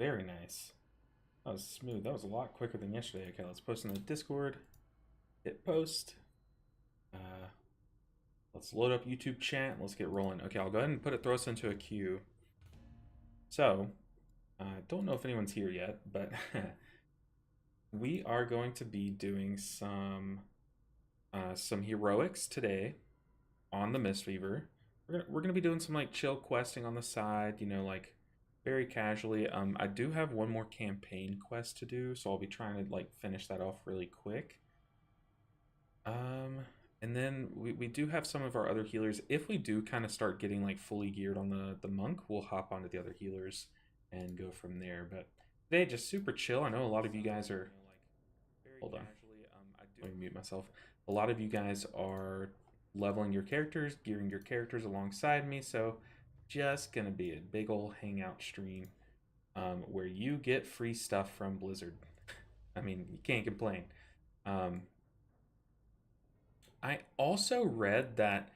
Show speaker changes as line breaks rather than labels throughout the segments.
Very nice. That was smooth. That was a lot quicker than yesterday. Okay, let's post in the Discord. Hit post. Uh, let's load up YouTube chat. Let's get rolling. Okay, I'll go ahead and throw us into a queue. So, I don't know if anyone's here yet, but we are going to be doing some heroics today on the Mistweaver. We're gonna be doing some like chill questing on the side, you know, like very casually. I do have one more campaign quest to do, so I'll be trying to like finish that off really quick. And then we do have some of our other healers. If we do kind of start getting like fully geared on the monk, we'll hop onto the other healers and go from there. But today, just super chill. I know a lot of you guys are. Hold on. Let me mute myself. A lot of you guys are leveling your characters, gearing your characters alongside me, so just gonna be a big ol' hangout stream where you get free stuff from Blizzard. I mean, you can't complain. I also read that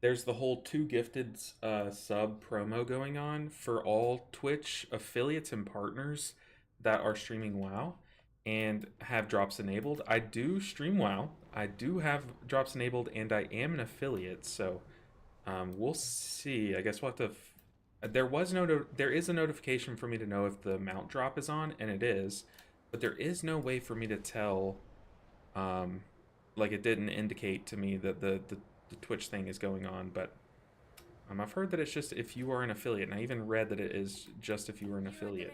there's the whole two gifted sub promo going on for all Twitch affiliates and partners that are streaming WoW and have drops enabled. I do stream WoW. I do have drops enabled, and I am an affiliate. So we'll see. I guess we'll have to. There is a notification for me to know if the mount drop is on, and it is, but there is no way for me to tell. Like it didn't indicate to me that the Twitch thing is going on, but I've heard that it's just if you are an affiliate, and I even read that it is just if you are an affiliate.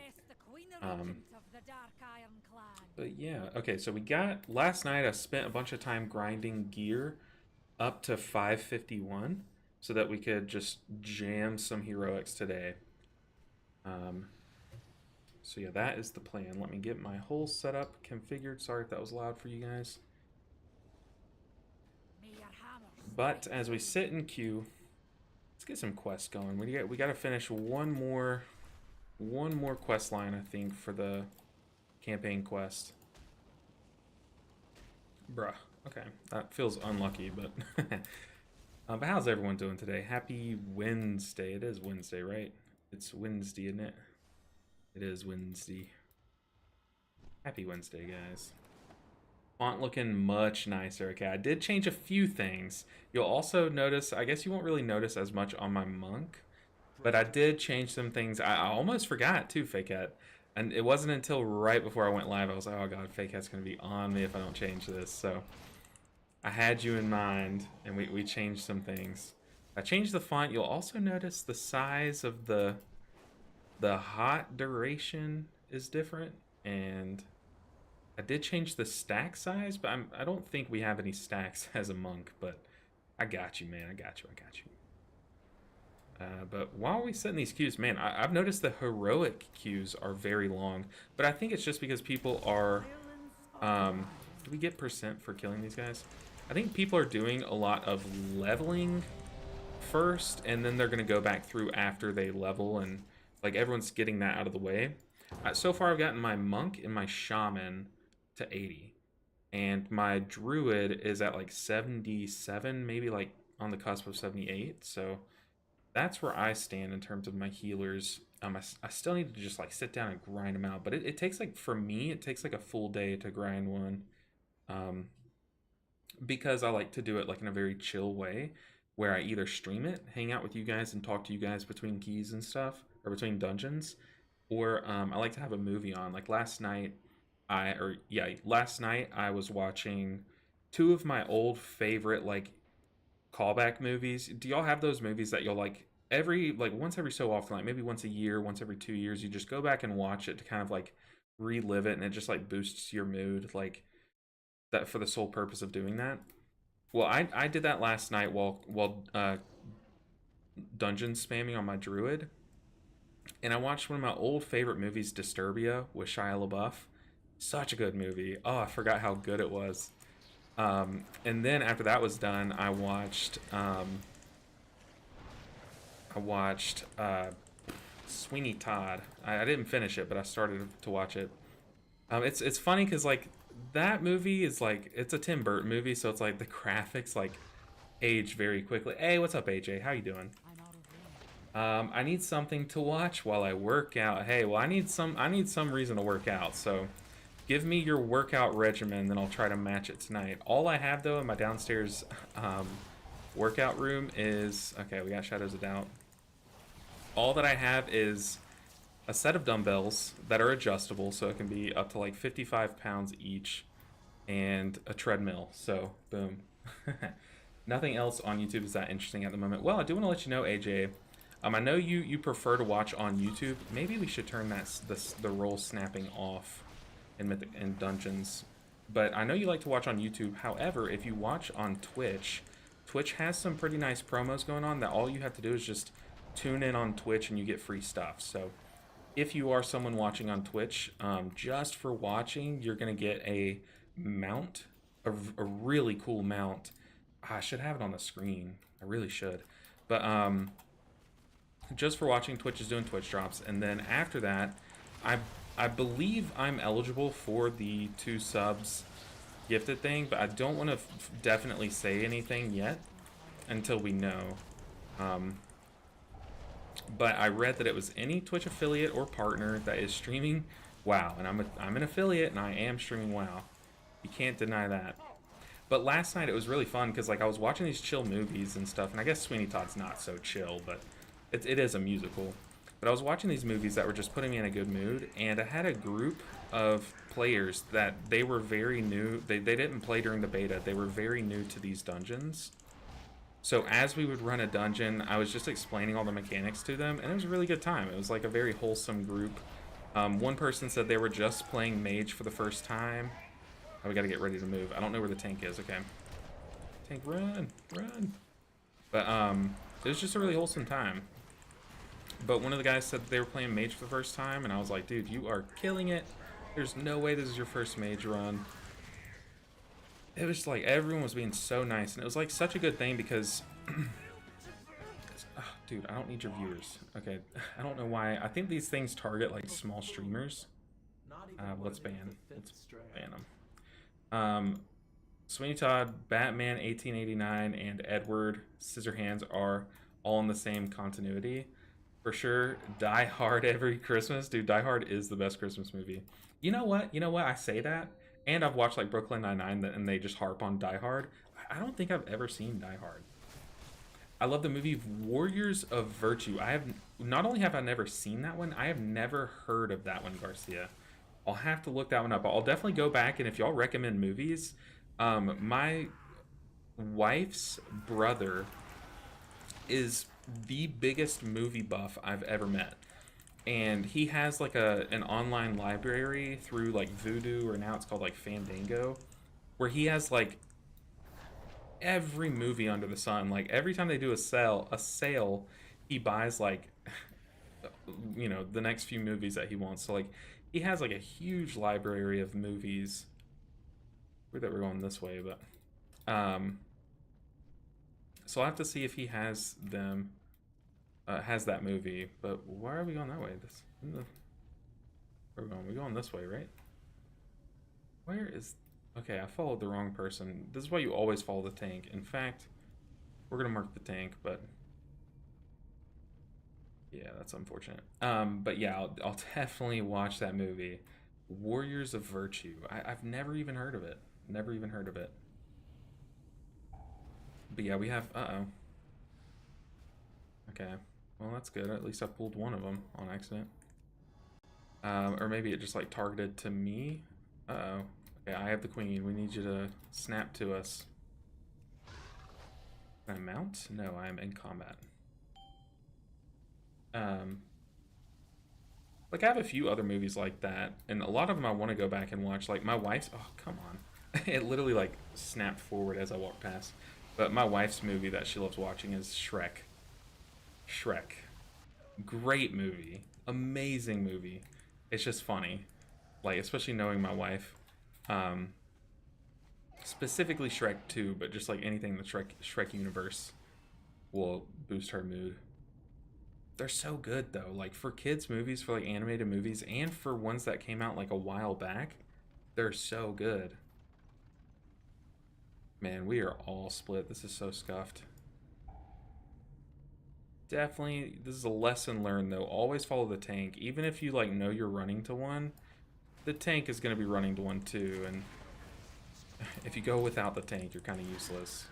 But yeah, okay, so we got, last night I spent a bunch of time grinding gear up to 551 so that we could just jam some heroics today. So yeah, that is the plan. Let me get my whole setup configured. Sorry if that was loud for you guys. But as we sit in queue, let's get some quests going. We got to finish one more quest line, I think, for the campaign quest. Bruh. Okay, that feels unlucky, but but how's everyone doing today? Happy Wednesday. It is Wednesday, right? It's Wednesday, isn't it? It is Wednesday. Happy Wednesday, guys. Font looking much nicer. Okay, I did change a few things. You'll also notice, I guess you won't really notice as much on my monk, but I did change some things. I almost forgot too, Fake Hat. And it wasn't until right before I went live, I was like, oh god, Fake Hat's gonna be on me if I don't change this. So I had you in mind, and we changed some things. I changed the font. You'll also notice the size of the hot duration is different, and I did change the stack size, but I don't think we have any stacks as a monk, but I got you, man. I got you. But while we sit in these queues, man, I've noticed the heroic queues are very long, but I think it's just because people are, do we get percent for killing these guys? I think people are doing a lot of leveling first, and then they're going to go back through after they level, and like everyone's getting that out of the way. So far I've gotten my monk and my shaman to 80, and my druid is at like 77, maybe like on the cusp of 78. So that's where I stand in terms of my healers. I still need to just like sit down and grind them out, but it takes like, for me, it takes like a full day to grind one, because I like to do it like in a very chill way, where I either stream it, hang out with you guys and talk to you guys between keys and stuff, or between dungeons, or I like to have a movie on. Like last night I was watching two of my old favorite like callback movies. Do y'all have those movies that you'll like once every so often, like maybe once a year, once every 2 years, you just go back and watch it to kind of like relive it, and it just like boosts your mood, like that, for the sole purpose of doing that? Well, I did that last night while dungeon spamming on my druid, and I watched one of my old favorite movies, Disturbia, with Shia LaBeouf. Such a good movie. Oh, I forgot how good it was. And then after that was done, I watched Sweeney Todd. I didn't finish it, but I started to watch it. It's funny because like that movie is like, it's a Tim Burton movie, so it's like the graphics like age very quickly. Hey, what's up, AJ? How you doing? I need something to watch while I work out. Hey, well, I need some reason to work out. So, give me your workout regimen, then I'll try to match it tonight. All I have though in my downstairs workout room is okay. We got Shadows of Doubt. All that I have is a set of dumbbells that are adjustable, so it can be up to like 55 pounds each, and a treadmill. So, boom. Nothing else on YouTube is that interesting at the moment. Well, I do want to let you know, AJ. I know you prefer to watch on YouTube. Maybe we should turn the roll snapping off in in dungeons. But I know you like to watch on YouTube. However, if you watch on Twitch, Twitch has some pretty nice promos going on that all you have to do is just tune in on Twitch and you get free stuff. So if you are someone watching on Twitch, just for watching, you're gonna get a mount, a really cool mount. I should have it on the screen. I really should. But just for watching, Twitch is doing Twitch drops, and then after that, I I believe I'm eligible for the 2 subs gifted thing, but I don't want to definitely say anything yet until we know. Um, but I read that it was any Twitch affiliate or partner that is streaming WoW, and I'm an affiliate and I am streaming WoW. You can't deny that. But last night it was really fun because like I was watching these chill movies and stuff, and I guess Sweeney Todd's not so chill, but it is a musical. But I was watching these movies that were just putting me in a good mood, and I had a group of players that they were very new. They didn't play during the beta. They were very new to these dungeons. So as we would run a dungeon, I was just explaining all the mechanics to them, and it was a really good time. It was like a very wholesome group. One person said they were just playing mage for the first time. Oh, we gotta get ready to move. I don't know where the tank is. Okay. Tank, run, run. But it was just a really wholesome time. But one of the guys said they were playing mage for the first time, and I was like, dude, you are killing it. There's no way this is your first mage run. It was just like everyone was being so nice, and it was like such a good thing because dude, I don't need your viewers. Okay, I don't know why. I think these things target like small streamers. Let's ban them. Sweeney Todd, Batman 1889, and Edward Scissorhands are all in the same continuity. For sure, Die Hard every Christmas. Dude, Die Hard is the best Christmas movie. You know what? You know what? I say that, and I've watched like Brooklyn Nine-Nine, and they just harp on Die Hard. I don't think I've ever seen Die Hard. I love the movie Warriors of Virtue. Not only have I never seen that one, I have never heard of that one, Garcia. I'll have to look that one up. I'll definitely go back, and if y'all recommend movies, my wife's brother is the biggest movie buff I've ever met. And he has like an online library through like Vudu, or now it's called like Fandango, where he has like every movie under the sun. Like every time they do a sale, he buys like the next few movies that he wants. So like he has like a huge library of movies. Weird that we're going this way, but so I'll have to see if he has them, has that movie. But why are we going that way? Where are we going? We're going this way, right? Where is... Okay, I followed the wrong person. This is why you always follow the tank. In fact, we're going to mark the tank, but... Yeah, that's unfortunate. But yeah, I'll definitely watch that movie. Warriors of Virtue. I've never even heard of it. Never even heard of it. But yeah, we have... Uh-oh. Okay. Well, that's good. At least I pulled one of them on accident. Or maybe it just, like, targeted to me. Uh-oh. Okay, I have the queen. We need you to snap to us. Can I mount? No, I am in combat. Like, I have a few other movies like that, and a lot of them I want to go back and watch. Like, my wife's... Oh, come on. It literally, like, snapped forward as I walked past. But my wife's movie that she loves watching is Shrek. Shrek. Great movie. Amazing movie. It's just funny. Like, especially knowing my wife. Specifically Shrek 2, but just like anything in the Shrek universe will boost her mood. They're so good though. Like for kids movies, for like animated movies, and for ones that came out like a while back, they're so good. Man, we are all split. This is so scuffed. definitely, this is a lesson learned though. Always follow the tank. Even if you like know you're running to one, the tank is going to be running to one too. And if you go without the tank, you're kind of useless.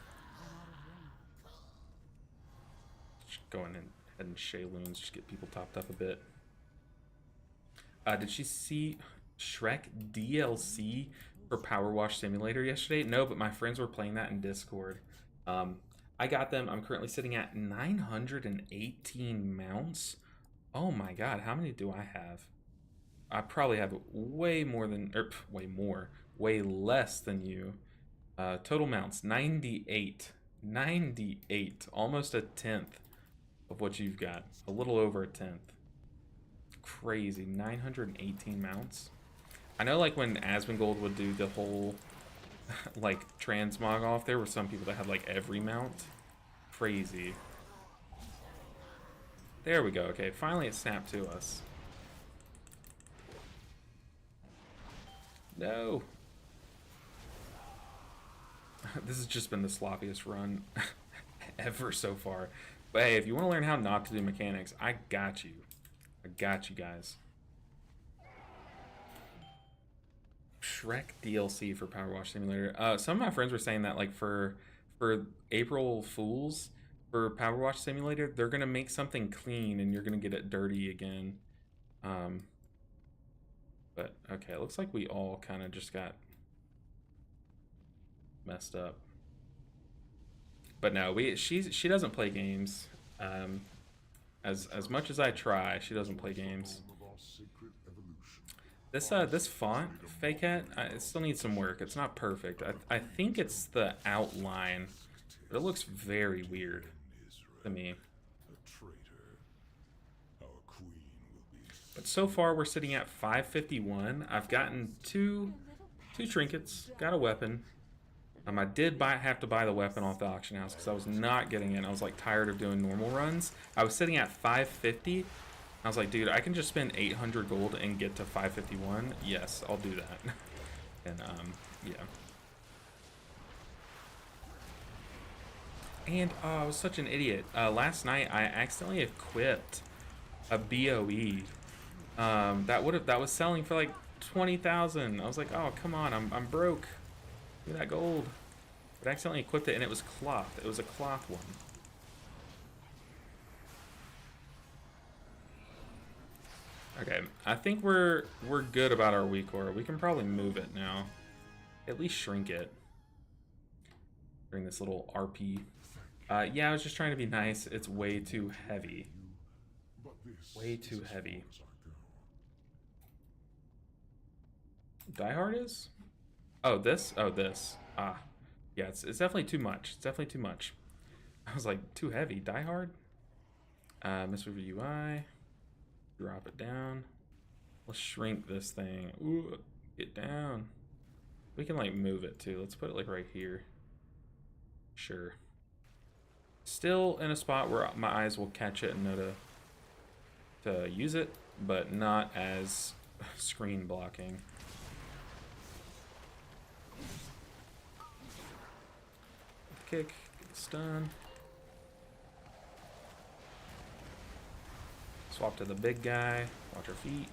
Just go in and head and Shayloons, just get people topped up a bit. Did she see Shrek DLC for Power Wash Simulator yesterday? No, but my friends were playing that in Discord. I got them. I'm currently sitting at 918 mounts. Oh my god, how many do I have? I probably have way more than, or way less than you. Total mounts, 98. 98, almost a tenth of what you've got. A little over a tenth. Crazy, 918 mounts. I know like when Asmongold would do the whole like transmog off, there were some people that had like every mount. Crazy. There we go. Okay, finally it snapped to us. No. This has just been the sloppiest run ever so far. But hey, if you want to learn how not to do mechanics, I got you. I got you guys. Shrek DLC for Power Wash Simulator. Some of my friends were saying that like for April Fools for Power Wash Simulator, they're gonna make something clean and you're gonna get it dirty again. But okay, it looks like we all kind of just got messed up. But no, she doesn't play games. As much as I try, she doesn't play games. This font, Fakehead, it still needs some work. It's not perfect. I think it's the outline, but it looks very weird to me. But so far we're sitting at 551. I've gotten two trinkets, got a weapon. I did have to buy the weapon off the auction house because I was not getting it. I was like tired of doing normal runs. I was sitting at 550. I was like, dude, I can just spend 800 gold and get to 551. Yes, I'll do that. And yeah. And I was such an idiot. Last night I accidentally equipped a BOE that was selling for like 20,000. I was like, oh come on, I'm broke. Look at that gold. But I accidentally equipped it and it was cloth. It was a cloth one. Okay, I think we're good about our weak ore. We can probably move it now. At least shrink it. Bring this little RP. Yeah, I was just trying to be nice. It's way too heavy. Way too heavy. Die Hard is? Oh, this? Oh, this. Ah. Yeah, it's definitely too much. It's definitely too much. I was like, too heavy. Die Hard? Mistweaver UI. Drop it down. Let's shrink this thing. Ooh, get down. We can like move it too. Let's put it like right here. Sure. Still in a spot where my eyes will catch it and know to use it, but not as screen blocking. Kick, stun. Swap to the big guy. Watch our feet.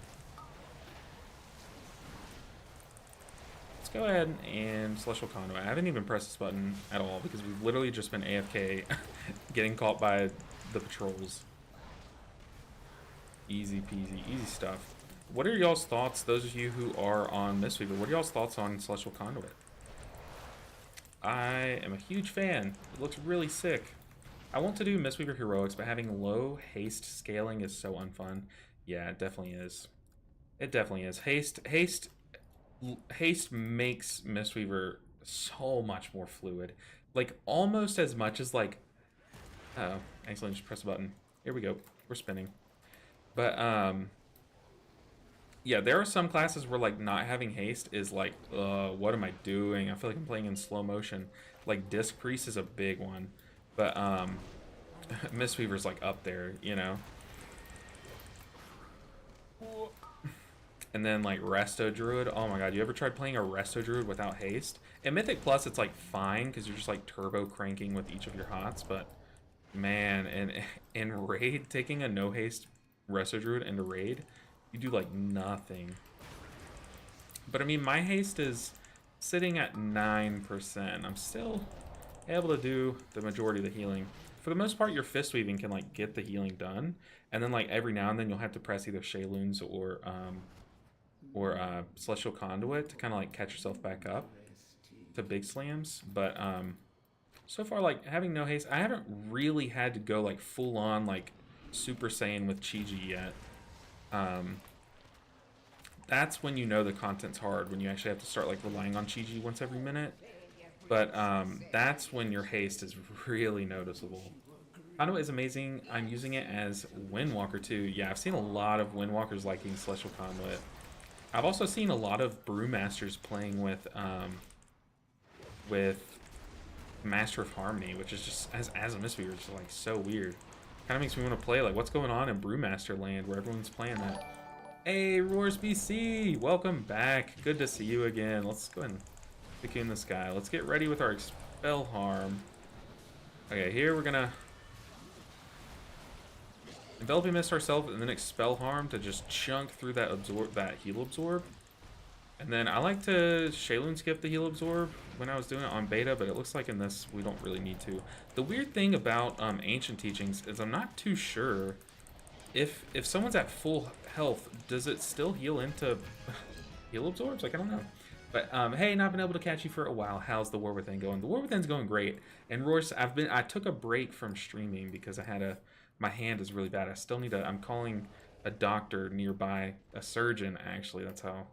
Let's go ahead and Celestial Conduit. I haven't even pressed this button at all because we've literally just been AFK getting caught by the patrols. Easy peasy, easy stuff. What are y'all's thoughts, those of you who are on Mistweaver, what are y'all's thoughts on Celestial Conduit? I am a huge fan. It looks really sick. I want to do Mistweaver Heroics, but having low haste scaling is so unfun. Yeah, it definitely is. It definitely is. Haste makes Mistweaver so much more fluid. Like, almost as much as, like... Uh-oh. Excellent, just press a button. Here we go. We're spinning. But, yeah, there are some classes where, like, not having haste is like, what am I doing? I feel like I'm playing in slow motion. Like, Disc Priest is a big one. But, Mistweaver's, like, up there, you know? And then, like, Resto Druid. Oh my god, you ever tried playing a Resto Druid without haste? In Mythic Plus, it's, like, fine, because you're just, like, turbo cranking with each of your hots, but Man, and in raid, taking a no haste Resto Druid into raid, you do like nothing. But I mean, my haste is sitting at 9%. I'm still able to do the majority of the healing. For the most part, your fist weaving can like get the healing done, and then like every now and then you'll have to press either Shayloons or Celestial Conduit to kind of like catch yourself back up to big slams. But so far, like having no haste, I haven't really had to go like full on like Super Saiyan with Chi-Ji yet. That's when you know the content's hard, when you actually have to start like relying on Chi-Ji once every minute. But that's when your haste is really noticeable. Conduit is amazing. I'm using it as Windwalker too. Yeah, I've seen a lot of Windwalkers liking Celestial Conduit. I've also seen a lot of Brewmasters playing with Master of Harmony, which is just as a Mistweaver, it's just like so weird. Kind of makes me want to play like what's going on in Brewmaster land where everyone's playing that. Hey, Roars BC, welcome back. Good to see you again. Let's go ahead and pick in this guy. Let's get ready with our Expel Harm. Okay, here we're gonna Enveloping Mist ourselves and then Expel Harm to just chunk through that heal absorb. And then I like to Shayloon skip the heal absorb when I was doing it on beta, but it looks like in this we don't really need to. The weird thing about Ancient Teachings is I'm not too sure if someone's at full health, does it still heal into heal absorbs? Like, I don't know. But hey, not been able to catch you for a while. How's the War Within going? The War Within's going great. And Royce, I took a break from streaming because I had my hand is really bad. I still need I'm calling a doctor nearby, a surgeon actually. That's how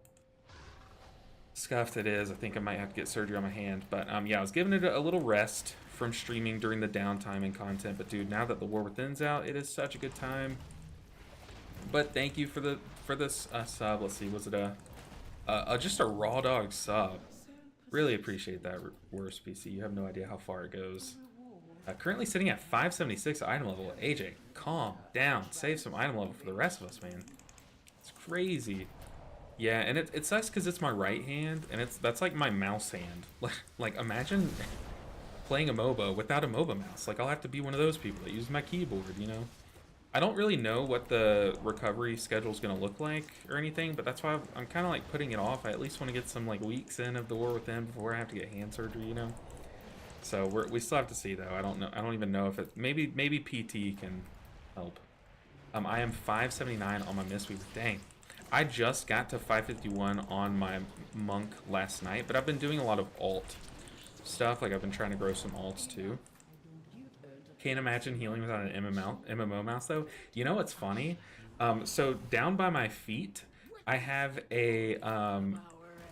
scuffed it is. I think I might have to get surgery on my hand. But yeah, I was giving it a little rest from streaming during the downtime and content. But dude, now that the War Within's out, it is such a good time. But thank you for this sub. Let's see, was it just a raw dog sub? Really appreciate that, Worst PC. You have no idea how far it goes. Currently sitting at 576 item level. AJ, calm down. Save some item level for the rest of us, man. It's crazy. Yeah, and it sucks because it's my right hand, and that's like my mouse hand. Like, imagine playing a MOBA without a MOBA mouse. Like, I'll have to be one of those people that use my keyboard, you know? I don't really know what the recovery schedule is going to look like or anything, but that's why I'm kind of like putting it off. I at least want to get some like weeks in of the War Within before I have to get hand surgery, you know? So we still have to see though. I don't know. I don't even know if it maybe PT can help. I am 579 on my Mistweaver. Dang. I just got to 551 on my Monk last night, but I've been doing a lot of alt stuff. Like I've been trying to grow some alts too. Can't imagine healing without an MMO mouse though. You know what's funny? So down by my feet, I have a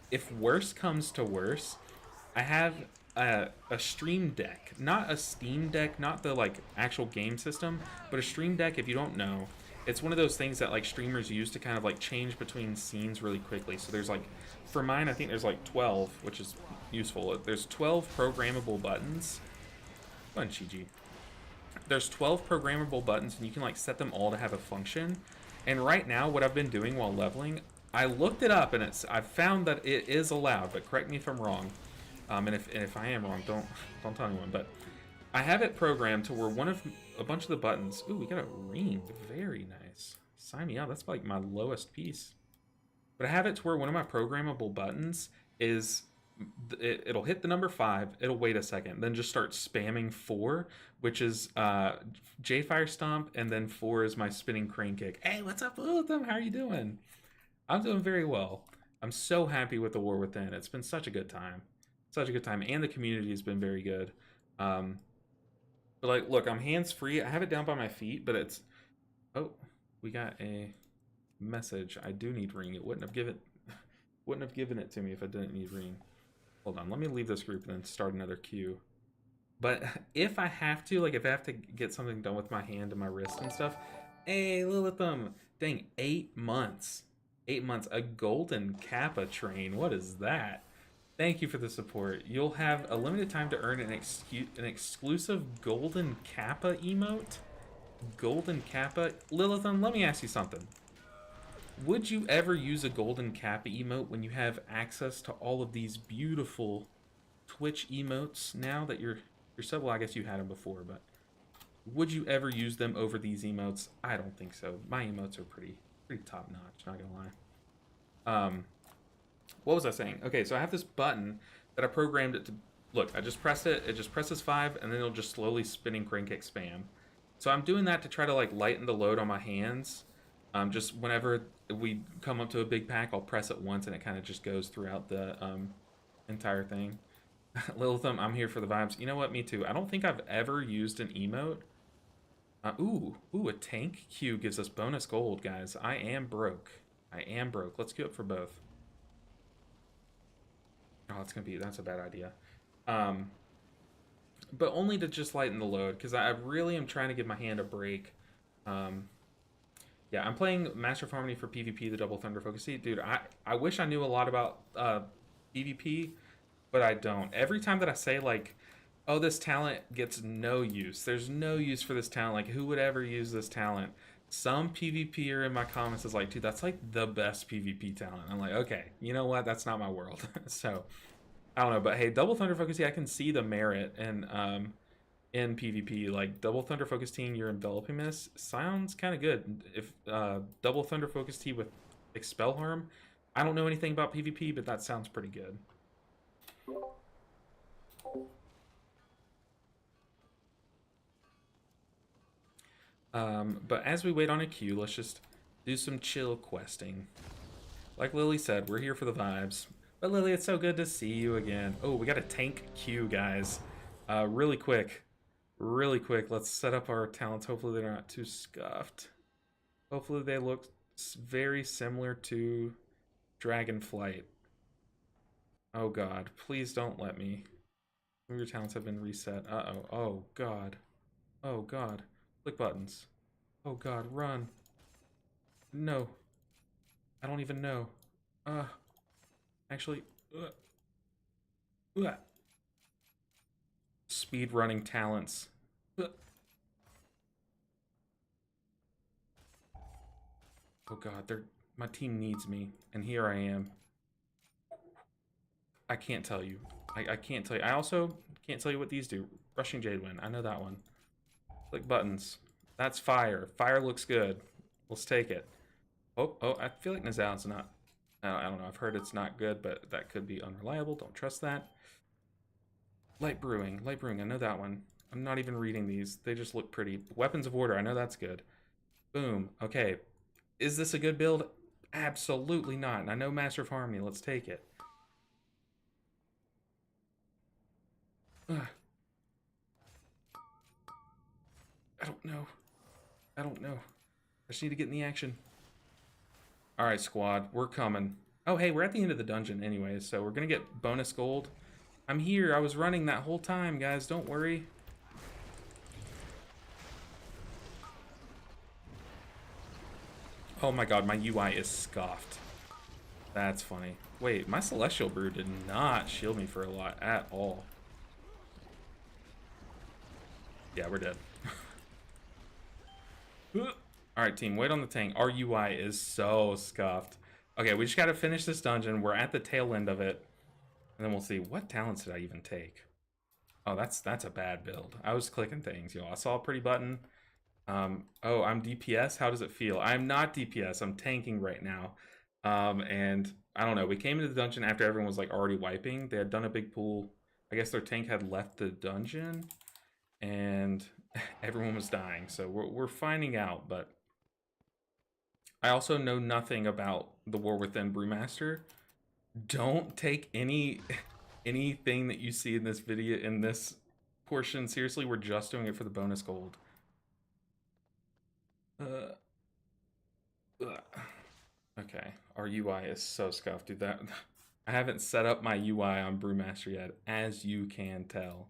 if worse comes to worse, I have a Stream Deck, not a Steam Deck, not the like actual game system, but a Stream Deck. If you don't know, it's one of those things that like streamers use to kind of like change between scenes really quickly. So there's like, for mine, I think there's like 12, which is useful. There's 12 programmable buttons. Fun, Chi-Ji. There's 12 programmable buttons, and you can like set them all to have a function. And right now, what I've been doing while leveling, I looked it up, and I've found that it is allowed. But correct me if I'm wrong. And if I am wrong, don't tell anyone. But I have it programmed to where a bunch of the buttons. Ooh, we got a ring. Very nice. Sign me up. That's like my lowest piece. But I have it to where one of my programmable buttons is it'll hit the number 5, it'll wait a second, then just start spamming 4, which is J Fire Stomp, and then 4 is my spinning crane kick. Hey, what's up, Ultim? How are you doing? I'm doing very well. I'm so happy with the War Within. It's been such a good time. Such a good time, and the community has been very good. But like, look, I'm hands-free. I have it down by my feet, but it's... Oh, we got a message. I do need ring. It wouldn't have given it to me if I didn't need ring. Hold on, let me leave this group and then start another queue. But if I have to, like if I have to get something done with my hand and my wrist and stuff, hey, Lilithum, dang, 8 months. 8 months, a golden Kappa train, what is that? Thank you for the support. You'll have a limited time to earn an exclusive golden Kappa emote. Golden Kappa? Lilithum, let me ask you something. Would you ever use a golden Kappa emote when you have access to all of these beautiful Twitch emotes now that you're sub? Well, I guess you had them before, but Would you ever use them over these emotes? I don't think so. My emotes are pretty top notch, not gonna lie. What was I saying? Okay, so I have this button that I programmed it to look. I just press it. It just presses 5, and then it'll just slowly spinning crane kick spam. So I'm doing that to try to like lighten the load on my hands. Just whenever we come up to a big pack, I'll press it once, and it kind of just goes throughout the entire thing. Lilithum, I'm here for the vibes. You know what? Me too. I don't think I've ever used an emote. Ooh, a tank queue gives us bonus gold, guys. I am broke. I am broke. Let's queue up for both. Oh, that's a bad idea. But only to just lighten the load, because I really am trying to give my hand a break. Yeah, I'm playing Master of Harmony for PvP, the Double Thunder Focus Seat. Dude, I wish I knew a lot about PvP, but I don't. Every time that I say, like, oh, this talent gets no use. There's no use for this talent. Like, who would ever use this talent? Some PvPer in my comments is like, dude, that's like the best PvP talent. I'm like, okay, you know what? That's not my world. So, I don't know. But hey, Double Thunder Focus, I can see the merit in PvP. Like, Double Thunder Focus Team, you're enveloping this sounds kind of good. If Double Thunder Focus Team with Expel Harm, I don't know anything about PvP, but that sounds pretty good. But as we wait on a queue, let's just do some chill questing. Like Lily said, we're here for the vibes. But Lily, it's so good to see you again. Oh, we got a tank queue, guys. Really quick. Really quick. Let's set up our talents. Hopefully they're not too scuffed. Hopefully they look very similar to Dragonflight. Oh god, please don't let me. Your talents have been reset. Uh-oh. Oh god. Oh god. Click buttons. Oh god, run. No. I don't even know. Actually. Speed running talents. Oh god, my team needs me, and here I am. I can't tell you. I can't tell you. I also can't tell you what these do. Rushing Jadewind. I know that one. Click buttons. That's fire. Fire looks good. Let's take it. Oh, I feel like Nizal's not... I don't know. I've heard it's not good, but that could be unreliable. Don't trust that. Light Brewing. Light Brewing. I know that one. I'm not even reading these. They just look pretty. Weapons of Order. I know that's good. Boom. Okay. Is this a good build? Absolutely not. And I know Master of Harmony. Let's take it. I don't know. I don't know. I just need to get in the action. Alright, squad. We're coming. Oh, hey, we're at the end of the dungeon anyway, so we're going to get bonus gold. I'm here. I was running that whole time, guys. Don't worry. Oh my god, my UI is scuffed. That's funny. Wait, my Celestial Brew did not shield me for a lot at all. Yeah, we're dead. Alright, team, wait on the tank. Our UI is so scuffed. Okay, we just gotta finish this dungeon. We're at the tail end of it. And then we'll see. What talents did I even take? Oh, that's a bad build. I was clicking things, yo. I saw a pretty button. Oh, I'm DPS? How does it feel? I'm not DPS. I'm tanking right now. And I don't know. We came into the dungeon after everyone was like already wiping. They had done a big pool. I guess their tank had left the dungeon. And everyone was dying. So we're finding out, but I also know nothing about the War Within Brewmaster. Don't take anything that you see in this video, in this portion, seriously. We're just doing it for the bonus gold. Okay, our UI is so scuffed, dude. That I haven't set up my UI on Brewmaster yet, as you can tell.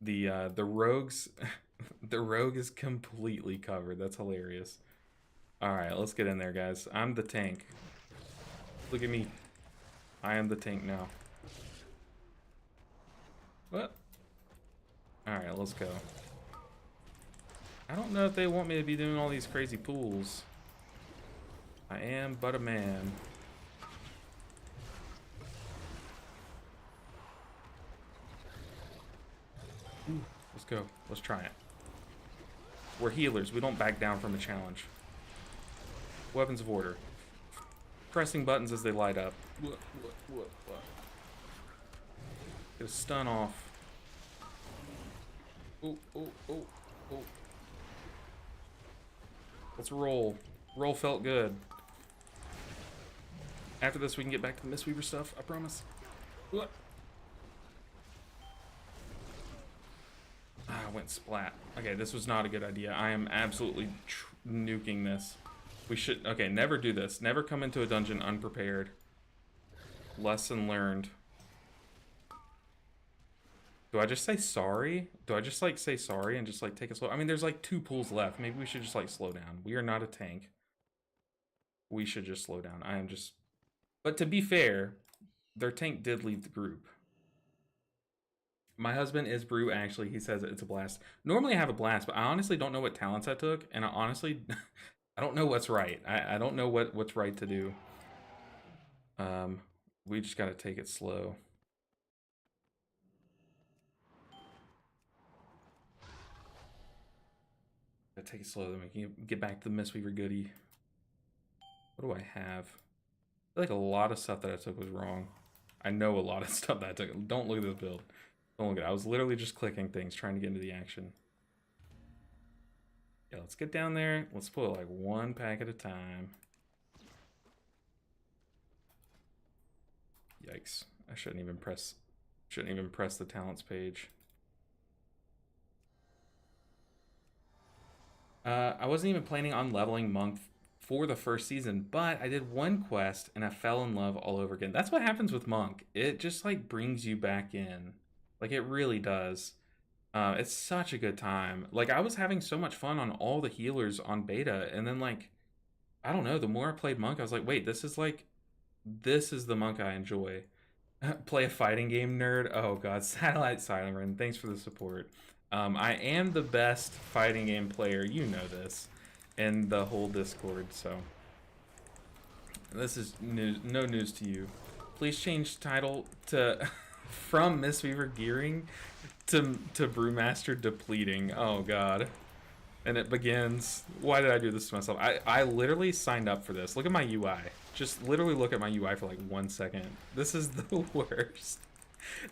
The rogues, the rogue is completely covered. That's hilarious. All right, let's get in there, guys. I'm the tank. Look at me. I am the tank now. What? All right, let's go. I don't know if they want me to be doing all these crazy pools. I am but a man. Ooh, let's go. Let's try it. We're healers. We don't back down from a challenge. Weapons of order. Pressing buttons as they light up. What? Get a stun off. Oh. Let's roll. Roll felt good. After this, we can get back to the Mistweaver stuff. I promise. What? I went splat. Okay, this was not a good idea. I am absolutely nuking this. We should... Okay, never do this. Never come into a dungeon unprepared. Lesson learned. Do I just say sorry? Do I just, like, say sorry and just, like, take it slow? I mean, there's, like, 2 pools left. Maybe we should just, like, slow down. We are not a tank. We should just slow down. I am just... But to be fair, their tank did leave the group. My husband is Brew, actually. He says it's a blast. Normally I have a blast, but I honestly don't know what talents I took. And I honestly... I don't know what's right. I don't know what's right to do. We just gotta take it slow. Gotta take it slow, then we can get back to the Mistweaver goodie. What do I have? I feel like a lot of stuff that I took was wrong. I know a lot of stuff that I took. Don't look at this build. Don't look at it. I was literally just clicking things, trying to get into the action. Yeah, let's get down there. Let's pull it like 1 pack at a time. Yikes. I shouldn't even press the talents page. I wasn't even planning on leveling Monk for the first season, but I did 1 quest and I fell in love all over again. That's what happens with Monk. It just like brings you back in. Like it really does. It's such a good time. Like I was having so much fun on all the healers on beta, and then like, I don't know, the more I played Monk, I was like, wait, this is the Monk I enjoy. Play a fighting game, nerd. Oh god, Satellite Siren, thanks for the support. I am the best fighting game player, you know this, in the whole Discord, so this is news, no news to you. Please change title to from Mistweaver Gearing to Brewmaster Depleting. Oh god. And it begins. Why did I do this to myself? I literally signed up for this. Look at my UI. Just literally look at my UI for like 1 second. This is the worst.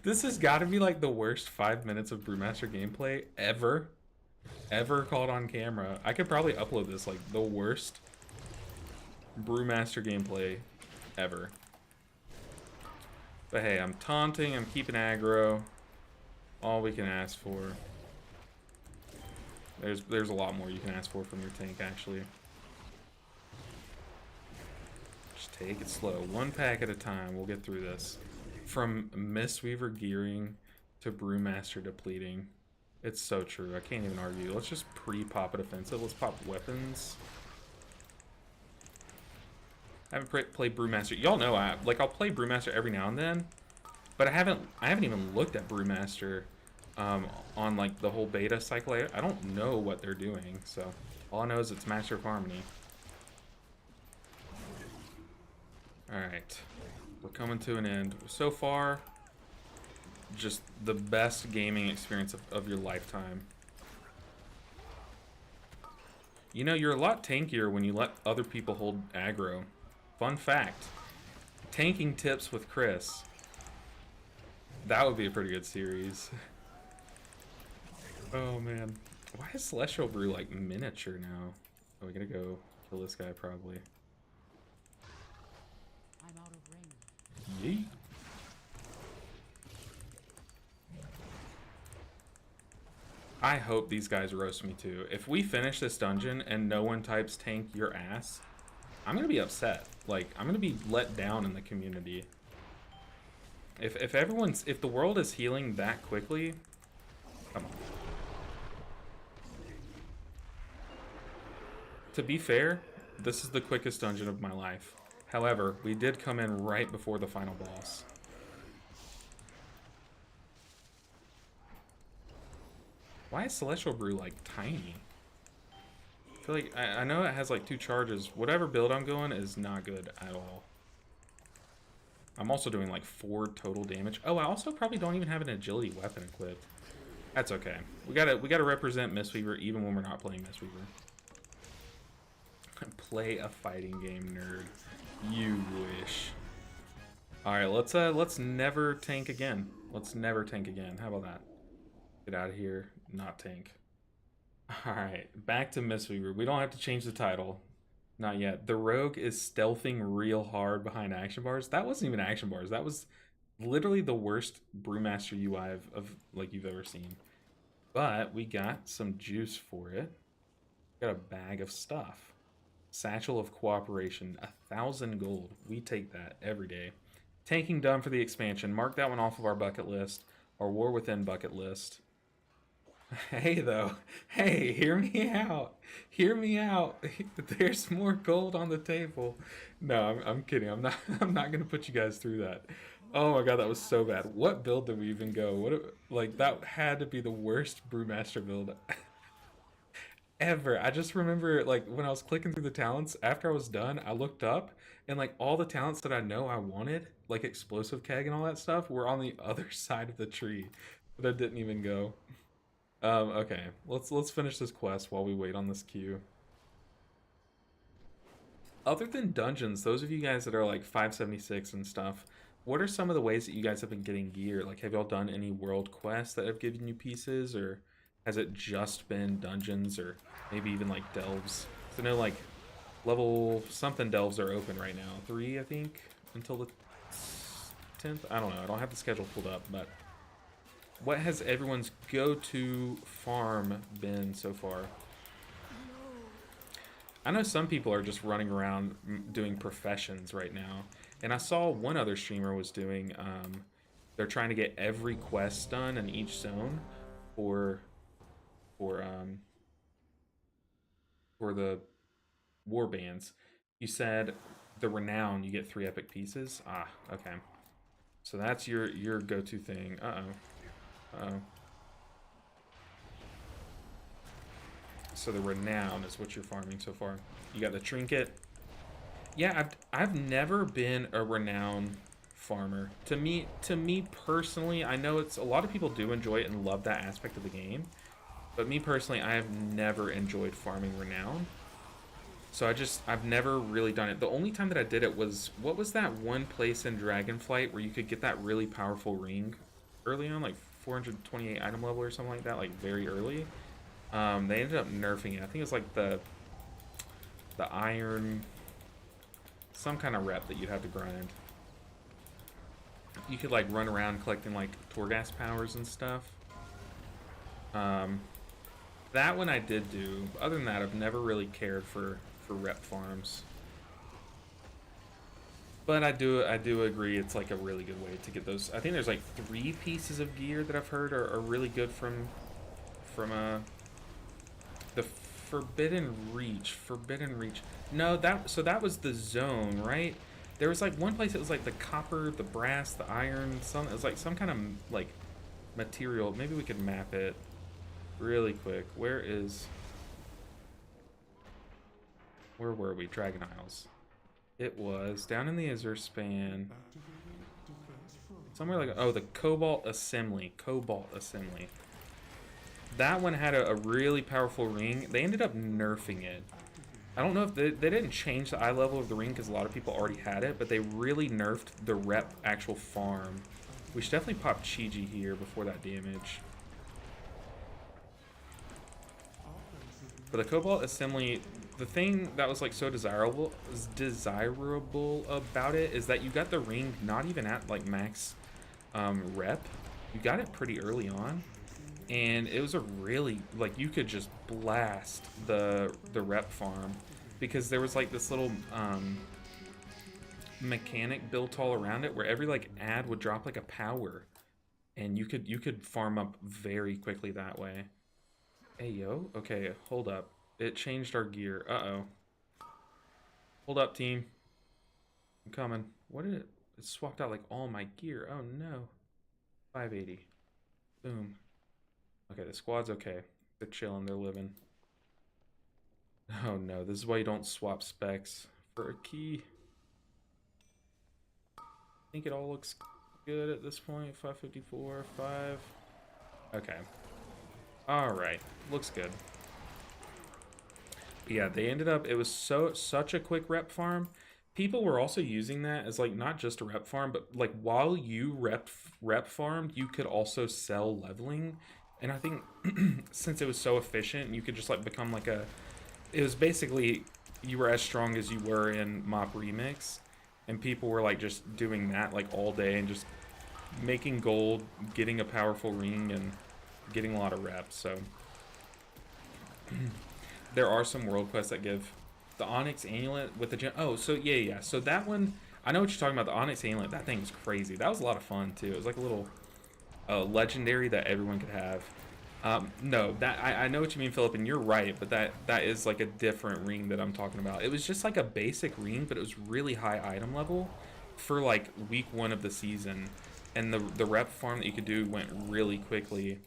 This has got to be like the worst 5 minutes of Brewmaster gameplay ever caught on camera. I could probably upload this, like the worst Brewmaster gameplay ever. But hey, I'm taunting, I'm keeping aggro. All we can ask for. There's a lot more you can ask for from your tank, actually. Just take it slow. 1 pack at a time. We'll get through this. From Mistweaver Gearing to Brewmaster Depleting. It's so true. I can't even argue. Let's just pre-pop a defensive. Let's pop weapons. I haven't played Brewmaster. Y'all know I'll play Brewmaster every now and then, but I haven't even looked at Brewmaster on like the whole beta cycle. I don't know what they're doing, so all I know is it's Master of Harmony. Alright, we're coming to an end. So far, just the best gaming experience of your lifetime. You know, you're a lot tankier when you let other people hold aggro. Fun fact. Tanking tips with Chris. That would be a pretty good series. Oh man. Why is Celestial Brew like miniature now? Oh, we gotta go kill this guy probably. I'm out of range. Yeet. I hope these guys roast me too. If we finish this dungeon and no one types tank your ass, I'm gonna be upset. Like, I'm gonna be let down in the community. If the world is healing that quickly, come on. To be fair, this is the quickest dungeon of my life. However, we did come in right before the final boss. Why is Celestial Brew like tiny? I feel like I know it has like 2 charges. Whatever build I'm going is not good at all. I'm also doing like 4 total damage. Oh, I also probably don't even have an agility weapon equipped. That's okay. We gotta represent Mistweaver even when we're not playing Mistweaver. Play a fighting game, nerd. You wish. Alright, let's never tank again. Let's never tank again. How about that? Get out of here, not tank. Alright, back to Mistweaver. We don't have to change the title. Not yet. The rogue is stealthing real hard behind action bars. That wasn't even action bars. That was literally the worst Brewmaster UI of like you've ever seen. But we got some juice for it. Got a bag of stuff. Satchel of Cooperation, 1,000 gold. We take that every day. Tanking done for the expansion. Mark that one off of our bucket list. Our War Within bucket list. Hey, though. Hey, hear me out. Hear me out. There's more gold on the table. No, I'm kidding. I'm not I'm not going to put you guys through that. Oh my god, that was so bad. What build did we even go? Like, that had to be the worst Brewmaster build ever. I just remember, like, when I was clicking through the talents, after I was done, I looked up, and, like, all the talents that I know I wanted, like Explosive Keg and all that stuff, were on the other side of the tree. But I didn't even go. Okay. Let's finish this quest while we wait on this queue. Other than dungeons, those of you guys that are, like, 576 and stuff, what are some of the ways that you guys have been getting gear? Like, have y'all done any world quests that have given you pieces, or has it just been dungeons, or maybe even like delves? So I know like level something delves are open right now. 3, I think, until the 10th. I don't know. I don't have the schedule pulled up, but what has everyone's go-to farm been so far? I know some people are just running around doing professions right now. And I saw one other streamer was doing, they're trying to get every quest done in each zone for the war bands. You said the renown, you get 3 epic pieces. Ah, okay. So that's your go-to thing. Uh-oh. So the renown is what you're farming so far. You got the trinket. Yeah, I've never been a renown farmer. To me personally, I know it's a lot of people do enjoy it and love that aspect of the game, but me personally, I have never enjoyed farming renown. So I've never really done it. The only time that I did it was, what was that one place in Dragonflight where you could get that really powerful ring early on, like 428 item level or something like that, like very early. They ended up nerfing it. I think it was like the iron, some kind of rep that you'd have to grind. You could like run around collecting like Torghast powers and stuff. That one I did do. Other than that, I've never really cared for rep farms. But I do agree it's like a really good way to get those. I think there's like 3 pieces of gear that I've heard are really good from the Forbidden Reach. No, that was the zone, right? There was like one place that was like the copper, the brass, the iron, it was like some kind of like material. Maybe we could map it really quick. Where were we? Dragon Isles. It was down in the Azure Span. Somewhere like, oh, the Cobalt Assembly. That one had a really powerful ring. They ended up nerfing it. I don't know if they didn't change the eye level of the ring because a lot of people already had it, but they really nerfed the rep actual farm. We should definitely pop Chi-Ji here before that damage. For the Cobalt Assembly, the thing that was like so desirable about it is that you got the ring not even at like max rep. You got it pretty early on, and it was a really, like, you could just blast the rep farm because there was like this little mechanic built all around it where every like ad would drop like a power, and you could farm up very quickly that way. Hey, yo. Okay, hold up. It changed our gear. Uh-oh. Hold up, team. I'm coming. What did it... It swapped out, like, all my gear. Oh, no. 580. Boom. Okay, the squad's okay. They're chilling. They're living. Oh, no. This is why you don't swap specs for a key. I think it all looks good at this point. 554, 5... Okay. All right, looks good. Yeah, they ended up, it was such a quick rep farm. People were also using that as like not just a rep farm, but like while you rep farmed, you could also sell leveling. And I think since it was so efficient, you could just like become like a, it was basically you were as strong as you were in Mop Remix, and people were like just doing that like all day and just making gold, getting a powerful ring, and getting a lot of reps. So there are some world quests that give the Onyx Amulet with the gem. Oh, so yeah. So that one, I know what you're talking about. The Onyx Amulet, that thing's crazy. That was a lot of fun too. It was like a little legendary that everyone could have. No, that I know what you mean, Philip, and you're right. But that is like a different ring that I'm talking about. It was just like a basic ring, but it was really high item level for like week 1 of the season, and the rep farm that you could do went really quickly.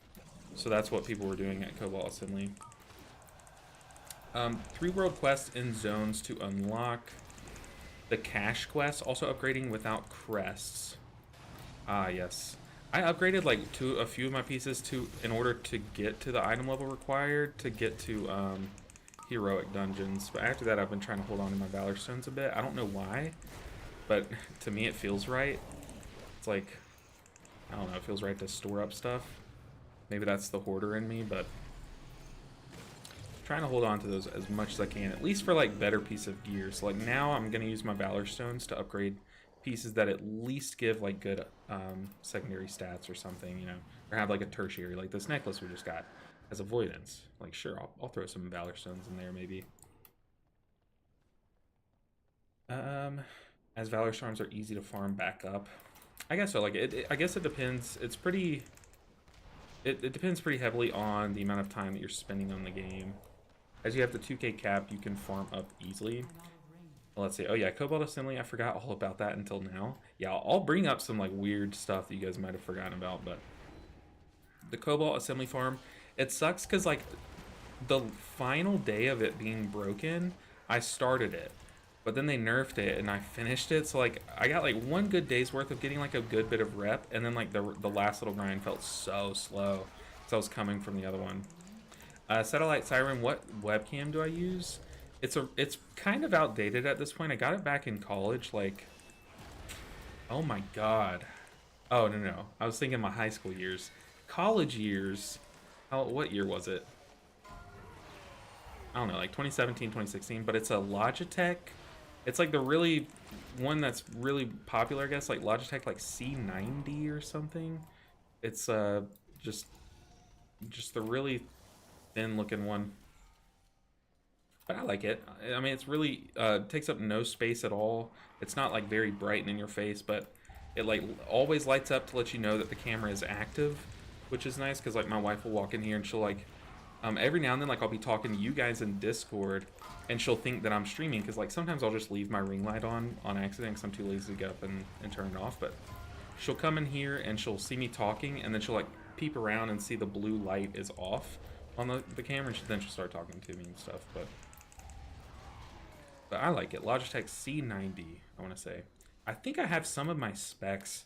So that's what people were doing at Cobalt Assembly. 3 world quests in zones to unlock. The cash quest, also upgrading without crests. Ah, yes. I upgraded like to a few of my pieces to in order to get to the item level required to get to heroic dungeons. But after that, I've been trying to hold on to my Valor Stones a bit. I don't know why, but to me it feels right. It's like, I don't know, it feels right to store up stuff. Maybe that's the hoarder in me, but trying to hold on to those as much as I can, at least for like better piece of gear. So like now I'm gonna use my Valor Stones to upgrade pieces that at least give like good secondary stats or something, you know, or have like a tertiary, like this necklace we just got as avoidance. Like sure, I'll throw some Valor Stones in there maybe. As Valor Storms are easy to farm back up. I guess so. Like I guess it depends. It's pretty. It depends pretty heavily on the amount of time that you're spending on the game. As you have the 2K cap, you can farm up easily. Well, let's see. Oh yeah, Cobalt Assembly. I forgot all about that until now. Yeah, I'll bring up some like weird stuff that you guys might have forgotten about, but the Cobalt Assembly farm, it sucks because like the final day of it being broken, I started it, but then they nerfed it and I finished it. So like I got like 1 good day's worth of getting like a good bit of rep, and then like the last little grind felt so slow because I was coming from the other one. Satellite Siren, what webcam do I use? It's kind of outdated at this point. I got it back in college, like, oh my god. Oh no. I was thinking my high school years. College years. What year was it? I don't know, like 2017, 2016, but it's a Logitech. It's like the really one that's really popular, I guess, like Logitech like C90 or something. It's just the really thin looking one, but I like it. I mean, it's really takes up no space at all. It's not like very bright and in your face, but it like always lights up to let you know that the camera is active, which is nice because like my wife will walk in here and she'll like every now and then like I'll be talking to you guys in Discord and she'll think that I'm streaming because like sometimes I'll just leave my ring light on accident because I'm too lazy to get up and turn it off, but she'll come in here and she'll see me talking and then she'll like peep around and see the blue light is off on the camera, and then she'll start talking to me and stuff. But I like it. Logitech C90, I want to say. I think I have some of my specs,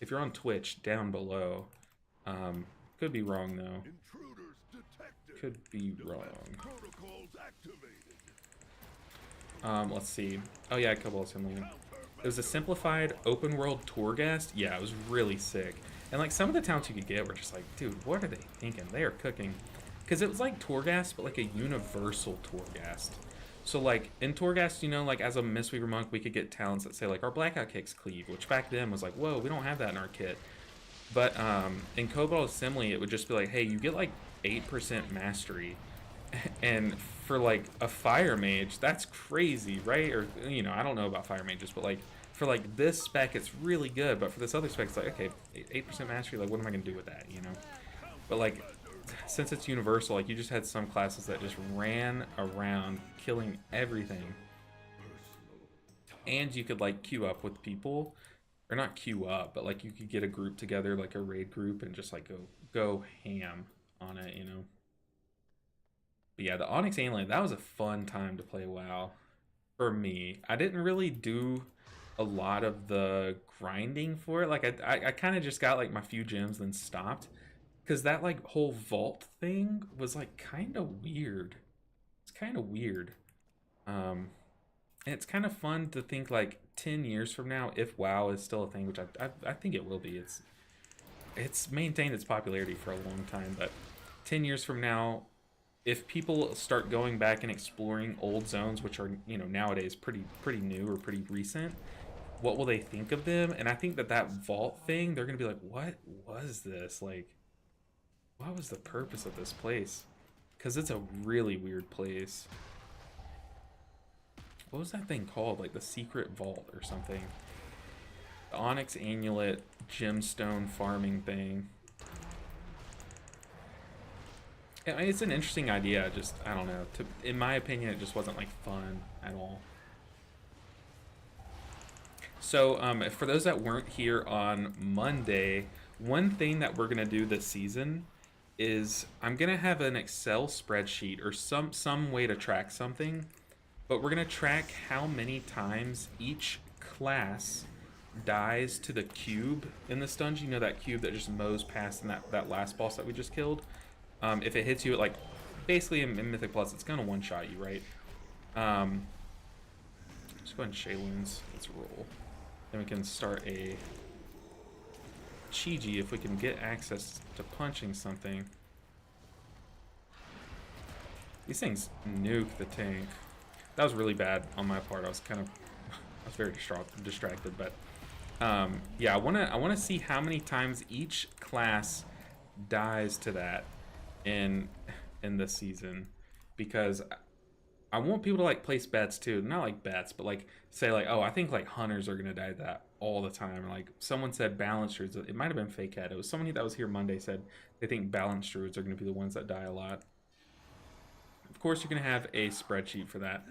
if you're on Twitch, down below. Could be wrong though. Could be wrong. Let's see. Oh yeah, Cobalt Assembly. It was a simplified open world tour guest. Yeah, it was really sick. And like some of the talents you could get were just like, dude, what are they thinking? They are cooking. Because it was like Torghast, but like a universal Torghast. So like in Torghast, you know, like as a Mistweaver monk, we could get talents that say like our blackout kicks cleave, which back then was like, whoa, we don't have that in our kit. But in Cobalt Assembly, it would just be like, hey, you get like 8% mastery. And for like a fire mage, that's crazy, right? Or, you know, I don't know about fire mages, but like for like this spec, it's really good. But for this other spec, it's like, okay, 8% mastery, like what am I going to do with that, you know? But like, since it's universal, like you just had some classes that just ran around killing everything, and you could like queue up with people, or not queue up, but like you could get a group together, like a raid group, and just like go ham on it, you know. But yeah, the Onyx Amulet, that was a fun time to play WoW for me. I didn't really do a lot of the grinding for it. Like I kind of just got like my few gems, then stopped. because that like whole vault thing was like kind of weird. It's kind of weird. Um, and it's kind of fun to think like 10 years from now, if WoW is still a thing, which I think it will be. It's maintained its popularity for a long time, but 10 years from now, if people start going back and exploring old zones, which are nowadays pretty new or pretty recent, what will they think of them? And I think that that vault thing, they're gonna be like, what was this? Like, what was the purpose of this place? Because it's a really weird place. What was that thing called? Like the secret vault or something? The Onyx Amulet gemstone farming thing. I mean, it's an interesting idea. Just I don't know. In my opinion, it just wasn't like fun at all. So for those that weren't here on Monday, one thing that we're gonna do this season is I'm gonna have an Excel spreadsheet or some way to track something, but we're gonna track how many times each class dies to the cube in this dungeon. You know, that cube that just mows past in that last boss that we just killed. If it hits you at like basically in Mythic Plus, it's gonna one-shot you, right? Let's go ahead and Shayloons. Let's roll. Then we can start a Chi-Ji if we can get access to punching something. These things nuke the tank. That was really bad on my part. I was very distracted, but yeah, I wanna see how many times each class dies to that in this season, because I want people to like place bets too. Not like bets, but like say like, oh, I think like hunters are gonna die to that all the time. Or like someone said balanced druids. It might have been Fake Head. It was somebody that was here Monday said they think balanced druids are gonna be the ones that die a lot. Of course, you're gonna have a spreadsheet for that.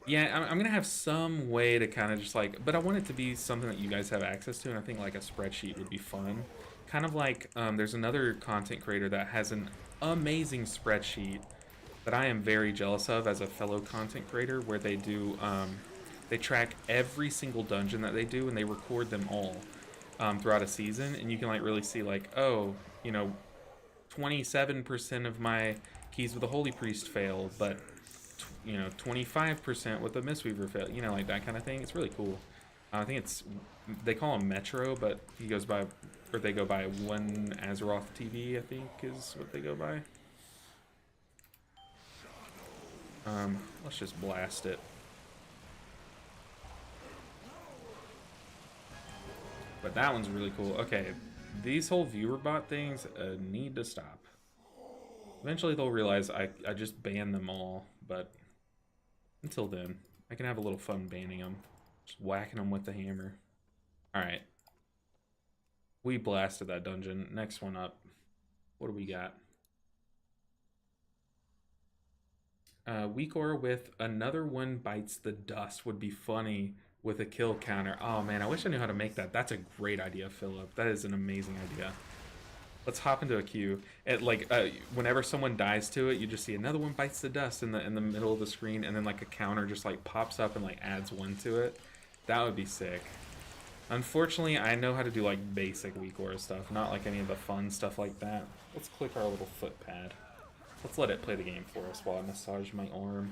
Yeah, I'm gonna have some way to kind of just like, but I want it to be something that you guys have access to, and I think like a spreadsheet would be fun. Kind of like there's another content creator that has an amazing spreadsheet that I am very jealous of as a fellow content creator, where they do they track every single dungeon that they do and they record them all throughout a season, and you can like really see like, oh, 27% of my keys with a holy priest failed, but 25% with a Mistweaver failed, like that kind of thing. It's really cool. I think they call him Metro, but he goes by, or they go by One Azeroth TV, I think is what they go by. Let's just blast it. But that one's really cool. Okay, these whole viewer bot things need to stop. Eventually they'll realize I just banned them all, but until then, I can have a little fun banning them. Just whacking them with the hammer. Alright. We blasted that dungeon. Next one up. What do we got? Weak Aura with another one bites the dust would be funny with a kill counter. Oh man, I wish I knew how to make that. That's a great idea, Philip. That is an amazing idea. Let's hop into a queue. Whenever someone dies to it, you just see another one bites the dust in the middle of the screen, and then like a counter just like pops up and like adds one to it. That would be sick. Unfortunately, I know how to do like basic Weak Aura stuff, not like any of the fun stuff like that. Let's click our little foot pad. Let's let it play the game for us while I massage my arm.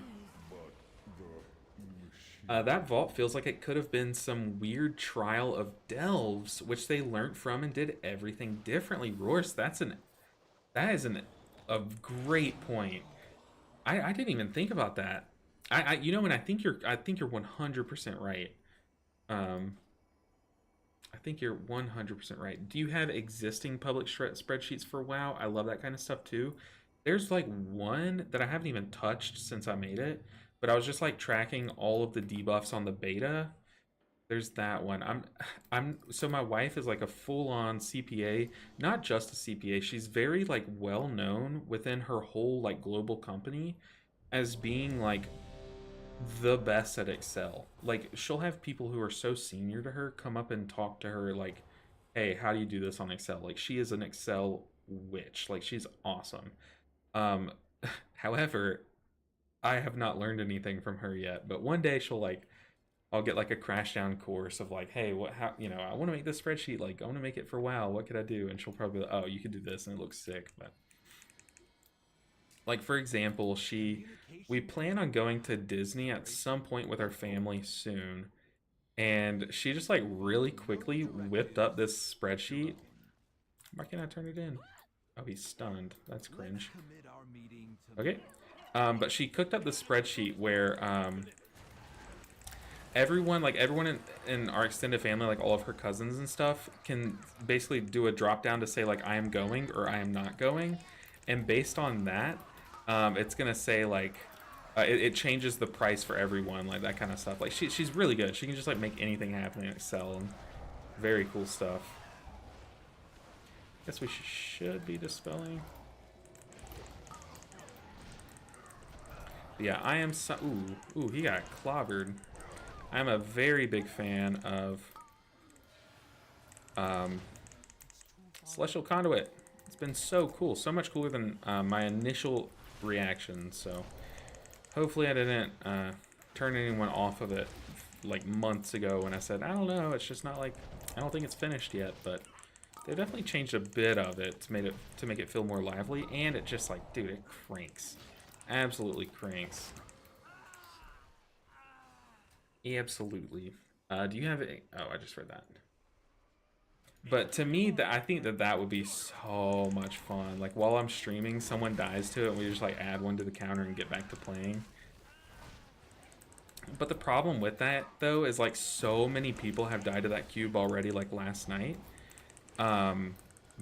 That vault feels like it could have been some weird trial of delves, which they learned from and did everything differently. Roars, that is a great point. I didn't even think about that. And I think you're 100% right. I think you're 100% right. Do you have existing public spreadsheets for WoW? I love that kind of stuff too. There's like one that I haven't even touched since I made it, but I was just like tracking all of the debuffs on the beta. There's that one. So my wife is like a full-on CPA, not just a CPA. She's very like well known within her whole like global company as being like the best at Excel. Like she'll have people who are so senior to her come up and talk to her like, "Hey, how do you do this on Excel?" Like she is an Excel witch. Like she's awesome. Um, However, I have not learned anything from her yet, but one day she'll like I'll get like a crash down course of like, hey, what, how, you know, I want to make this spreadsheet, like I want to make it for WoW, what could I do? And she'll probably be like, oh, you could do this and it looks sick. But like, for example, we plan on going to Disney at some point with our family soon, and she just like really quickly whipped up this spreadsheet. Why can't I turn it in? Oh, he's stunned. That's cringe. Okay. But she cooked up the spreadsheet where everyone in our extended family, like all of her cousins and stuff, can basically do a drop down to say like I am going or I am not going, and based on that, it's gonna say like it changes the price for everyone, like that kind of stuff. Like she's really good. She can just like make anything happen in Excel, and very cool stuff. Guess we should be dispelling. But yeah, I am so. Ooh, he got clobbered. I'm a very big fan of Celestial Conduit. It's been so cool, so much cooler than my initial reaction. So hopefully I didn't turn anyone off of it like months ago when I said, I don't know, it's just not like, I don't think it's finished yet, but they definitely changed a bit of it to make it feel more lively, and it just like, dude, it cranks. Absolutely cranks. Absolutely. Do you have a... Oh, I just read that. But to me, I think that would be so much fun. Like, while I'm streaming, someone dies to it, and we just, like, add one to the counter and get back to playing. But the problem with that, though, is, like, so many people have died to that cube already, like, last night.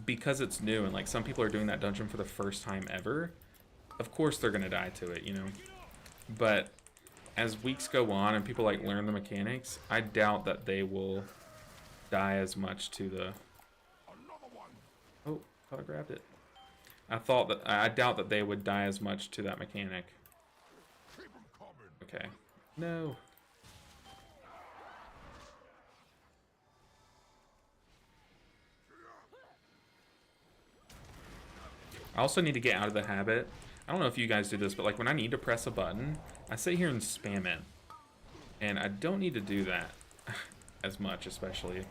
Because it's new, and, like, some people are doing that dungeon for the first time ever. Of course they're gonna die to it, you know? But as weeks go on and people like learn the mechanics, I doubt that they will die as much to the... Oh, thought I grabbed it. I doubt that they would die as much to that mechanic. Okay. No. I also need to get out of the habit. I don't know if you guys do this, but like when I need to press a button, I sit here and spam it. And I don't need to do that as much, especially.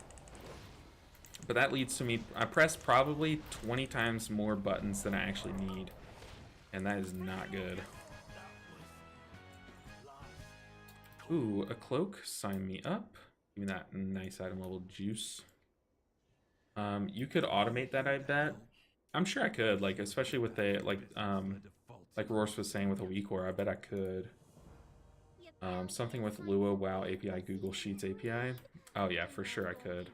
But that leads to me, I press probably 20 times more buttons than I actually need. And that is not good. Ooh, a cloak, sign me up. Give me that nice item level juice. You could automate that, I bet. I'm sure I could, like, especially with a, like Rourse was saying with a WeCore, I bet I could. Something with Lua, WoW API, Google Sheets API. Oh yeah, for sure I could.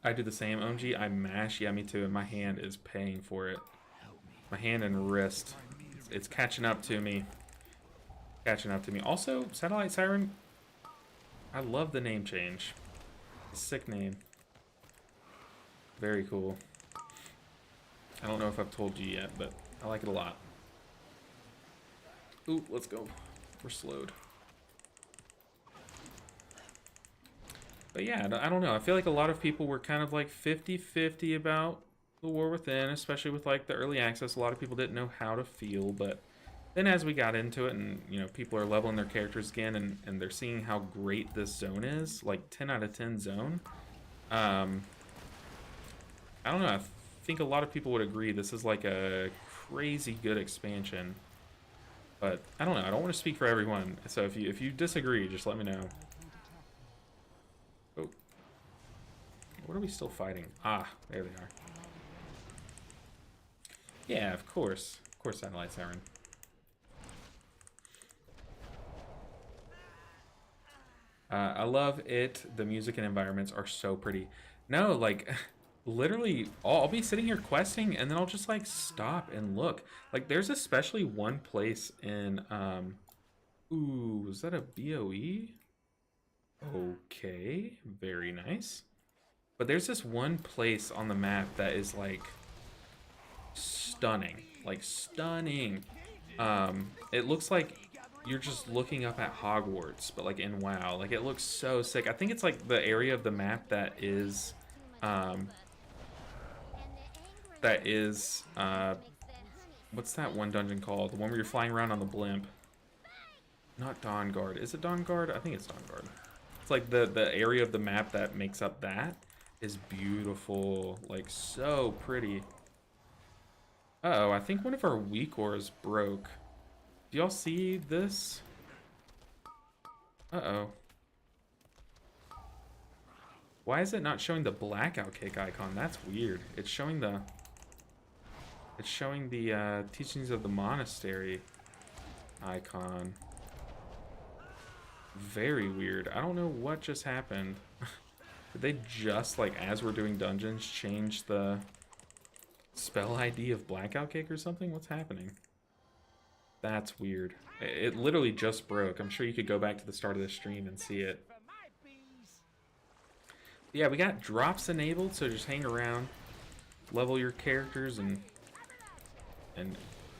I do the same, OMG. I mash, yeah, me too, and my hand is paying for it. My hand and wrist. It's catching up to me. Catching up to me. Also, Satellite Siren, I love the name change. Sick name. Very cool. I don't know if I've told you yet, but I like it a lot. Ooh, let's go. We're slowed. But yeah, I don't know. I feel like a lot of people were kind of like 50-50 about the War Within, especially with like the early access. A lot of people didn't know how to feel, but then as we got into it and, you know, people are leveling their characters again and they're seeing how great this zone is, like 10 out of 10 zone, I don't know. I think a lot of people would agree this is like a crazy good expansion. But I don't know. I don't want to speak for everyone. So if you disagree, just let me know. Oh. What are we still fighting? Ah, there they are. Yeah, of course. Of course, Satellite Siren. I love it. The music and environments are so pretty. No, like... Literally, I'll be sitting here questing, and then I'll just, like, stop and look. Like, there's especially one place in, ooh, is that a BOE? Okay, very nice. But there's this one place on the map that is, like, stunning. Like, stunning. It looks like you're just looking up at Hogwarts, but, like, in WoW. Like, it looks so sick. I think it's, like, the area of the map that is, what's that one dungeon called? The one where you're flying around on the blimp. Not Dawnguard. Is it Dawnguard? I think it's Dawnguard. It's like the area of the map that makes up that is beautiful. Like, so pretty. Uh-oh, I think one of our weak ores broke. Do y'all see this? Uh-oh. Why is it not showing the blackout cake icon? That's weird. It's showing the teachings of the monastery icon. Very weird. I don't know what just happened. Did they just, like, as we're doing dungeons, change the spell ID of blackout cake or something? What's happening? That's weird. It literally just broke. I'm sure you could go back to the start of the stream and see it. Yeah, we got drops enabled, so just hang around, level your characters, and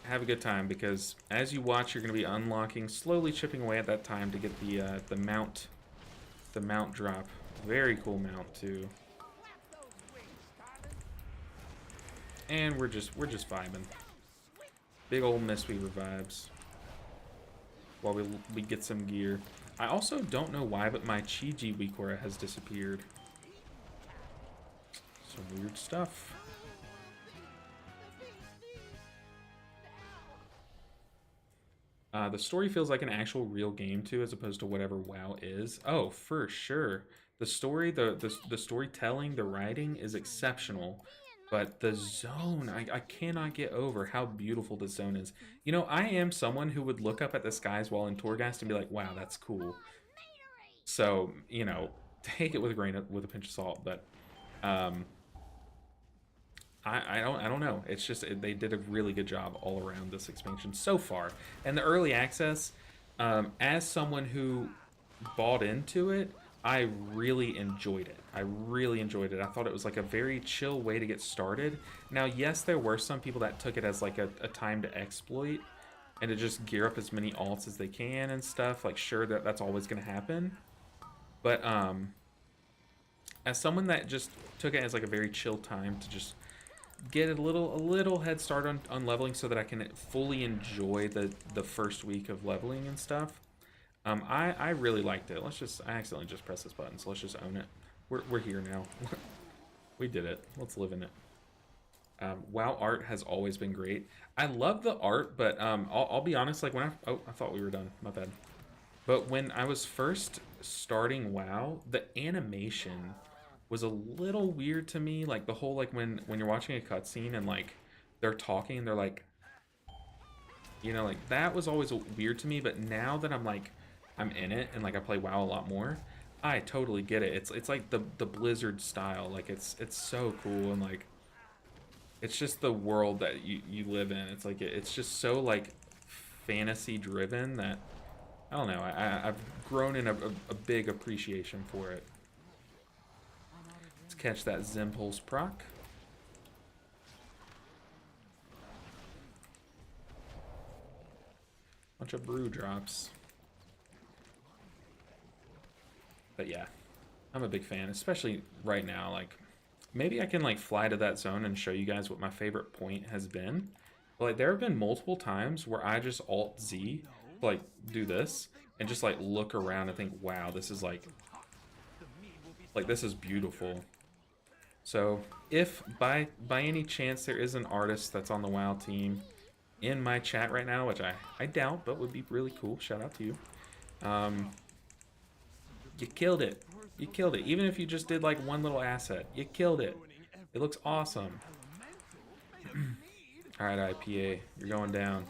have a good time, because as you watch, you're going to be unlocking, slowly chipping away at that time to get the mount drop. Very cool mount too. And we're just vibing. Big old Mistweaver vibes. While we get some gear. I also don't know why, but my Chi-Ji Weakora has disappeared. Some weird stuff. The story feels like an actual real game too, as opposed to whatever WoW is. Oh, for sure. The story, the storytelling, the writing is exceptional. But the zone, I cannot get over how beautiful the zone is. You know, I am someone who would look up at the skies while in Torghast and be like, wow, that's cool. So, you know, take it with a pinch of salt, but I don't know. It's just they did a really good job all around this expansion so far. And the early access, as someone who bought into it, I really enjoyed it. I thought it was like a very chill way to get started. Now, yes, there were some people that took it as like a time to exploit and to just gear up as many alts as they can and stuff. Like, sure, that's always going to happen. But as someone that just took it as like a very chill time to just get a little head start on leveling so that I can fully enjoy the first week of leveling and stuff. I really liked it. I accidentally just pressed this button, so let's just own it. We're here now. We did it. Let's live in it. WoW art has always been great. I love the art, but I'll be honest, like when I thought we were done. My bad. But when I was first starting WoW, the animation was a little weird to me. Like the whole, like when you're watching a cutscene and like they're talking and they're like, you know, like that was always weird to me. But now that I'm in it and like I play WoW a lot more, I totally get it. It's like the Blizzard style. Like it's so cool, and like it's just the world that you live in. It's like it's just so like fantasy driven that I don't know. I've grown in a big appreciation for it. Let's catch that Zimpulse proc. Bunch of brew drops. But yeah, I'm a big fan, especially right now. Like, maybe I can like fly to that zone and show you guys what my favorite point has been. But, like, there have been multiple times where I just Alt Z, like, do this and just like look around and think, wow, this is like this is beautiful. So if by any chance there is an artist that's on the WoW team in my chat right now, which I doubt, but would be really cool, shout out to you. You killed it. You killed it. Even if you just did like one little asset, you killed it. It looks awesome. All right, IPA, you're going down.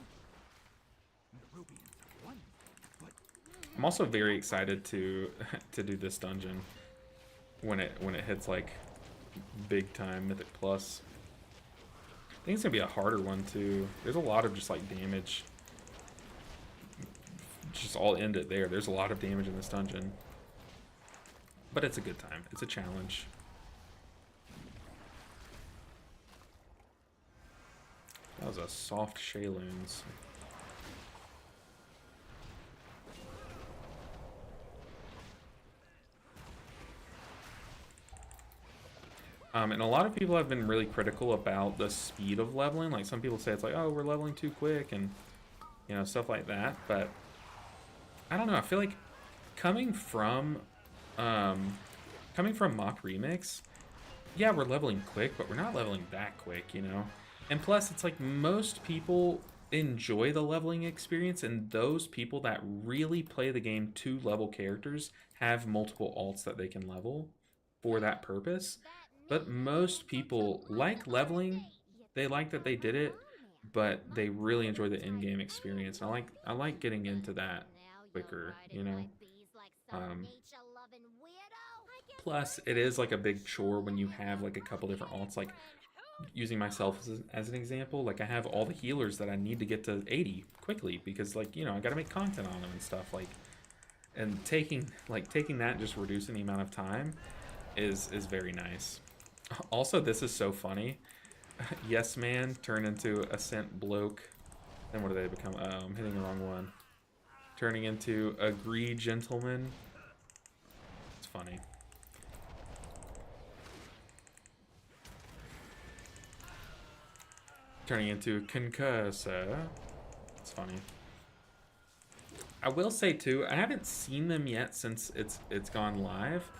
I'm also very excited to do this dungeon when it hits like big time Mythic Plus. I think it's gonna be a harder one too. There's a lot of just like damage. Just I'll end it there. There's a lot of damage in this dungeon. But it's a good time. It's a challenge. That was a soft Shayloons. And a lot of people have been really critical about the speed of leveling. Like, some people say it's like, oh, we're leveling too quick and, you know, stuff like that. But I don't know. I feel like coming from um, Mach Remix, yeah, we're leveling quick, but we're not leveling that quick, you know? And plus, it's like most people enjoy the leveling experience, and those people that really play the game to level characters have multiple alts that they can level for that purpose. But most people like leveling, they like that they did it, but they really enjoy the in-game experience. And I like getting into that quicker, you know? Um, Plus, it is like a big chore when you have like a couple different alts. Like using myself as an example, like I have all the healers that I need to get to 80 quickly because like I got to make content on them and stuff like. And taking that and just reducing the amount of time is very nice. Also, this is so funny. Yes man turn into Ascent bloke. Then what do they become? Oh, I'm hitting the wrong one. Turning into Agree Gentleman. It's funny. Turning into Concussor. It's funny. I will say too, I haven't seen them yet since it's gone live,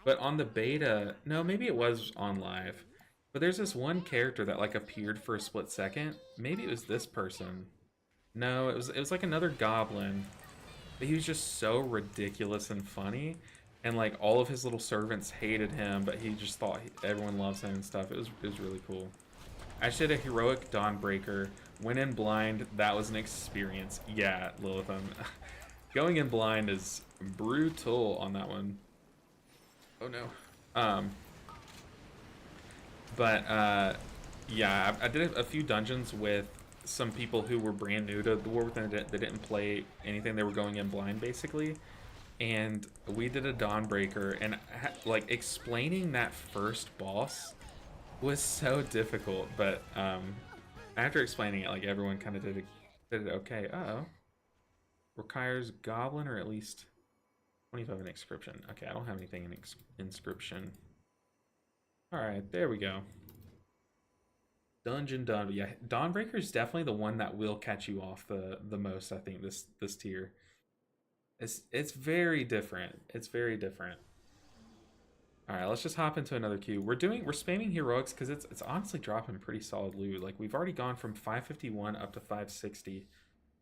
but on the beta, no, maybe it was on live. But there's this one character that like appeared for a split second. Maybe it was this person. No, it was like another goblin. But he was just so ridiculous and funny, and like all of his little servants hated him, but he just thought everyone loves him and stuff. It was really cool. I actually did a heroic Dawnbreaker. Went in blind. That was an experience. Yeah, Lilithum. Going in blind is brutal on that one. Oh no. Um, but yeah, I did a few dungeons with some people who were brand new to the war within. They didn't play anything. They were going in blind basically, and we did a Dawnbreaker, and like explaining that first boss was so difficult. But after explaining it, like everyone kind of did it okay. Uh-oh. Requires Goblin or at least 25 in inscription. Okay, I don't have anything in inscription. Alright, there we go. Dungeon done. But yeah, Dawnbreaker is definitely the one that will catch you off the most, I think, this tier. It's very different. It's very different. Alright, let's just hop into another queue. We're spamming heroics because it's honestly dropping pretty solid loot. Like we've already gone from 551 up to 560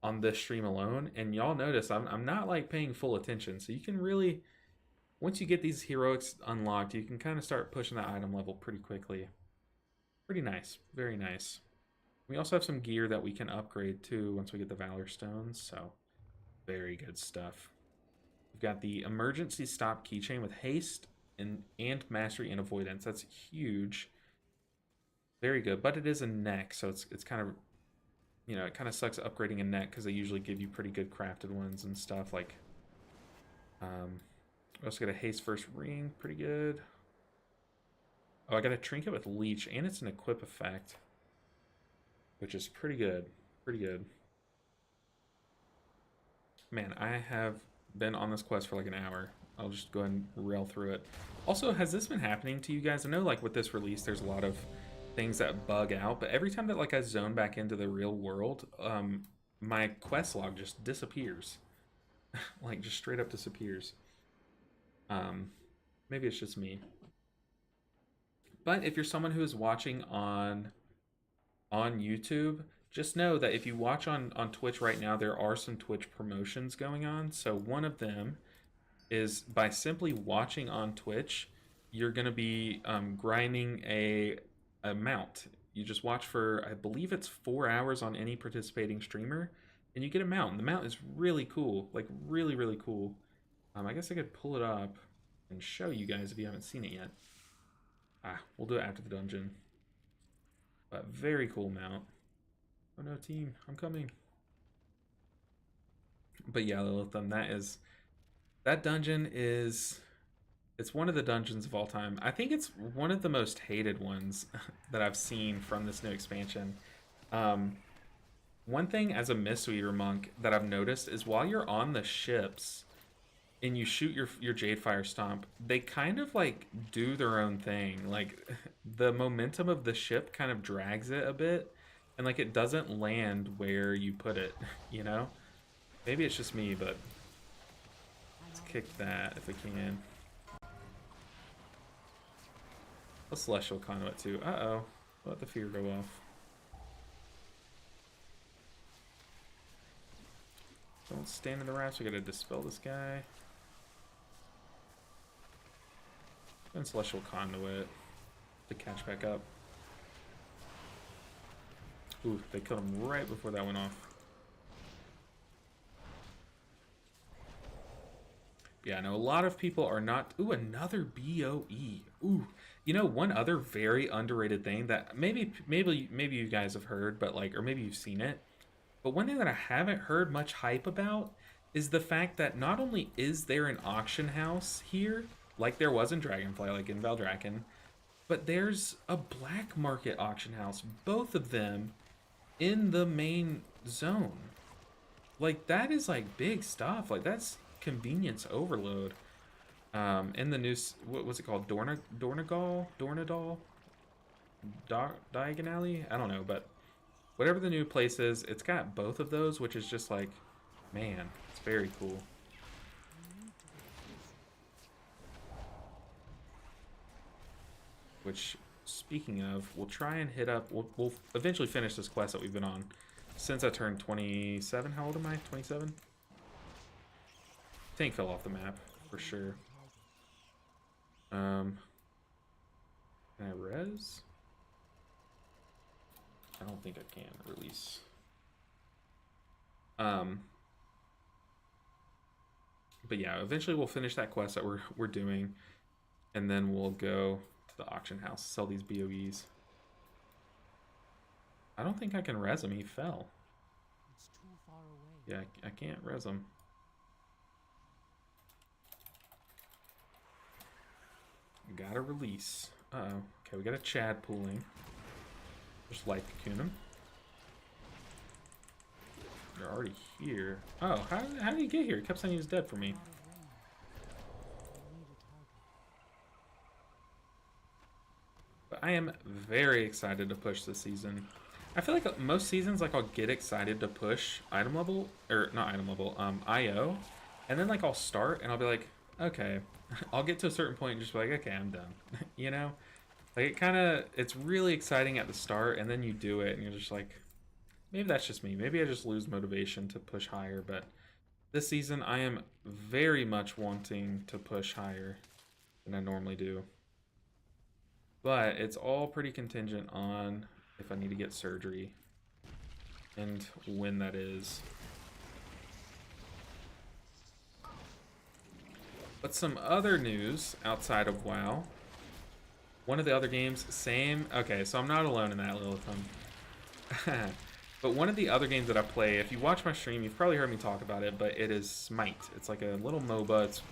on this stream alone, and y'all notice I'm not like paying full attention, so you can really, once you get these heroics unlocked, you can kind of start pushing that item level pretty quickly. Pretty nice, very nice. We also have some gear that we can upgrade too once we get the Valor Stones, so very good stuff. We've got the emergency stop keychain with haste and mastery and avoidance. That's huge. Very good, but it is a neck, so it's kind of, it kind of sucks upgrading a neck because they usually give you pretty good crafted ones and stuff. Like, we also get a haste first ring, pretty good. Oh, I got a trinket with leech, and it's an equip effect, which is pretty good. Pretty good. Man, I have been on this quest for like an hour. I'll just go ahead and rail through it. Also, has this been happening to you guys? I know like with this release, there's a lot of things that bug out, but every time that like I zone back into the real world, my quest log just disappears. Like just straight up disappears. Maybe it's just me. But if you're someone who is watching on YouTube, just know that if you watch on Twitch right now, there are some Twitch promotions going on. So one of them is by simply watching on Twitch, you're going to be grinding a mount. You just watch for, I believe it's 4 hours on any participating streamer, and you get a mount. And the mount is really cool, like really, really cool. I guess I could pull it up and show you guys if you haven't seen it yet. We'll do it after the dungeon. But very cool mount. Oh no, team, I'm coming. But yeah, Lilithum, that dungeon is, it's one of the dungeons of all time. I think it's one of the most hated ones that I've seen from this new expansion. One thing as a Mistweaver monk that I've noticed is while you're on the ships and you shoot your Jadefire Stomp, they kind of like do their own thing. Like the momentum of the ship kind of drags it a bit, and like it doesn't land where you put it, you know? Maybe it's just me, but kick that if we can. A Celestial Conduit too. Uh-oh. Let the fear go off. Don't stand in the wraps. We gotta dispel this guy. And Celestial Conduit to catch back up. Ooh, they killed him right before that went off. Yeah, no, a lot of people are not... Ooh, another BOE. Ooh, you know, one other very underrated thing that maybe you guys have heard, but like, or maybe you've seen it. But one thing that I haven't heard much hype about is the fact that not only is there an auction house here, like there was in Dragonfly, like in Valdrakken, but there's a black market auction house, both of them in the main zone. Like, that is like big stuff. Like, that's convenience overload. In the new, what was it called? Dornadal? Diagonally? I don't know, but whatever the new place is, it's got both of those, which is just like, man, it's very cool. Which, speaking of, we'll try and hit up, we'll eventually finish this quest that we've been on. Since I turned 27, how old am I? 27? Tank fell off the map, for sure. Can I res? I don't think I can release. But yeah, eventually we'll finish that quest that we're doing, and then we'll go to the auction house, sell these BOEs. I don't think I can res him. He fell.
It's too far away.
Yeah, I can't res him. Gotta release. Uh-oh. Okay, we got a Chad pooling. Just light cocoon him. They're already here. Oh, how did he get here? He kept saying he was dead for me. But I am very excited to push this season. I feel like most seasons, like, I'll get excited to push item level, or not item level, IO, and then like I'll start and I'll be like, okay, I'll get to a certain point and just be like, okay, I'm done. You know, like it's really exciting at the start, and then you do it and you're just like, maybe that's just me. Maybe I just lose motivation to push higher. But this season, I am very much wanting to push higher than I normally do. But it's all pretty contingent on if I need to get surgery and when that is. But some other news outside of WoW. One of the other games, same. Okay, so I'm not alone in that, Lilithum. But one of the other games that I play, if you watch my stream, you've probably heard me talk about it, but it is Smite. It's like a little MOBA. It's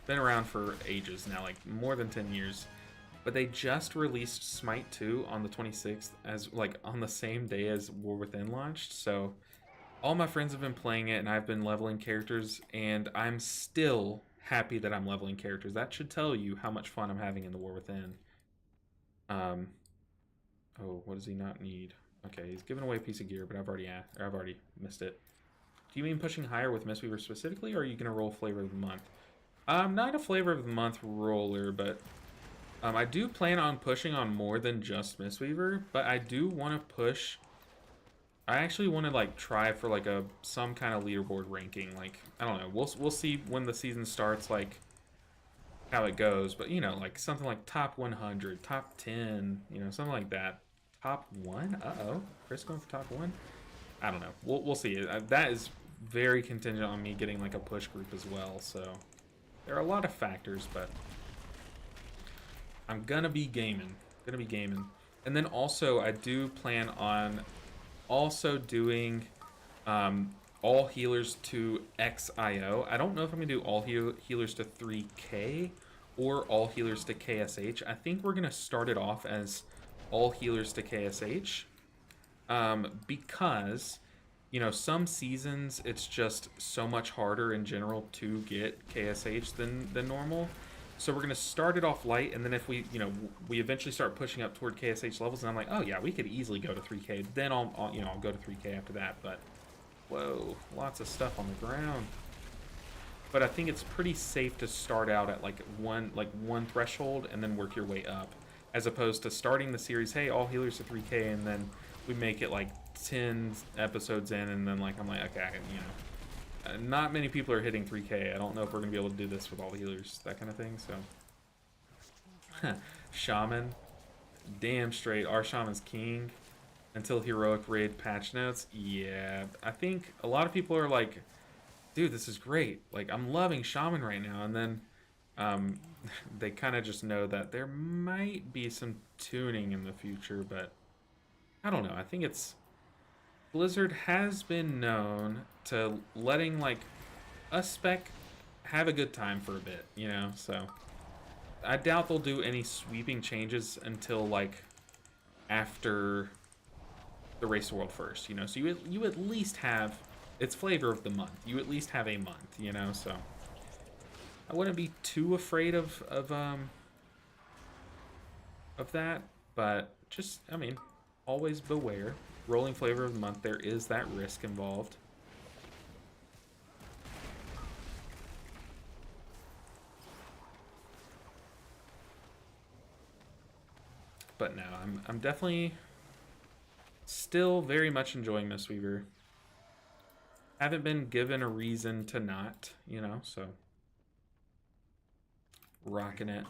been around for ages now, like more than 10 years. But they just released Smite 2 on the 26th, as like on the same day as War Within launched. So all my friends have been playing it, and I've been leveling characters, and I'm still happy that I'm leveling characters. That should tell you how much fun I'm having in the War Within. Oh, what does he not need? Okay, he's giving away a piece of gear, but I've already missed it. Do you mean pushing higher with Mistweaver specifically, or are you gonna roll Flavor of the Month? I'm not a Flavor of the Month roller, but I do plan on pushing on more than just Mistweaver, but I do want to push. I actually want to like try for like some kind of leaderboard ranking. Like, I don't know. We'll see when the season starts, like how it goes. But you know, like something like top 100, top 10, you know, something like that. Top 1? Uh-oh. Chris going for top 1? I don't know. We'll see. That is very contingent on me getting like a push group as well. So there are a lot of factors, but I'm gonna be gaming. And then also I do plan on also doing all healers to XIO. I don't know if I'm gonna do all healers to 3K or all healers to KSH. I think we're gonna start it off as all healers to KSH, because you know, some seasons it's just so much harder in general to get KSH than normal. So we're gonna start it off light, and then if we, you know, we eventually start pushing up toward KSH levels, and I'm like, oh yeah, we could easily go to 3K. Then I'll go to 3K after that. But whoa, lots of stuff on the ground. but I think it's pretty safe to start out at like one threshold and then work your way up, as opposed to starting the series, hey, all healers are 3K, and then we make it like 10 episodes in, and then like I'm like, okay, not many people are hitting 3K. I don't know if we're gonna be able to do this with all the healers, that kind of thing. So Shaman, damn straight, our Shaman's king until heroic raid patch notes. Yeah, I think a lot of people are like, dude, this is great, like I'm loving Shaman right now, and then they kind of just know that there might be some tuning in the future, but I don't know. I think it's Blizzard has been known to letting like a spec have a good time for a bit, you know, so I doubt they'll do any sweeping changes until like after the Race the World first, you know, so you at least have, it's flavor of the month, you at least have a month, you know, so I wouldn't be too afraid of that, but just, I mean, always beware. Rolling flavor of the month, there is that risk involved. But no, I'm definitely still very much enjoying Mistweaver. Haven't been given a reason to not, you know, so rocking it.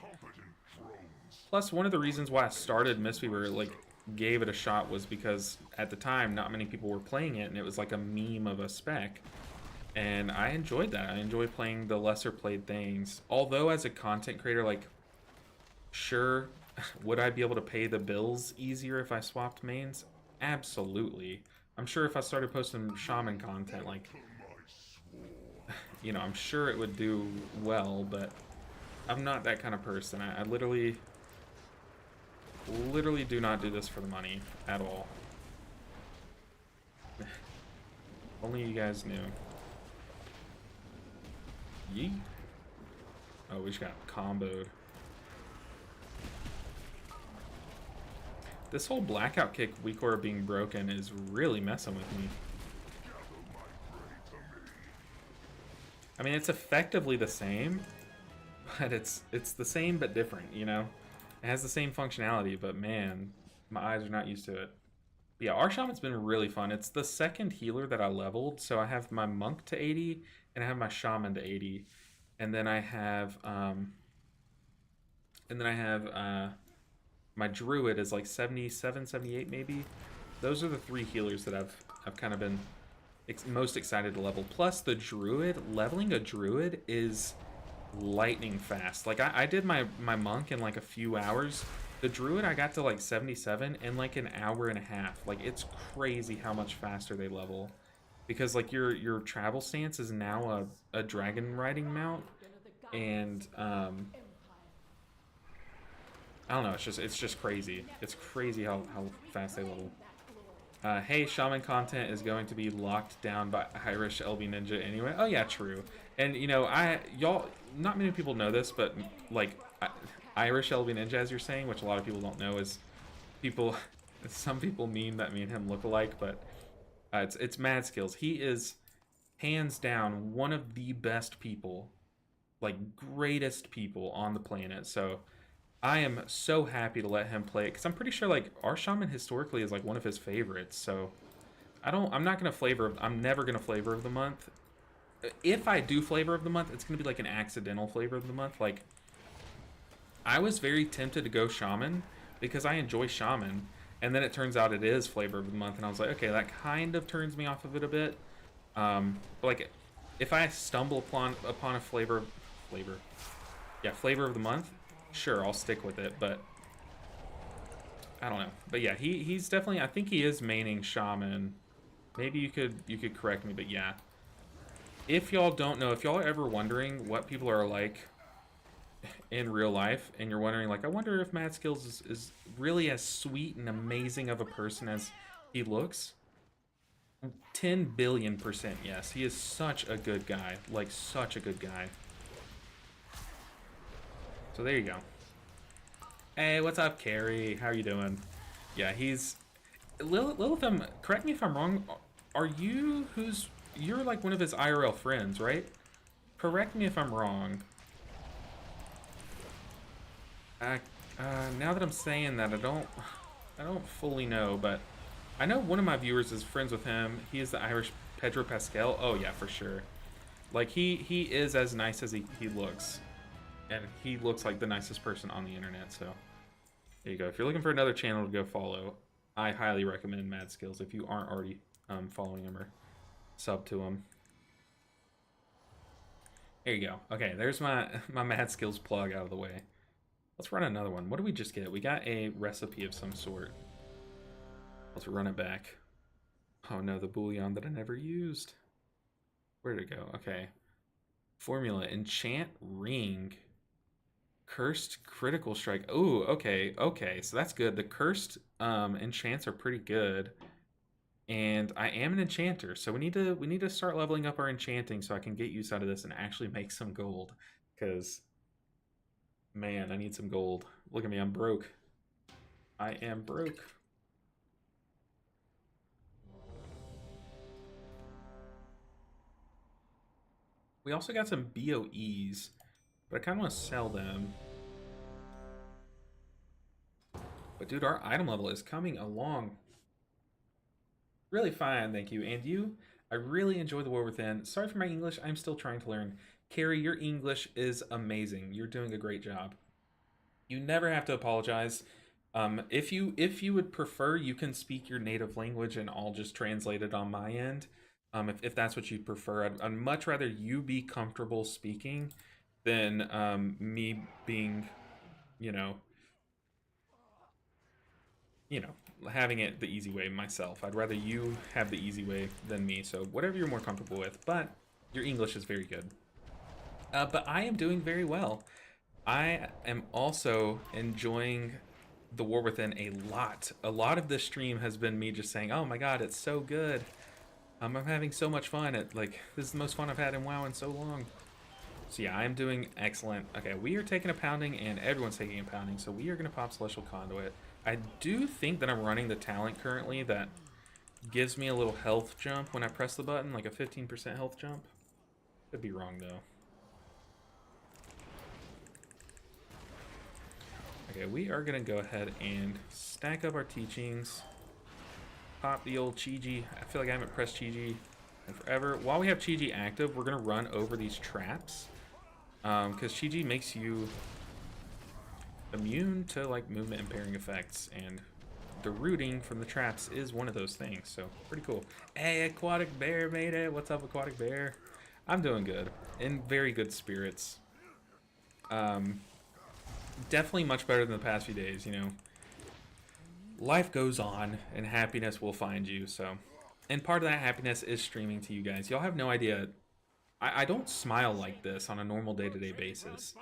Plus, one of the reasons why I started Mistweaver, like gave it a shot, was because at the time not many people were playing it, and it was like a meme of a spec, and I enjoyed that. I enjoy playing the lesser played things. Although as a content creator, like, sure, would I be able to pay the bills easier if I swapped mains? Absolutely. I'm sure if I started posting Shaman content, like, you know, I'm sure it would do well, but I'm not that kind of person. I literally do not do this for the money at all. Only you guys knew. Yeet. Oh, we just got comboed. This whole blackout kick weak aura being broken is really messing with me. I mean, it's effectively the same, but it's the same but different, you know? It has the same functionality, but man, my eyes are not used to it. But yeah, our Shaman's been really fun. It's the second healer that I leveled, so I have my Monk to 80, and I have my Shaman to 80. And then I have my Druid is like 77, 78 maybe. Those are the three healers that I've kind of been most excited to level. Plus the Druid, leveling a Druid is lightning fast. Like I did my Monk in like a few hours. The Druid I got to like 77 in like an hour and a half. Like it's crazy how much faster they level. Because like your travel stance is now a dragon riding mount, and I don't know, it's just crazy. It's crazy how fast they level. Hey, Shaman content is going to be locked down by Irish LB Ninja anyway. Oh yeah, true. And you know, y'all, not many people know this, but like Irish LB Ninja, as you're saying, which a lot of people don't know, is some people meme that me and him look alike, but it's mad skills. He is hands down one of the best people, like greatest people on the planet. So I am so happy to let him play it, because I'm pretty sure like our Shaman historically is like one of his favorites. So I'm never gonna flavor of the month. If I do flavor of the month, it's gonna be like an accidental flavor of the month. Like I was very tempted to go Shaman because I enjoy Shaman, and then it turns out it is flavor of the month, and I was like, okay, that kind of turns me off of it a bit. But like if I stumble upon a flavor of the month, sure, I'll stick with it, but I don't know. But yeah, he's definitely, I think he is maining Shaman. Maybe you could correct me, but yeah. If y'all don't know, if y'all are ever wondering what people are like in real life, and you're wondering like, I wonder if Mad Skills is really as sweet and amazing of a person as he looks, 10 billion% yes. He is such a good guy, like such a good guy. So there you go. Hey, what's up, Carrie? How are you doing? Yeah, he's Lilithum. Correct me if I'm wrong. Are you're like one of his IRL friends, right? correct me if I'm wrong. Now that I'm saying that, I don't fully know, but I know one of my viewers is friends with him. He is the Irish Pedro Pascal. Oh yeah, for sure. Like he is as nice as he looks, and he looks like the nicest person on the internet. So there you go. If you're looking for another channel to go follow, I highly recommend Mad Skills if you aren't already following him or sub to him. There you go. Okay, there's my Mad Skills plug out of the way. Let's run another one. What did we just get? We got a recipe of some sort. Let's run it back. Oh no, the bouillon that I never used. Where did it go? Okay. Formula, enchant ring. Cursed critical strike. Oh, okay, okay. So that's good. The cursed enchants are pretty good. And I am an enchanter, so we need to start leveling up our enchanting so I can get use out of this and actually make some gold. Because man, I need some gold. Look at me, I'm broke. I am broke. We also got some BOEs, but I kind of want to sell them. But dude, our item level is coming along really fine, thank you. And you? I really enjoy the War Within. Sorry for my English, I'm still trying to learn. Carrie, your English is amazing. You're doing a great job. You never have to apologize. If you would prefer, you can speak your native language and I'll just translate it on my end. If that's what you prefer, I'd much rather you be comfortable speaking than me being, you know, having it the easy way myself. I'd rather you have the easy way than me. So whatever you're more comfortable with. But your English is very good. But I am doing very well. I am also enjoying the War Within a lot. A lot of this stream has been me just saying, "Oh my God, it's so good. I'm having so much fun. This is the most fun I've had in WoW in so long." So yeah, I'm doing excellent. Okay, we are taking a pounding, and everyone's taking a pounding. So we are gonna pop Celestial Conduit. I do think that I'm running the talent currently that gives me a little health jump when I press the button, like a 15% health jump. Could be wrong though. Okay, we are gonna go ahead and stack up our teachings. Pop the old Chi-Ji. I feel like I haven't pressed Chi-Ji in forever. While we have Chi-Ji active, we're gonna run over these traps. Because Chi-Ji makes you immune to like movement impairing effects, and the rooting from the traps is one of those things, so pretty cool. Hey, Aquatic Bear made it. What's up, Aquatic Bear? I'm doing good, in very good spirits. Definitely much better than the past few days, you know. Life goes on and happiness will find you, so. And part of that happiness is streaming to you guys. Y'all have no idea. I don't smile like this on a normal day-to-day basis.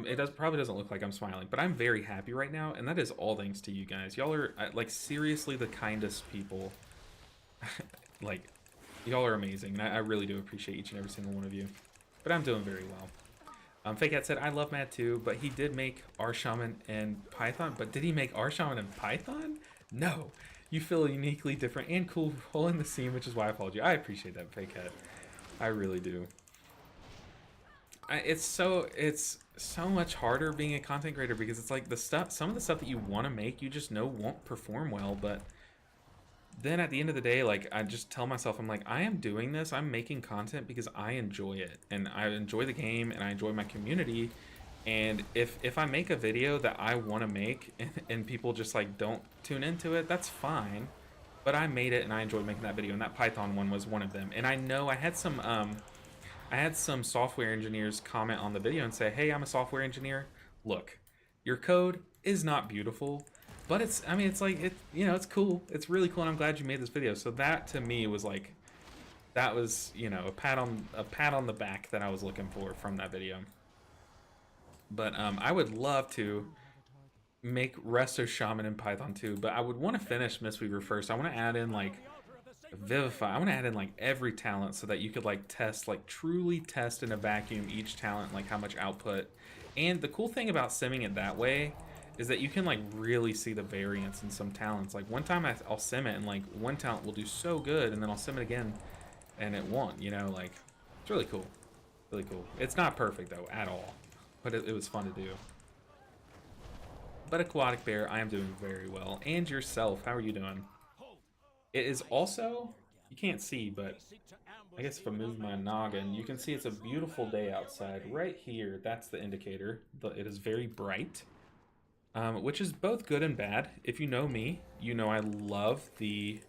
It probably doesn't look like I'm smiling, but I'm very happy right now, and that is all thanks to you guys. Y'all are like seriously the kindest people. Like, y'all are amazing, and I really do appreciate each and every single one of you. But I'm doing very well. Fake Cat said, I love Matt too, but he did make R Shaman and Python. But did he make R Shaman and Python? No. You feel uniquely different and cool in the scene, which is why I followed you. I appreciate that, Fake Cat. I really do. It's so much harder being a content creator because it's like some of the stuff that you want to make, you just know won't perform well, but then at the end of the day, like, I just tell myself, I'm like, I am doing this, I'm making content because I enjoy it, and I enjoy the game, and I enjoy my community, and if I make a video that I want to make, and people just, like, don't tune into it, that's fine, but I made it, and I enjoyed making that video, and that Python one was one of them, and I know I had some software engineers comment on the video and say, hey, I'm a software engineer, look, your code is not beautiful, but it's cool. It's really cool, and I'm glad you made this video. So that to me was like, that was, you know, a pat on the back that I was looking for from that video. But I would love to make Resto Shaman in Python too, but I would want to finish Mistweaver first. I want to add in like Vivify. I want to add in like every talent so that you could like test, like truly test in a vacuum each talent, like how much output. And the cool thing about simming it that way is that you can like really see the variance in some talents. Like one time I'll sim it and like one talent will do so good, and then I'll sim it again and it won't, you know, like it's really cool. Really cool. It's not perfect though at all, but it was fun to do. But Aquatic Bear, I am doing very well. And yourself, how are you doing? It is also, you can't see, but I guess if I move my noggin, you can see it's a beautiful day outside. Right here, that's the indicator. It is very bright, which is both good and bad. If you know me, you know I love the...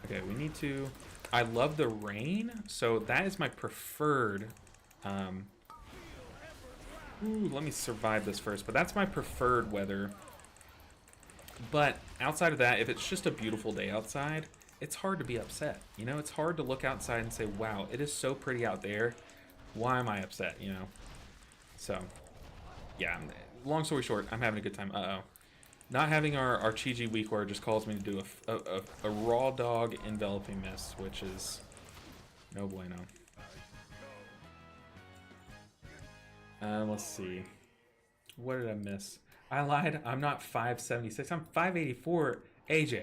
Okay, we need to... I love the rain, so that is my preferred... Ooh, let me survive this first, but that's my preferred weather. But outside of that, if it's just a beautiful day outside, it's hard to be upset. You know, it's hard to look outside and say, wow, it is so pretty out there. Why am I upset, you know? So, yeah, long story short, I'm having a good time. Uh-oh. Not having our Chi-Ji weak word just calls me to do a raw dog enveloping mist, which is no bueno. Let's see. What did I miss? I lied. I'm not 576. I'm 584. AJ,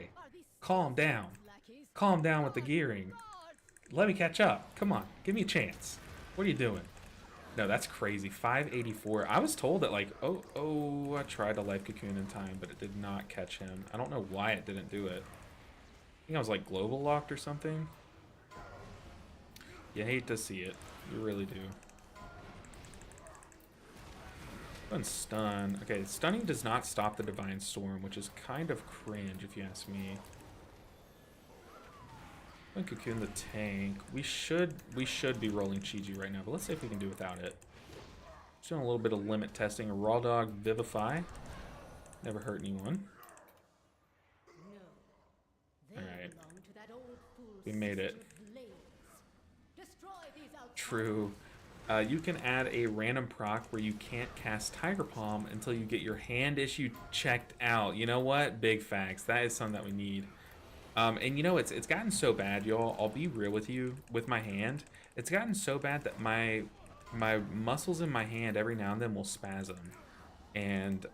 calm down. Calm down with the gearing. Let me catch up. Come on. Give me a chance. What are you doing? No, that's crazy. 584. I was told that, like, I tried a life cocoon in time, but it did not catch him. I don't know why it didn't do it. I think I was, like, global locked or something. You hate to see it. You really do. And stun. Okay, stunning does not stop the Divine Storm, which is kind of cringe if you ask me. And Cocoon the tank. We should be rolling Chi-Ji right now, but let's see if we can do without it. Just doing a little bit of limit testing. A Raw Dog Vivify. Never hurt anyone. Alright. We made it. True. You can add a random proc where you can't cast Tiger Palm until you get your hand issue checked out. You know what? Big facts. That is something that we need. And you know, it's gotten so bad, y'all. I'll be real with you with my hand. It's gotten so bad that my muscles in my hand every now and then will spasm, and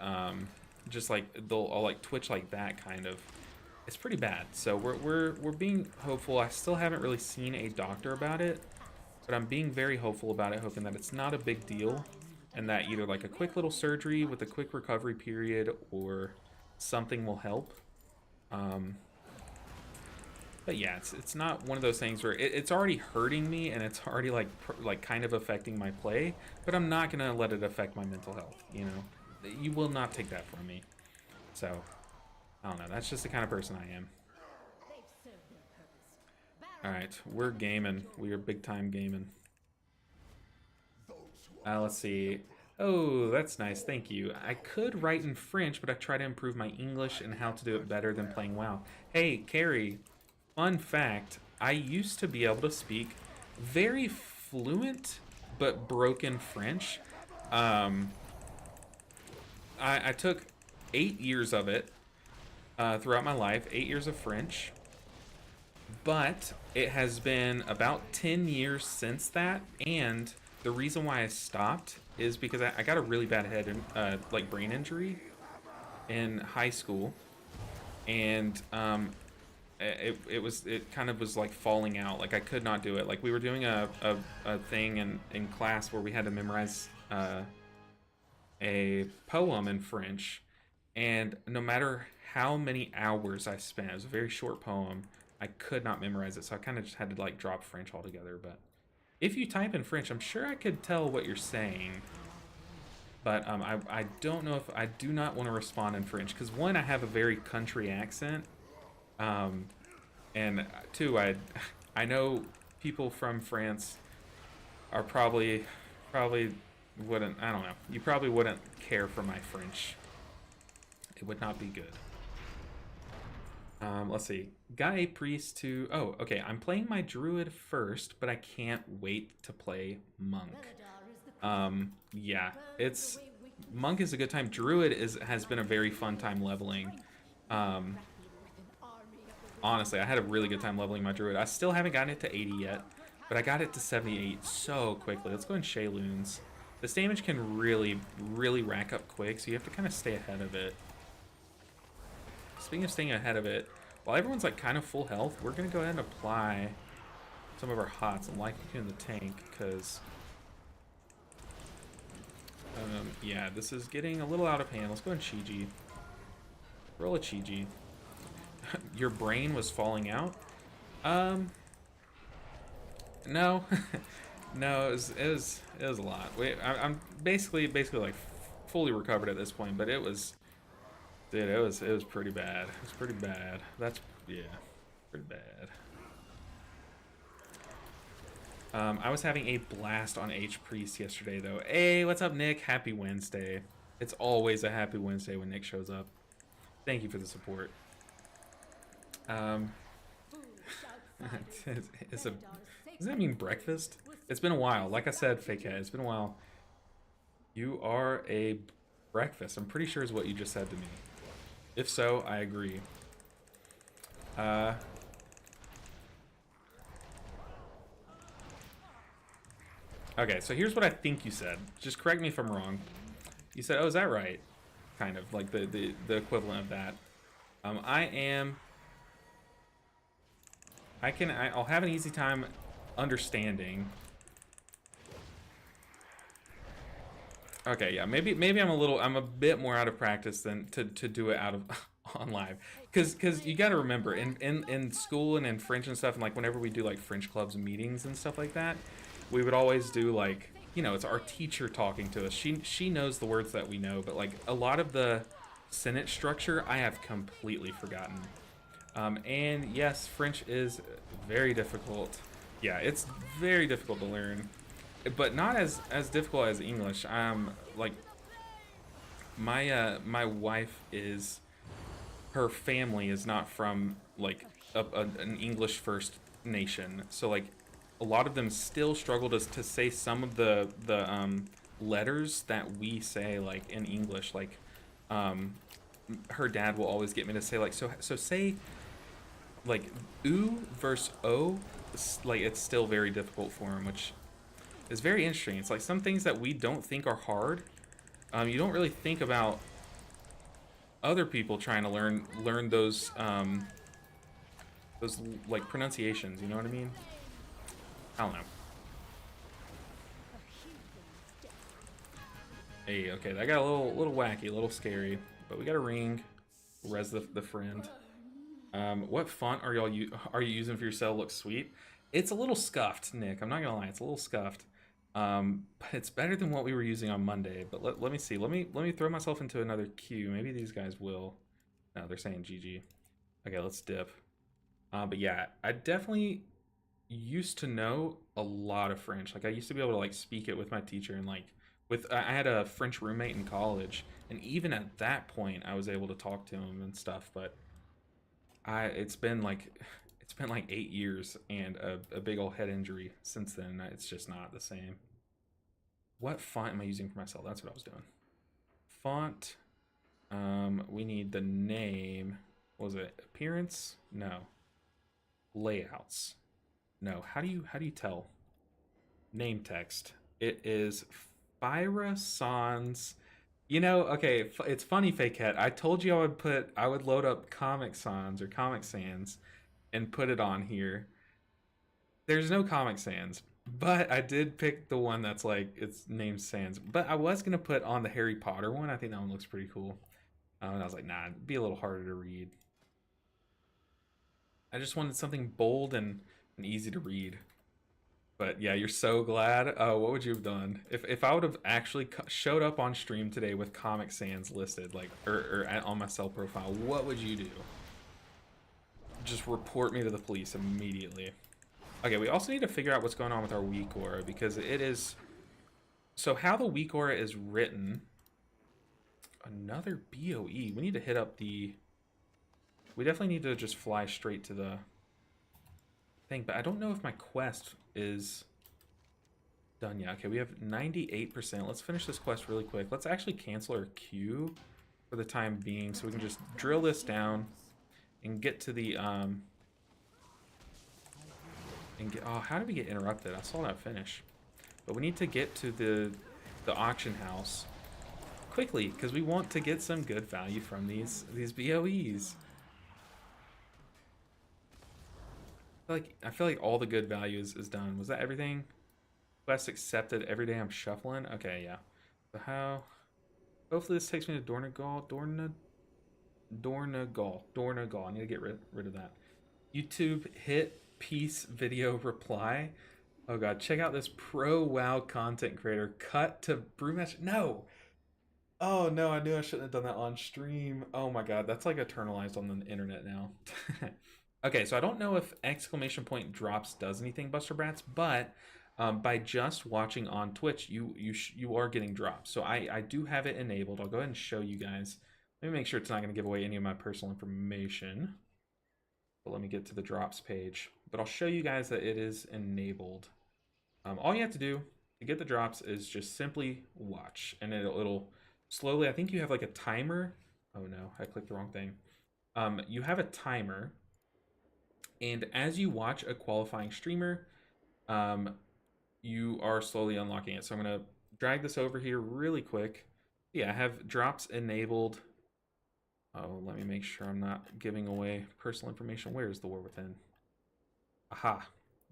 just like I'll like twitch like that kind of. It's pretty bad. So we're being hopeful. I still haven't really seen a doctor about it, but I'm being very hopeful about it, hoping that it's not a big deal, and that either like a quick little surgery with a quick recovery period or something will help. But yeah, it's not one of those things where it's already hurting me and it's already like kind of affecting my play, but I'm not gonna let it affect my mental health. You know, you will not take that from me. So I don't know. That's just the kind of person I am. All right, we're gaming. We are big time gaming. Let's see. Oh, that's nice. Thank you. I could write in French, but I try to improve my English and how to do it better than playing WoW. Hey, Carrie. Fun fact, I used to be able to speak very fluent but broken French. I took 8 years of it throughout my life, 8 years of French. But it has been about 10 years since that, and the reason why I stopped is because I got a really bad like brain injury in high school, and it kind of was like falling out. Like I could not do it. Like we were doing a thing in class where we had to memorize a poem in French, and no matter how many hours I spent, it was a very short poem, I could not memorize it, so I kind of just had to like drop French altogether. But if you type in French, I'm sure I could tell what you're saying. But I don't know if I do not want to respond in French because one, I have a very country accent. And two, I know people from France are probably wouldn't, I don't know, you probably wouldn't care for my French. It would not be good. Let's see. Got a priest to, oh, okay, I'm playing my druid first, but I can't wait to play monk. Yeah, monk is a good time. Druid has been a very fun time leveling. Honestly, I had a really good time leveling my druid. I still haven't gotten it to 80 yet, but I got it to 78 so quickly. Let's go in Shayloons. This damage can really, really rack up quick, so you have to kind of stay ahead of it. Speaking of staying ahead of it, while everyone's like kind of full health, we're gonna go ahead and apply some of our hots and like in the tank, because yeah, this is getting a little out of hand. Let's go in Chi-Ji. Roll a Chi-Ji. Your brain was falling out? No. No, it was a lot. I'm basically like fully recovered at this point, but it was, dude, it was pretty bad. It was pretty bad. That's, yeah, pretty bad. I was having a blast on H Priest yesterday, though. Hey, what's up, Nick? Happy Wednesday. It's always a happy Wednesday when Nick shows up. Thank you for the support. Does that mean breakfast? It's been a while. Like I said, Fake Cat, it's been a while. You are a breakfast. I'm pretty sure is what you just said to me. If so, I agree. Okay, so here's what I think you said. Just correct me if I'm wrong. You said, "Oh, is that right?" Kind of like the equivalent of that. I'll have an easy time understanding. Okay, yeah, maybe I'm a bit more out of practice than to do it out of on live, because you got to remember in school and in French and stuff, and like whenever we do like French clubs meetings and stuff like that, we would always do like, you know, it's our teacher talking to us. She knows the words that we know, but like a lot of the sentence structure I have completely forgotten. And yes, French is very difficult. Yeah, it's very difficult to learn, but not as difficult as English. Like my wife is, her family is not from like an English first nation, so like a lot of them still struggle to say some of the letters that we say like in English. Like her dad will always get me to say like, so say like oo versus o, like it's still very difficult for him, which is very interesting. It's like some things that we don't think are hard, you don't really think about other people trying to learn those like pronunciations, you know what I mean? I don't know. Hey, okay, that got a little wacky, a little scary, but we got a ring. Res the friend. What font are you using for your cell? Looks sweet. It's a little scuffed, Nick. I'm not gonna lie, it's a little scuffed. But it's better than what we were using on Monday. But let me see. Let me throw myself into another queue. Maybe these guys will. No, they're saying GG. Okay, let's dip. But yeah, I definitely used to know a lot of French. Like I used to be able to like speak it with my teacher, and like I had a French roommate in college, and even at that point I was able to talk to him and stuff. But it's been like 8 years and a big old head injury since then. It's just not the same. What font am I using for myself? That's what I was doing. Font. We need the name. What was it? Appearance? No. Layouts. No. How do you tell? Name text. It is Fyra Sans. You know, okay, it's funny, Fake Cat. I told you I would load up Comic Sans or Comic Sans and put it on here. There's no Comic Sans, but I did pick the one that's like it's named Sans. But I was gonna put on the Harry Potter one. I think that one looks pretty cool. And I was like, nah, it'd be a little harder to read. I just wanted something bold and easy to read. But yeah, you're so glad. Oh, what would you have done if I would have actually showed up on stream today with Comic Sans listed, like or on my cell profile? What would you do? Just report me to the police immediately. Okay, we also need to figure out what's going on with our weak aura, because it is. So how the weak aura is written. Another BOE. We need to hit up the. We definitely need to just fly straight to the thing, but I don't know if my quest is done yet. Okay, we have 98%. Let's finish this quest really quick. Let's actually cancel our queue for the time being, so we can just drill this down and get to the and get. Oh, how did we get interrupted? I saw that finish, but we need to get to the auction house quickly because we want to get some good value from these BOEs. I feel like all the good value is done. Was that everything? Quest accepted every day I'm shuffling? Okay, yeah. So how hopefully this takes me to Dornagal. Dornagal. I need to get rid of that. YouTube hit piece video reply. Oh god, check out this pro WoW content creator. Cut to brewmatch. No! Oh no, I knew I shouldn't have done that on stream. Oh my god, that's like eternalized on the internet now. Okay, so I don't know if exclamation point drops does anything, Buster Brats, but by just watching on Twitch, you are getting drops. So I do have it enabled. I'll go ahead and show you guys. Let me make sure it's not going to give away any of my personal information. But let me get to the drops page. But I'll show you guys that it is enabled. All you have to do to get the drops is just simply watch, and it'll slowly. I think you have like a timer. Oh no, I clicked the wrong thing. You have a timer, and as you watch a qualifying streamer, you are slowly unlocking it. So I'm gonna drag this over here really quick. Yeah, I have drops enabled. Oh, let me make sure I'm not giving away personal information. Where is the War Within? Aha,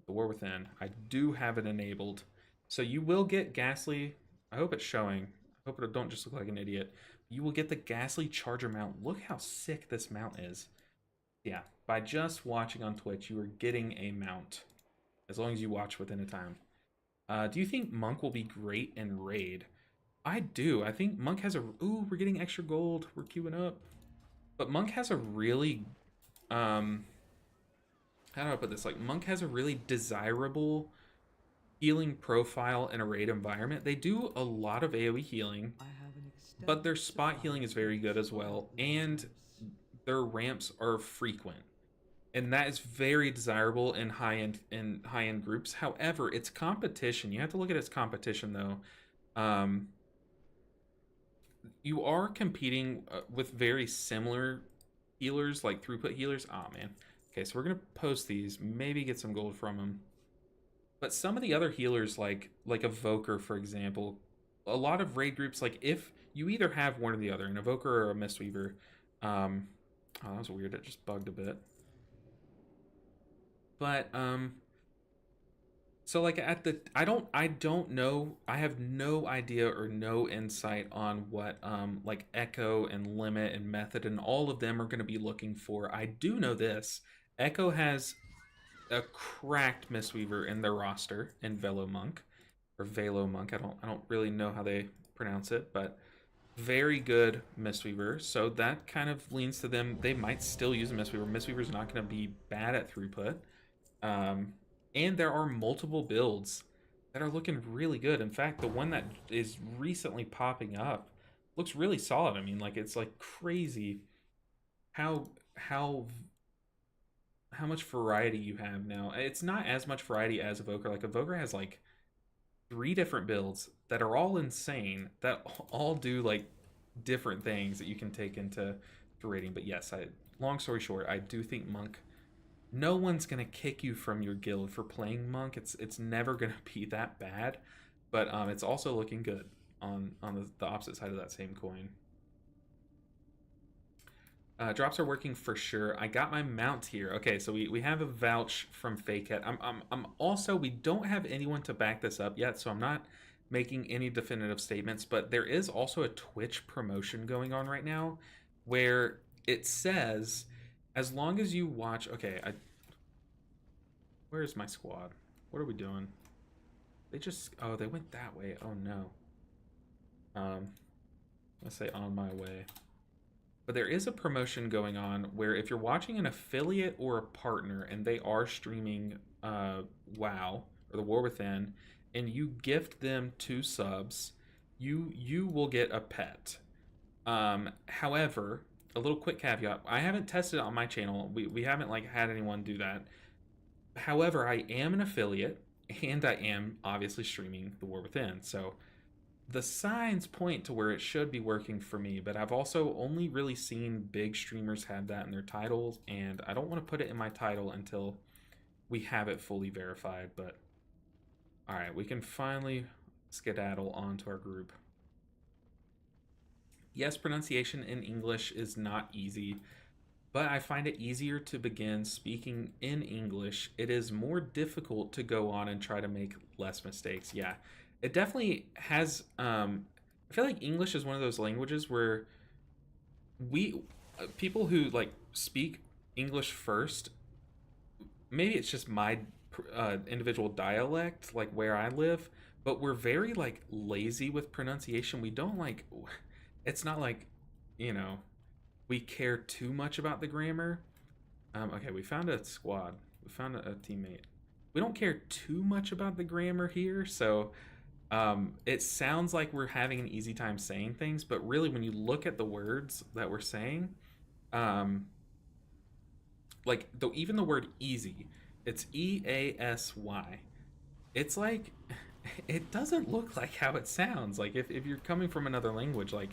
the War Within. I do have it enabled. So you will get Ghastly. I hope it's showing. I hope it don't just look like an idiot. You will get the Ghastly Charger mount. Look how sick this mount is. Yeah, by just watching on Twitch, you are getting a mount. As long as you watch within a time. Do you think Monk will be great in Raid? I do. I think Monk has a... Ooh, we're getting extra gold. We're queuing up. But Monk has a really... how do I put this? Like, Monk has a really desirable healing profile in a raid environment. They do a lot of AoE healing, but their spot healing is very good as well, and their ramps are frequent. And that is very desirable in high-end groups. However, it's competition. You have to look at its competition, though. You are competing with very similar healers, like throughput healers. Oh, man. Okay, so we're going to post these, maybe get some gold from them. But some of the other healers, like Evoker, for example, a lot of raid groups, like if you either have one or the other, an Evoker or a Mistweaver. Oh, that was weird. It just bugged a bit. But so like I don't know. I have no idea or no insight on what like Echo and Limit and Method and all of them are going to be looking for. I do know this. Echo has a cracked Mistweaver in their roster in Velo Monk or Velo Monk. I don't really know how they pronounce it, but very good Mistweaver. So that kind of leans to them. They might still use a Mistweaver. Mistweaver's not going to be bad at throughput. And there are multiple builds that are looking really good. In fact, the one that is recently popping up looks really solid. I mean, like it's like crazy how much variety you have now. It's not as much variety as Evoker. Like Evoker has like 3 different builds that are all insane, that all do like different things that you can take into rating. But yes, long story short, I do think Monk, no one's gonna kick you from your guild for playing Monk. It's never gonna be that bad, but it's also looking good on the opposite side of that same coin. Drops are working for sure. I got my mount here. Okay, so we have a vouch from Fakehead. I'm also, we don't have anyone to back this up yet, so I'm not making any definitive statements, but there is also a Twitch promotion going on right now where it says, as long as you watch... Okay, where's my squad? What are we doing? They just... Oh, they went that way. Oh, no. Let's say on my way. But there is a promotion going on where if you're watching an affiliate or a partner and they are streaming WoW or the War Within, and you gift them 2 subs, you will get a pet. However, a little quick caveat: I haven't tested it on my channel. We haven't like had anyone do that. However, I am an affiliate, and I am obviously streaming the War Within, so the signs point to where it should be working for me, but I've also only really seen big streamers have that in their titles, and I don't want to put it in my title until we have it fully verified. But all right, we can finally skedaddle onto our group. Yes, pronunciation in English is not easy. but I find it easier to begin speaking in English. It is more difficult to go on and try to make less mistakes. Yeah, it definitely has. I feel like English is one of those languages where we people who like speak English first, maybe it's just my individual dialect, like where I live, but we're very like lazy with pronunciation. We don't like. It's not like, you know, we care too much about the grammar. Okay, we found a squad. We found a teammate. We don't care too much about the grammar here, so it sounds like we're having an easy time saying things, but really, when you look at the words that we're saying, um, like even the word easy, it's EASY. It's like it doesn't look like how it sounds. Like if you're coming from another language, like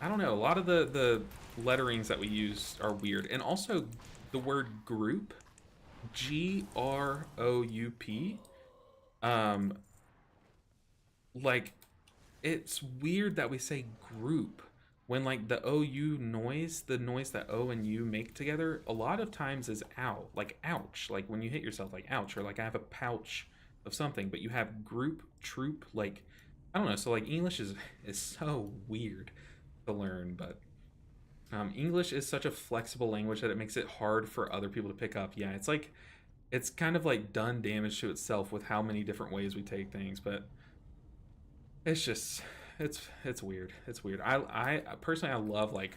I don't know, a lot of the letterings that we use are weird, and also the word group, GROUP, um, like it's weird that we say group when like the OU noise, the noise that O and U make together, a lot of times is out, like ouch, like when you hit yourself, like ouch, or like I have a pouch of something, but you have group, troop, like I don't know. So like English is so weird to learn, but English is such a flexible language that it makes it hard for other people to pick up. Yeah, it's like it's kind of like done damage to itself with how many different ways we take things, but it's just it's weird. It's weird. I personally I love like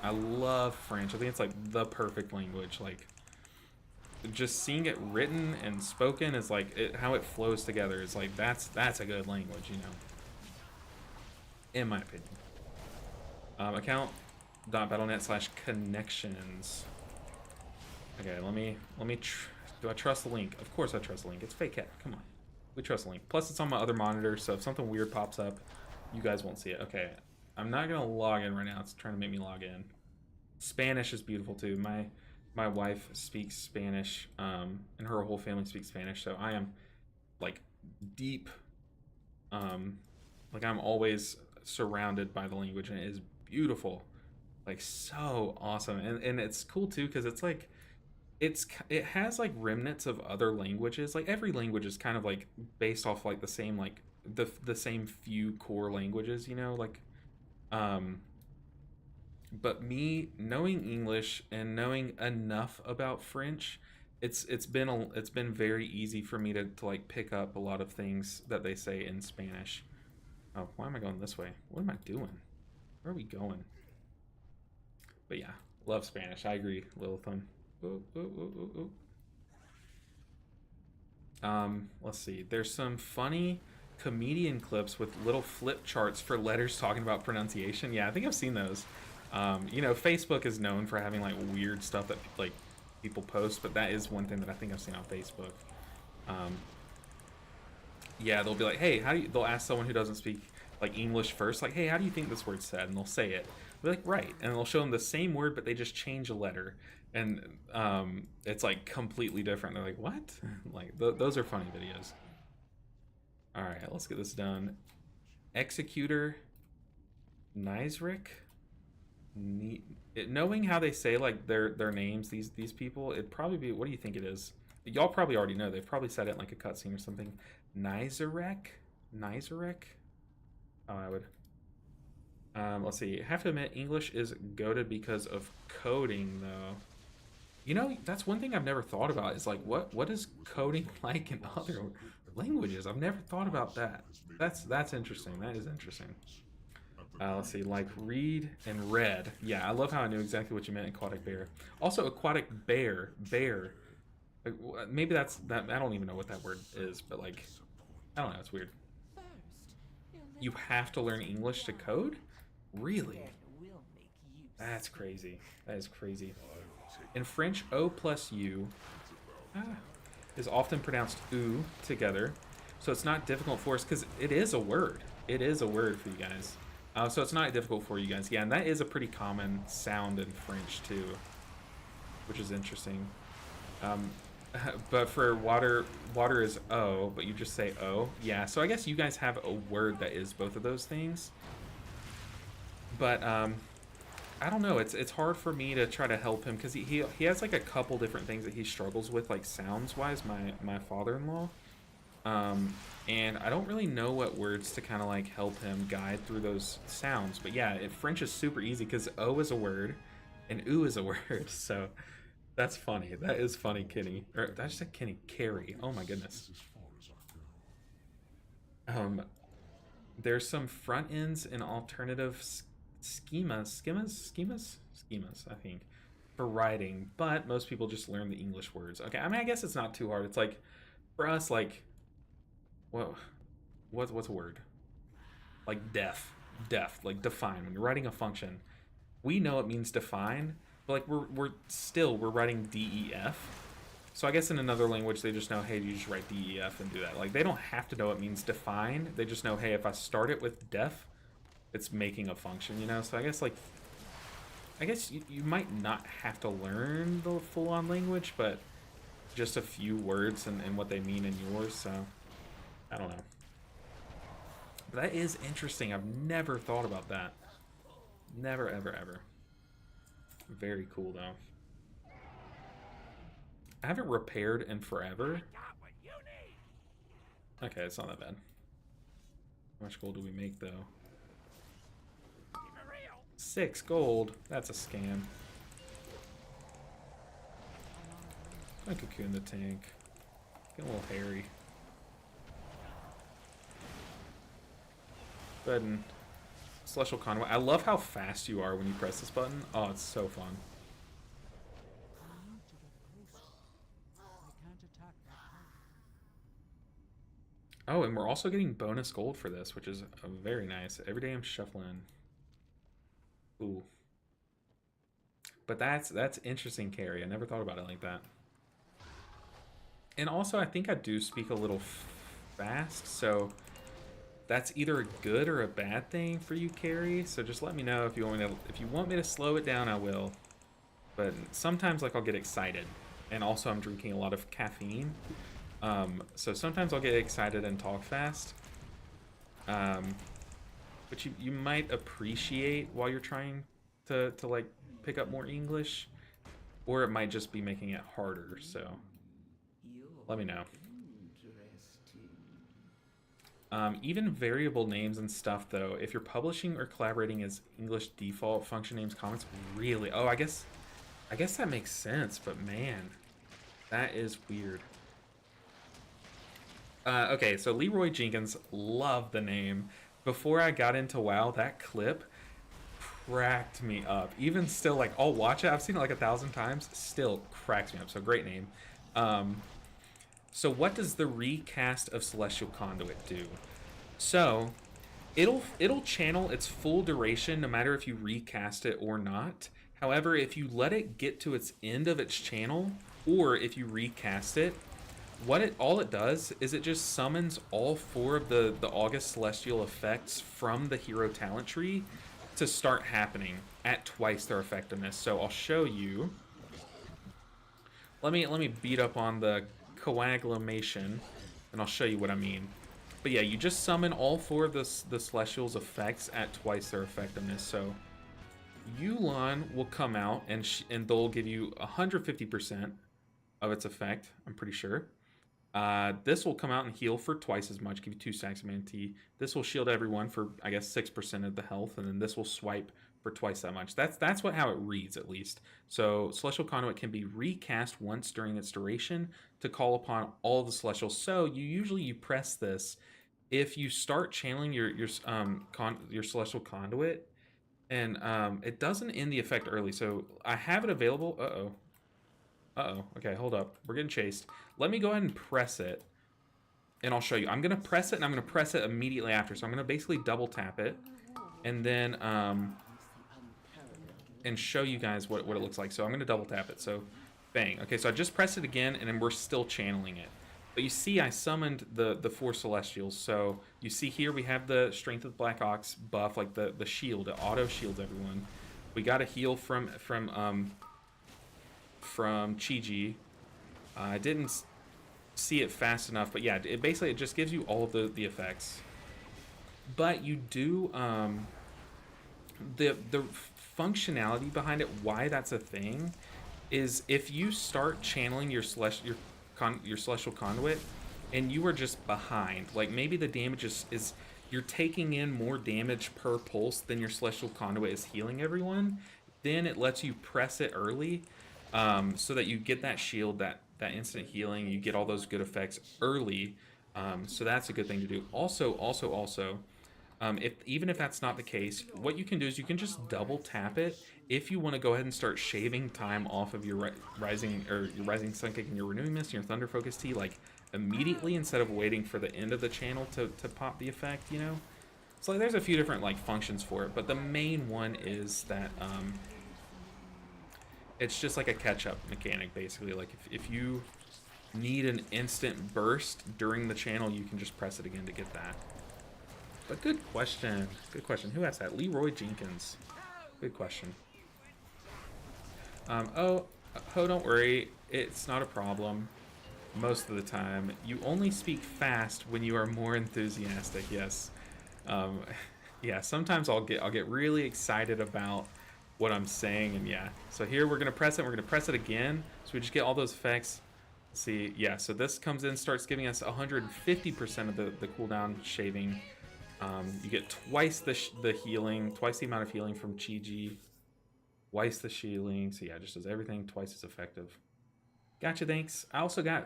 I love French. I think it's like the perfect language. Like just seeing it written and spoken is like how it flows together is like that's a good language, you know. In my opinion. Account.battlenet/connections. Okay, let me do I trust the link? Of course I trust the link. It's fake cat. Come on. We trust the link. Plus it's on my other monitor, so if something weird pops up, you guys won't see it. Okay. I'm not gonna log in right now. It's trying to make me log in. Spanish is beautiful too. My wife speaks Spanish, and her whole family speaks Spanish, so I am like deep, like I'm always surrounded by the language, and it is beautiful, like so awesome. And it's cool too because it's like it has like remnants of other languages. Like every language is kind of like based off like the same like the same few core languages, you know, like but me knowing English and knowing enough about French, it's been very easy for me to like pick up a lot of things that they say in Spanish. Oh, why am I going this way? What am I doing? Where are we going? But yeah, love Spanish. I agree, Lilithum. Ooh, ooh, ooh, ooh, ooh. Let's see. There's some funny comedian clips with little flip charts for letters talking about pronunciation. Yeah, I think I've seen those. You know, Facebook is known for having like weird stuff that like people post, but that is one thing that I think I've seen on Facebook. Um, yeah, they'll be like, "Hey, how do you?" They'll ask someone who doesn't speak like English first, like, "Hey, how do you think this word's said?" And they'll say it. They're like, "Right," and they'll show them the same word, but they just change a letter, and it's like completely different. They're like, "What?" Like those are funny videos. All right, let's get this done. Executor, Nizrik. Knowing how they say like their names, these people, it'd probably be. What do you think it is? Y'all probably already know. They've probably said it in like a cutscene or something. Nizarek. Oh, I would. Let's see. I have to admit, English is goated because of coding, though. You know, that's one thing I've never thought about. Is like, what is coding like in other languages? I've never thought about that. That's interesting. That is interesting. Let's see, like read and read. Yeah, I love how I knew exactly what you meant. Aquatic bear. Also, aquatic bear. Bear. Maybe that's that. I don't even know what that word is, but like, I don't know. It's weird. You have to learn English to code? Really? That's crazy. That is crazy. In French, O plus U is often pronounced oo together, so it's not difficult for us because it is a word. It is a word for you guys. So it's not difficult for you guys. Yeah, and that is a pretty common sound in French too, which is interesting. But for water is O, but you just say O. Yeah, so I guess you guys have a word that is both of those things. But I don't know. It's hard for me to try to help him because he has like a couple different things that he struggles with, like sounds wise. My father-in-law, um, and I don't really know what words to kind of like help him guide through those sounds. But yeah, French is super easy because O is a word, and oo is a word. So that's funny. That is funny, Kenny. Or I just said Kenny. Carrie. Oh my goodness. Um, there's some front ends and alternative schemas, I think, for writing, but most people just learn the English words. Okay, I mean, I guess it's not too hard. It's like, for us, like, what, what's a word? Like def, like define. When you're writing a function, we know it means define, but like we're writing def. So I guess in another language they just know, hey, you just write def and do that. Like they don't have to know it means define. They just know, hey, if I start it with def, it's making a function, you know? So I guess you might not have to learn the full-on language, but just a few words and what they mean in yours, so I don't know. But that is interesting. I've never thought about that. Never, ever, ever. Very cool, though. I haven't repaired in forever. Okay, it's not that bad. How much gold do we make, though? 6 gold. That's a scam. I cocoon the tank. Getting a little hairy. Go ahead and Celestial Conduit. I love how fast you are when you press this button. Oh, it's so fun.
I need to get closer. I can't attack that height.
Oh, and we're also getting bonus gold for this, which is very nice. Every day I'm shuffling. Ooh. But that's interesting, Carrie. I never thought about it like that. And also, I think I do speak a little fast, so that's either a good or a bad thing for you, Carrie. So just let me know if you want me to slow it down, I will. But sometimes, like, I'll get excited, and also I'm drinking a lot of caffeine. So sometimes I'll get excited and talk fast. But you might appreciate while you're trying to like pick up more English, or it might just be making it harder. So let me know. Even variable names and stuff, though, if you're publishing or collaborating as English default function names, comments, really? Oh, I guess that makes sense, but man, that is weird. Okay, so Leroy Jenkins, love the name. Before I got into WoW, that clip cracked me up. Even still, like, I'll watch it. I've seen it like 1,000 times. Still cracks me up. So great name. So what does the recast of Celestial Conduit do? So it'll channel its full duration no matter if you recast it or not. However, if you let it get to its end of its channel, or if you recast it, all it does is it just summons all 4 of the August Celestial effects from the hero talent tree to start happening at twice their effectiveness. So I'll show you. Let me beat up on the coagulation, and I'll show you what I mean. But yeah, you just summon all 4 of the Celestial's effects at twice their effectiveness. So Yu'lon will come out, and they'll give you 150% of its effect, I'm pretty sure. This will come out and heal for twice as much, give you 2 stacks of mana T. This will shield everyone for, I guess, 6% of the health, and then this will swipe for twice that much. That's how it reads, at least. So Celestial Conduit can be recast once during its duration to call upon all the Celestials. So you press this if you start channeling your Celestial Conduit, and it doesn't end the effect early. So I have it available. Uh-oh. Okay, hold up. We're getting chased. Let me go ahead and press it, and I'll show you. I'm going to press it, and I'm going to press it immediately after. So I'm going to basically double tap it, and then and show you guys what it looks like. So I'm going to double tap it. So bang. Okay, so I just pressed it again, and then we're still channeling it. But you see I summoned the 4 Celestials. So you see here we have the Strength of Black Ox buff, like the shield. It auto shields everyone. We got a heal from Chi-Ji. I didn't see it fast enough, but yeah, it just gives you all of the effects. But you do the functionality behind it, why that's a thing, is if you start channeling your celestial conduit and you are just behind, like maybe the damage is you're taking in more damage per pulse than your celestial conduit is healing everyone, then it lets you press it early, so that you get that shield, that instant healing, you get all those good effects early. So that's a good thing to do. Also, if even if that's not the case, what you can do is you can just double tap it if you want to go ahead and start shaving time off of your rising sun kick and your renewing mist and your thunder focus tea, like immediately, instead of waiting for the end of the channel to pop the effect, you know. So like, there's a few different like functions for it, but the main one is that it's just like a catch-up mechanic, basically. Like if you need an instant burst during the channel, you can just press it again to get that. But good question. Good question. Who asked that? Leroy Jenkins. Good question. Oh, don't worry. It's not a problem. Most of the time. You only speak fast when you are more enthusiastic. Yes. Yeah, sometimes I'll get really excited about what I'm saying, and yeah. So here we're gonna press it, we're gonna press it again, so we just get all those effects. Let's see, yeah, so this comes in, starts giving us 150% of the cooldown shaving. You get twice the healing, twice the amount of healing from Chi-Ji, twice the shielding, so yeah, it just does everything twice as effective. Gotcha, thanks. I also got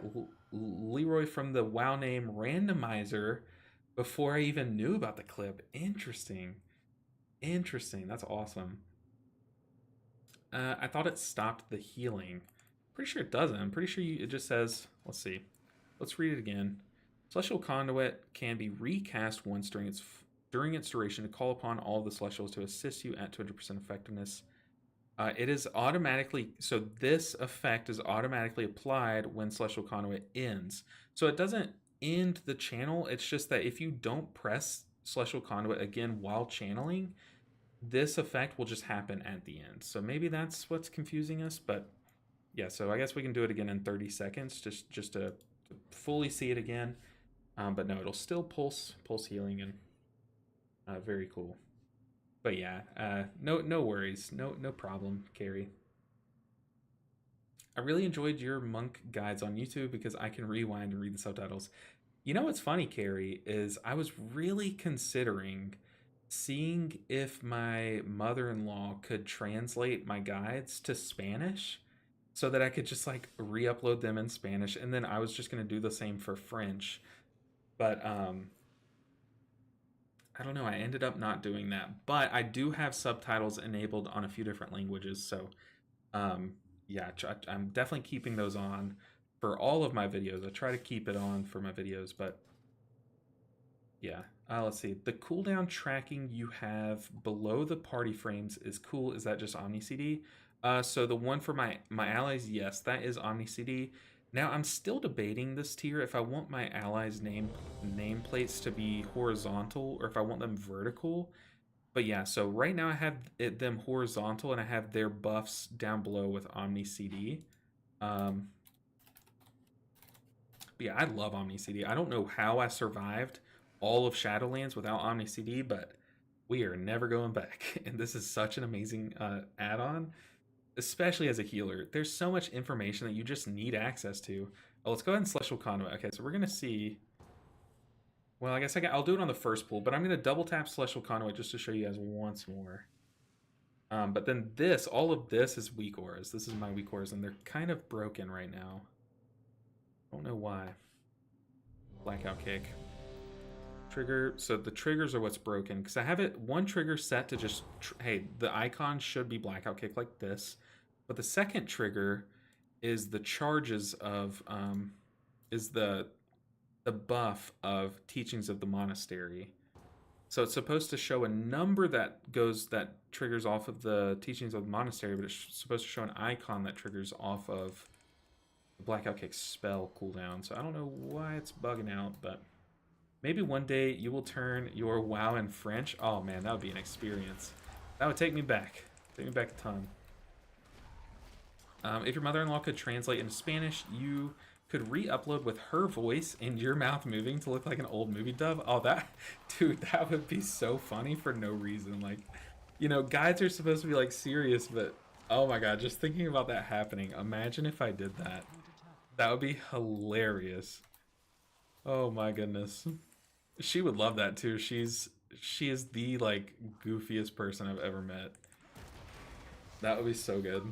Leroy from the WoW name Randomizer before I even knew about the clip. Interesting. Interesting, that's awesome. I thought it stopped the healing. Pretty sure it doesn't. I'm pretty sure it just says, let's see. Let's read it again. Celestial Conduit can be recast once during its duration to call upon all of the Celestials to assist you at 200% effectiveness. It is automatically, so this effect is automatically applied when Celestial Conduit ends. So it doesn't end the channel. It's just that if you don't press Celestial Conduit again while channeling, this effect will just happen at the end. So maybe that's what's confusing us, but yeah, so I guess we can do it again in 30 seconds just to fully see it again. But no, it'll still pulse healing, and very cool. But yeah, no worries, no problem, Carrie. I really enjoyed your monk guides on YouTube because I can rewind and read the subtitles. You know what's funny, Carrie, is I was really considering seeing if my mother-in-law could translate my guides to Spanish so that I could just like re-upload them in Spanish, and then I was just going to do the same for French. But I don't know, I ended up not doing that. But I do have subtitles enabled on a few different languages, so yeah, I'm definitely keeping those on for all of my videos. I try to keep it on for my videos, but yeah. Let's see. The cooldown tracking you have below the party frames is cool. Is that just Omni CD? So the one for my allies, yes, that is Omni CD. Now I'm still debating this tier if I want my allies' nameplates to be horizontal or if I want them vertical. But yeah, so right now I have them horizontal and I have their buffs down below with Omni CD. But yeah, I love Omni CD. I don't know how I survived all of Shadowlands without Omni CD, but we are never going back. And this is such an amazing add-on, especially as a healer. There's so much information that you just need access to. Oh, let's go ahead and Celestial Conduit. Okay, so we're going to see... Well, I guess I'll do it on the first pool, but I'm going to double tap Celestial Conduit just to show you guys once more. But then all of this is weak auras. This is my weak auras, and they're kind of broken right now. Don't know why. Blackout Kick. Trigger, so the triggers are what's broken, because I have one trigger set to just, hey, the icon should be Blackout Kick like this, but the second trigger is the charges of, is the buff of Teachings of the Monastery. So it's supposed to show a number that triggers off of the Teachings of the Monastery, but it's supposed to show an icon that triggers off of the Blackout Kick spell cooldown. So I don't know why it's bugging out, but maybe one day you will turn your WoW in French. Oh man, that would be an experience. That would take me back. Take me back a ton. If your mother-in-law could translate into Spanish, you could re-upload with her voice and your mouth moving to look like an old movie dub. Oh, dude, that would be so funny for no reason. Like, You know, guides are supposed to be like serious, but oh my god, just thinking about that happening. Imagine if I did that. That would be hilarious. Oh my goodness. She would love that too. She is the like goofiest person I've ever met. That would be so good.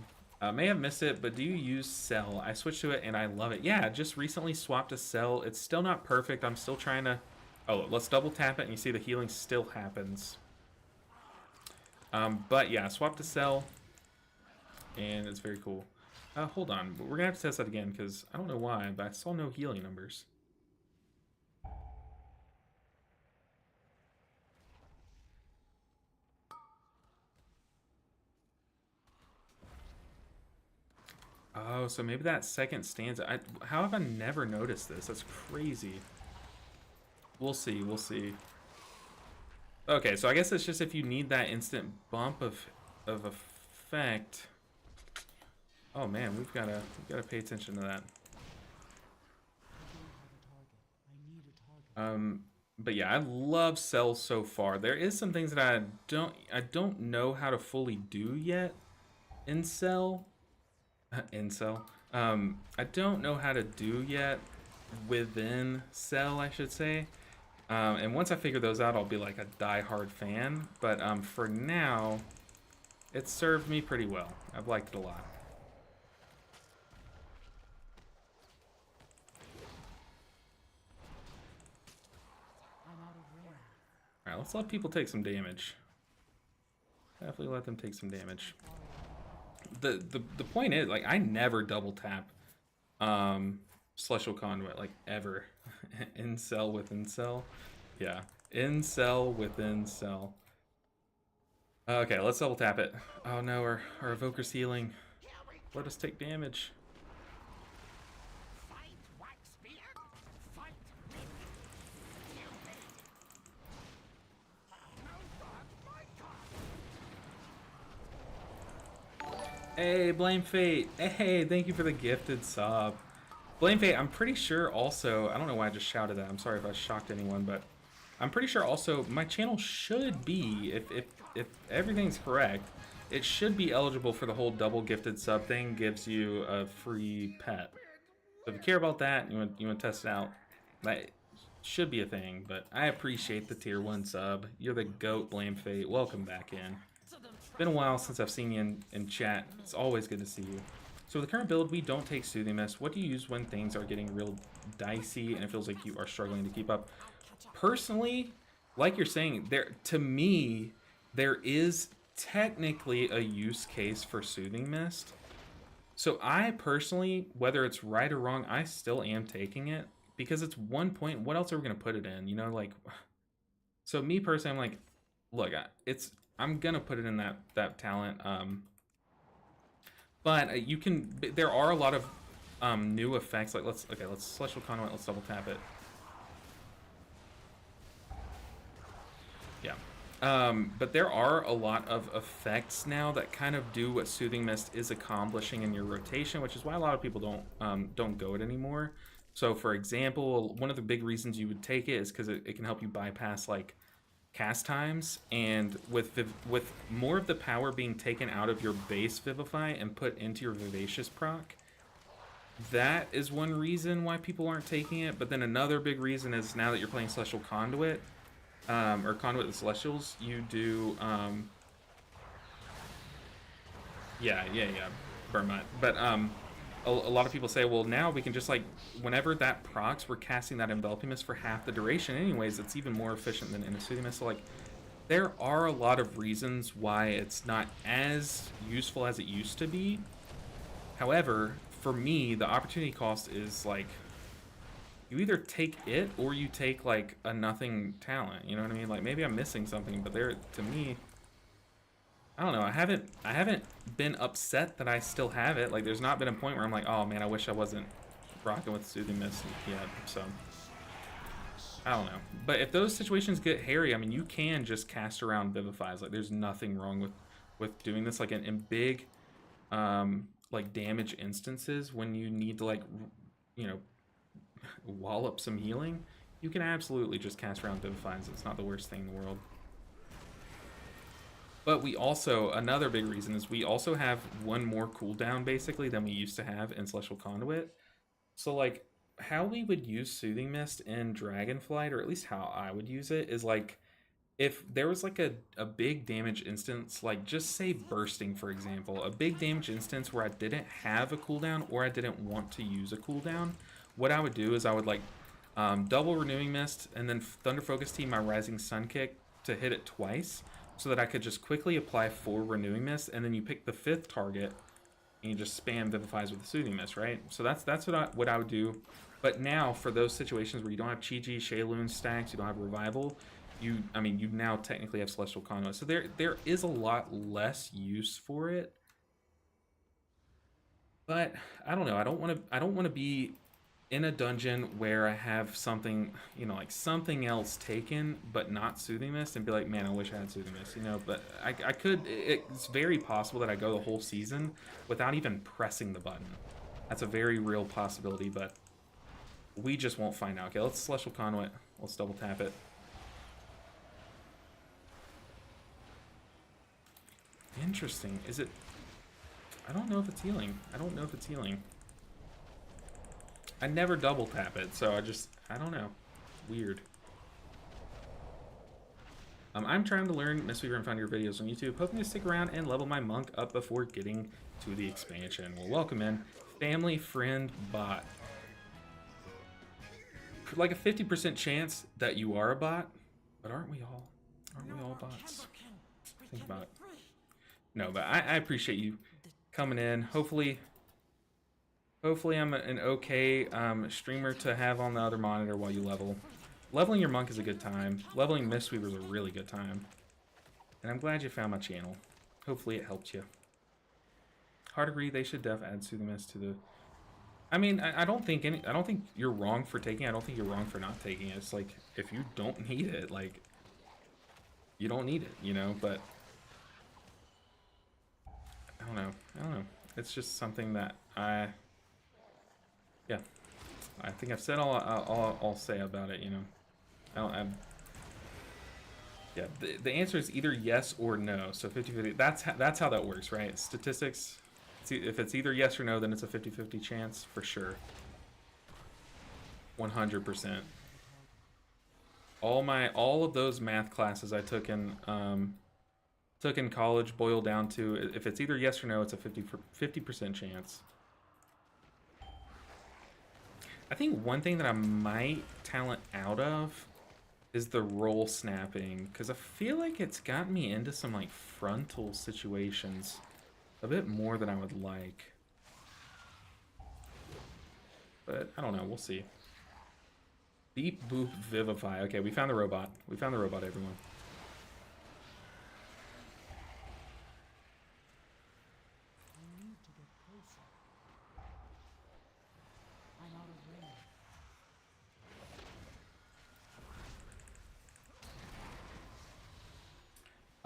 May have missed it, but do you use Cell? I switched to it and I love it. Yeah, just recently swapped to Cell. It's still not perfect. I'm still trying to... Oh, let's double tap it and you see the healing still happens. But yeah, swap to Cell. And it's very cool. Hold on. We're going to have to test that again because I don't know why, but I saw no healing numbers. Oh, so maybe that second stanza. How have I never noticed this? That's crazy. We'll see. We'll see. Okay, so I guess it's just if you need that instant bump of effect. Oh man, we've gotta pay attention to that. But yeah, I love Cell so far. There is some things that I don't know how to fully do yet in Cell. In Cell. I don't know how to do yet within Cell, I should say. And once I figure those out, I'll be like a die-hard fan. But for now, it served me pretty well. I've liked it a lot. Alright, let's let people take some damage. Definitely let them take some damage. The point is, like, I never double tap Celestial Conduit, like, ever. Incel within cell. Yeah. Incel within cell. Okay, let's double tap it. Oh no, our evoker's healing. Let us take damage. Hey, Blame Fate. Hey, thank you for the gifted sub. Blame Fate, I'm pretty sure also, I don't know why I just shouted that. I'm sorry if I shocked anyone, but I'm pretty sure also my channel should be, if everything's correct, it should be eligible for the whole double gifted sub thing, gives you a free pet. So if you care about that, you want to test it out, that should be a thing, but I appreciate the tier 1 sub. You're the GOAT, Blame Fate. Welcome back in. Been a while since I've seen you in chat. It's always good to see you. So with the current build, we don't take Soothing Mist. What do you use when things are getting real dicey and it feels like you are struggling to keep up? Personally, like you're saying, to me, there is technically a use case for Soothing Mist. So I personally, whether it's right or wrong, I still am taking it because it's 1 point. What else are we going to put it in? You know, like, so me personally, I'm like, look, I'm gonna put it in that talent, but you can. There are a lot of new effects. Like let's Celestial Conduit. Let's double tap it. Yeah, but there are a lot of effects now that kind of do what Soothing Mist is accomplishing in your rotation, which is why a lot of people don't go it anymore. So, for example, one of the big reasons you would take it is because it can help you bypass like cast times, and with more of the power being taken out of your base Vivify and put into your Vivacious proc, that is one reason why people aren't taking it. But then another big reason is now that you're playing Celestial Conduit, or Conduit the Celestials, you do yeah, Burma. But a lot of people say, well, now we can just, like, whenever that procs, we're casting that Enveloping Mist for half the duration anyways. It's even more efficient than in a Soothing Mist. So, like, there are a lot of reasons why it's not as useful as it used to be. However, for me, the opportunity cost is, like, you either take it or you take, like, a nothing talent. You know what I mean? Like, maybe I'm missing something, but there, to me, I don't know. I haven't been upset that I still have it. Like, there's not been a point where I'm like, oh man, I wish I wasn't rocking with Soothing Mist yet. So I don't know. But if those situations get hairy, I mean, you can just cast around Vivifies. Like, there's nothing wrong with doing this. Like in big, like damage instances when you need to, like, you know, wallop some healing, you can absolutely just cast around Vivifies. It's not the worst thing in the world. But we also, another big reason is we also have one more cooldown basically than we used to have in Celestial Conduit. So like how we would use Soothing Mist in Dragonflight, or at least how I would use it, is like if there was like a big damage instance, like just say bursting for example, a big damage instance where I didn't have a cooldown or I didn't want to use a cooldown, what I would do is I would like double Renewing Mist and then Thunder Focus Team my Rising Sun Kick to hit it twice so that I could just quickly apply 4 Renewing Mist, and then you pick the 5th target and you just spam Vivifies with the Soothing Mist, right? So that's what I would do. But now for those situations where you don't have Chi-Chi, Shaylun stacks, you don't have Revival, you now technically have Celestial Conduit. So there is a lot less use for it. But I don't know. I don't want to be in a dungeon where I have something, like something else taken, but not Soothing Mist, and be like, man, I wish I had Soothing Mist, But I could. It's very possible that I go the whole season without even pressing the button. That's a very real possibility, but we just won't find out. Okay, let's Celestial Conduit. Let's double tap it. Interesting. Is it? I don't know if it's healing. I never double tap it, so I don't know. Weird. I'm trying to learn Mistweaver and find your videos on YouTube, hoping to stick around and level my monk up before getting to the expansion. Well, welcome in, family friend bot. Like a 50% chance that you are a bot, but aren't we all bots? Think about it. No, but I appreciate you coming in. Hopefully I'm an okay streamer to have on the other monitor while you level. Leveling your monk is a good time. Leveling Mistweaver is a really good time. And I'm glad you found my channel. Hopefully it helped you. Hard agree, they should add Soothing Mist to the... I mean, I don't think you're wrong for taking it. I don't think you're wrong for not taking it. It's like, if you don't need it, like, you don't need it, but... I don't know. It's just something that yeah, I think I've said all I'll say about it, yeah, the answer is either yes or no, so 50-50, that's how that works, right? Statistics, if it's either yes or no, then it's a 50-50 chance, for sure. 100%. All of those math classes I took in college boil down to, if it's either yes or no, it's a 50% chance. I think one thing that I might talent out of is the roll snapping, because I feel like it's got me into some like frontal situations a bit more than I would like. But I don't know, we'll see. Beep boop vivify. Okay, we found the robot. Everyone.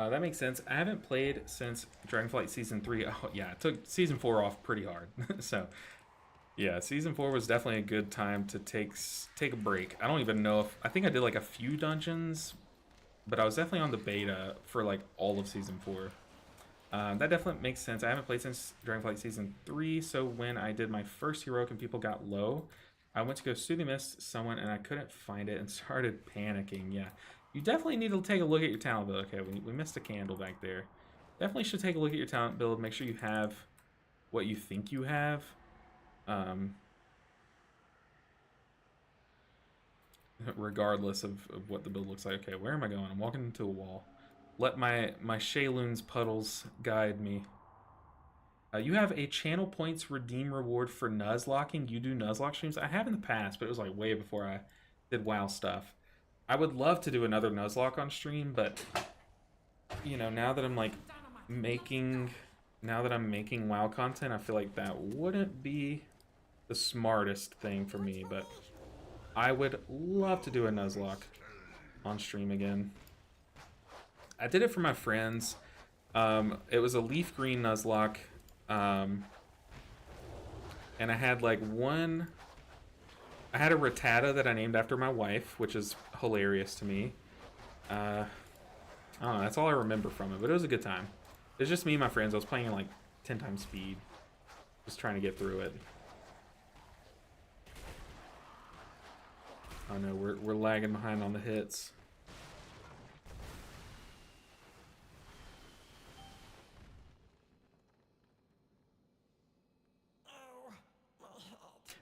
That makes sense. I haven't played since Dragonflight Season 3. Oh, yeah, it took Season 4 off pretty hard. So, yeah, Season 4 was definitely a good time to take a break. I don't even know if... I think I did, like, a few dungeons, but I was definitely on the beta for, like, all of Season 4. That definitely makes sense. I haven't played since Dragonflight Season 3, so when I did my first heroic and people got low, I went to go Soothing Mist someone, and I couldn't find it and started panicking. Yeah. You definitely need to take a look at your talent build. Okay, we missed a candle back there. Definitely should take a look at your talent build. Make sure you have what you think you have. Regardless of what the build looks like. Okay, where am I going? I'm walking into a wall. Let my Shaylun's puddles guide me. You have a channel points redeem reward for Nuzlocking. You do Nuzlock streams? I have in the past, but it was like way before I did WoW stuff. I would love to do another Nuzlocke on stream, but now that I'm like making WoW content, I feel like that wouldn't be the smartest thing for me, but I would love to do a Nuzlocke on stream again. I did it for my friends. It was a leaf green Nuzlocke, and I had like I had a Rattata that I named after my wife, which is hilarious to me. I don't know, that's all I remember from it, but it was a good time. It was just me and my friends. I was playing in like 10 times speed, just trying to get through it. Oh no, we're lagging behind on the hits.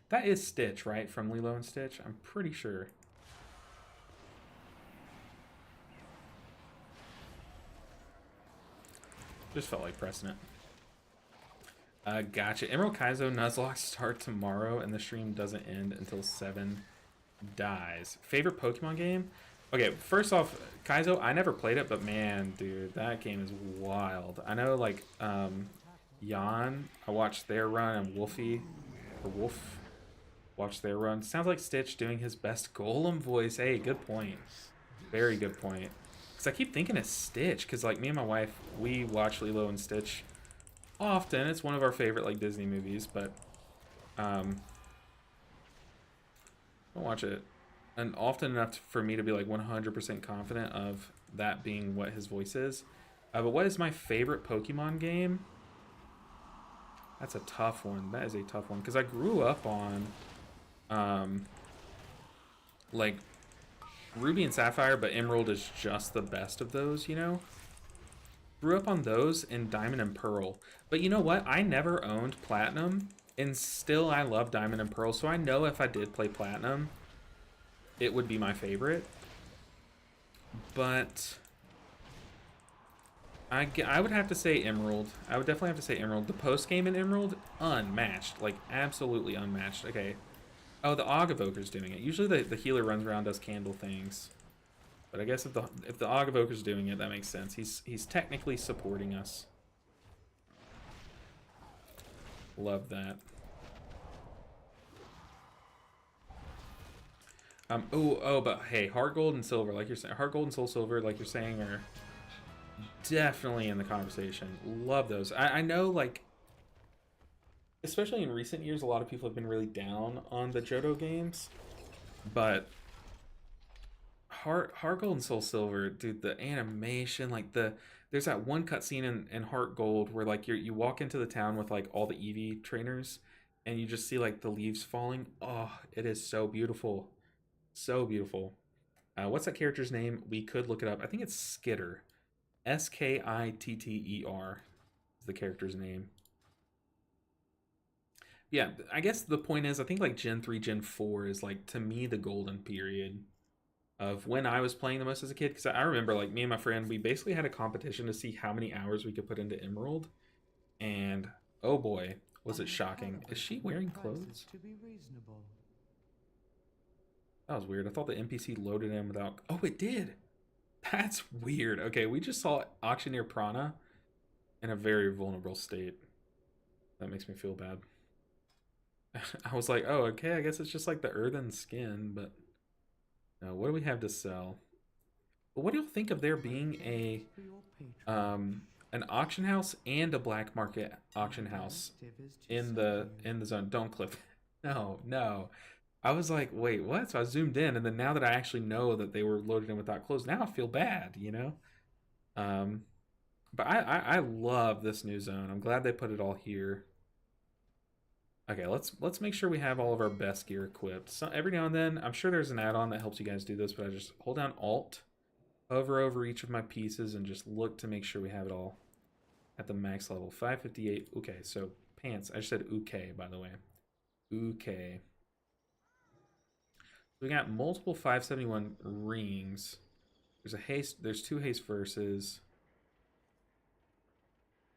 That is Stitch, right? From Lilo and Stitch? I'm pretty sure. Just felt like pressing it. Gotcha. Emerald Kaizo Nuzlocke start tomorrow, and the stream doesn't end until 7 dies. Favorite Pokemon game? Okay, first off, Kaizo, I never played it, but man, dude, that game is wild. I know, like, Yan, I watched their run, and Wolfie, or Wolf, watched their run. Sounds like Stitch doing his best Golem voice. Hey, good point. Very good point. Because I keep thinking it's Stitch, because, like, me and my wife, we watch Lilo and Stitch often. It's one of our favorite, like, Disney movies, but, don't watch it and often enough for me to be like 100% confident of that being what his voice is. But what is my favorite Pokemon game? That's a tough one. That is a tough one because I grew up on like Ruby and Sapphire, but Emerald is just the best of those, you know? Grew up on those and Diamond and Pearl. But you know what? I never owned Platinum, and still I love Diamond and Pearl, so I know if I did play Platinum, it would be my favorite. But I would have to say Emerald. I would definitely have to say Emerald. The post-game in Emerald, unmatched. Like, absolutely unmatched. Okay. Oh, the Og Evoker's doing it. Usually the healer runs around, does candle things. But I guess if the Og Evoker's doing it, that makes sense. He's technically supporting us. Love that. But hey, Heart Gold and Silver, like you're saying, Heart Gold and Soul Silver, like you're saying, are definitely in the conversation. Love those. I know, like, especially in recent years, a lot of people have been really down on the Johto games, but Heart Gold and Soul Silver, dude, the animation, like there's that one cutscene in Heart Gold where like you walk into the town with like all the Eevee trainers, and you just see like the leaves falling. Oh, it is so beautiful. So beautiful. What's that character's name? We could look it up. I think it's Skitter. Skitter is the character's name. Yeah, I guess the point is, I think like Gen 3, Gen 4 is like, to me, the golden period of when I was playing the most as a kid. Because I remember, like, me and my friend, we basically had a competition to see how many hours we could put into Emerald. And, oh boy, was it shocking. Is she wearing clothes? That was weird. I thought the NPC loaded in without... Oh, it did! That's weird. Okay, we just saw Auctioneer Prana in a very vulnerable state. That makes me feel bad. I was like, oh, okay, I guess it's just like the earthen skin, but... No, what do we have to sell? But what do you think of there being a... an auction house and a black market auction house in the zone? Don't clip. No. I was like, wait, what? So I zoomed in, and then now that I actually know that they were loaded in without clothes, now I feel bad, you know? But I love this new zone. I'm glad they put it all here. Okay, let's make sure we have all of our best gear equipped. So every now and then, I'm sure there's an add-on that helps you guys do this, but I just hold down Alt, hover over each of my pieces, and just look to make sure we have it all at the max level. 558. Okay, so pants. I just said okay, by the way. Okay. We got multiple 571 rings. There's a haste. There's 2 haste verses.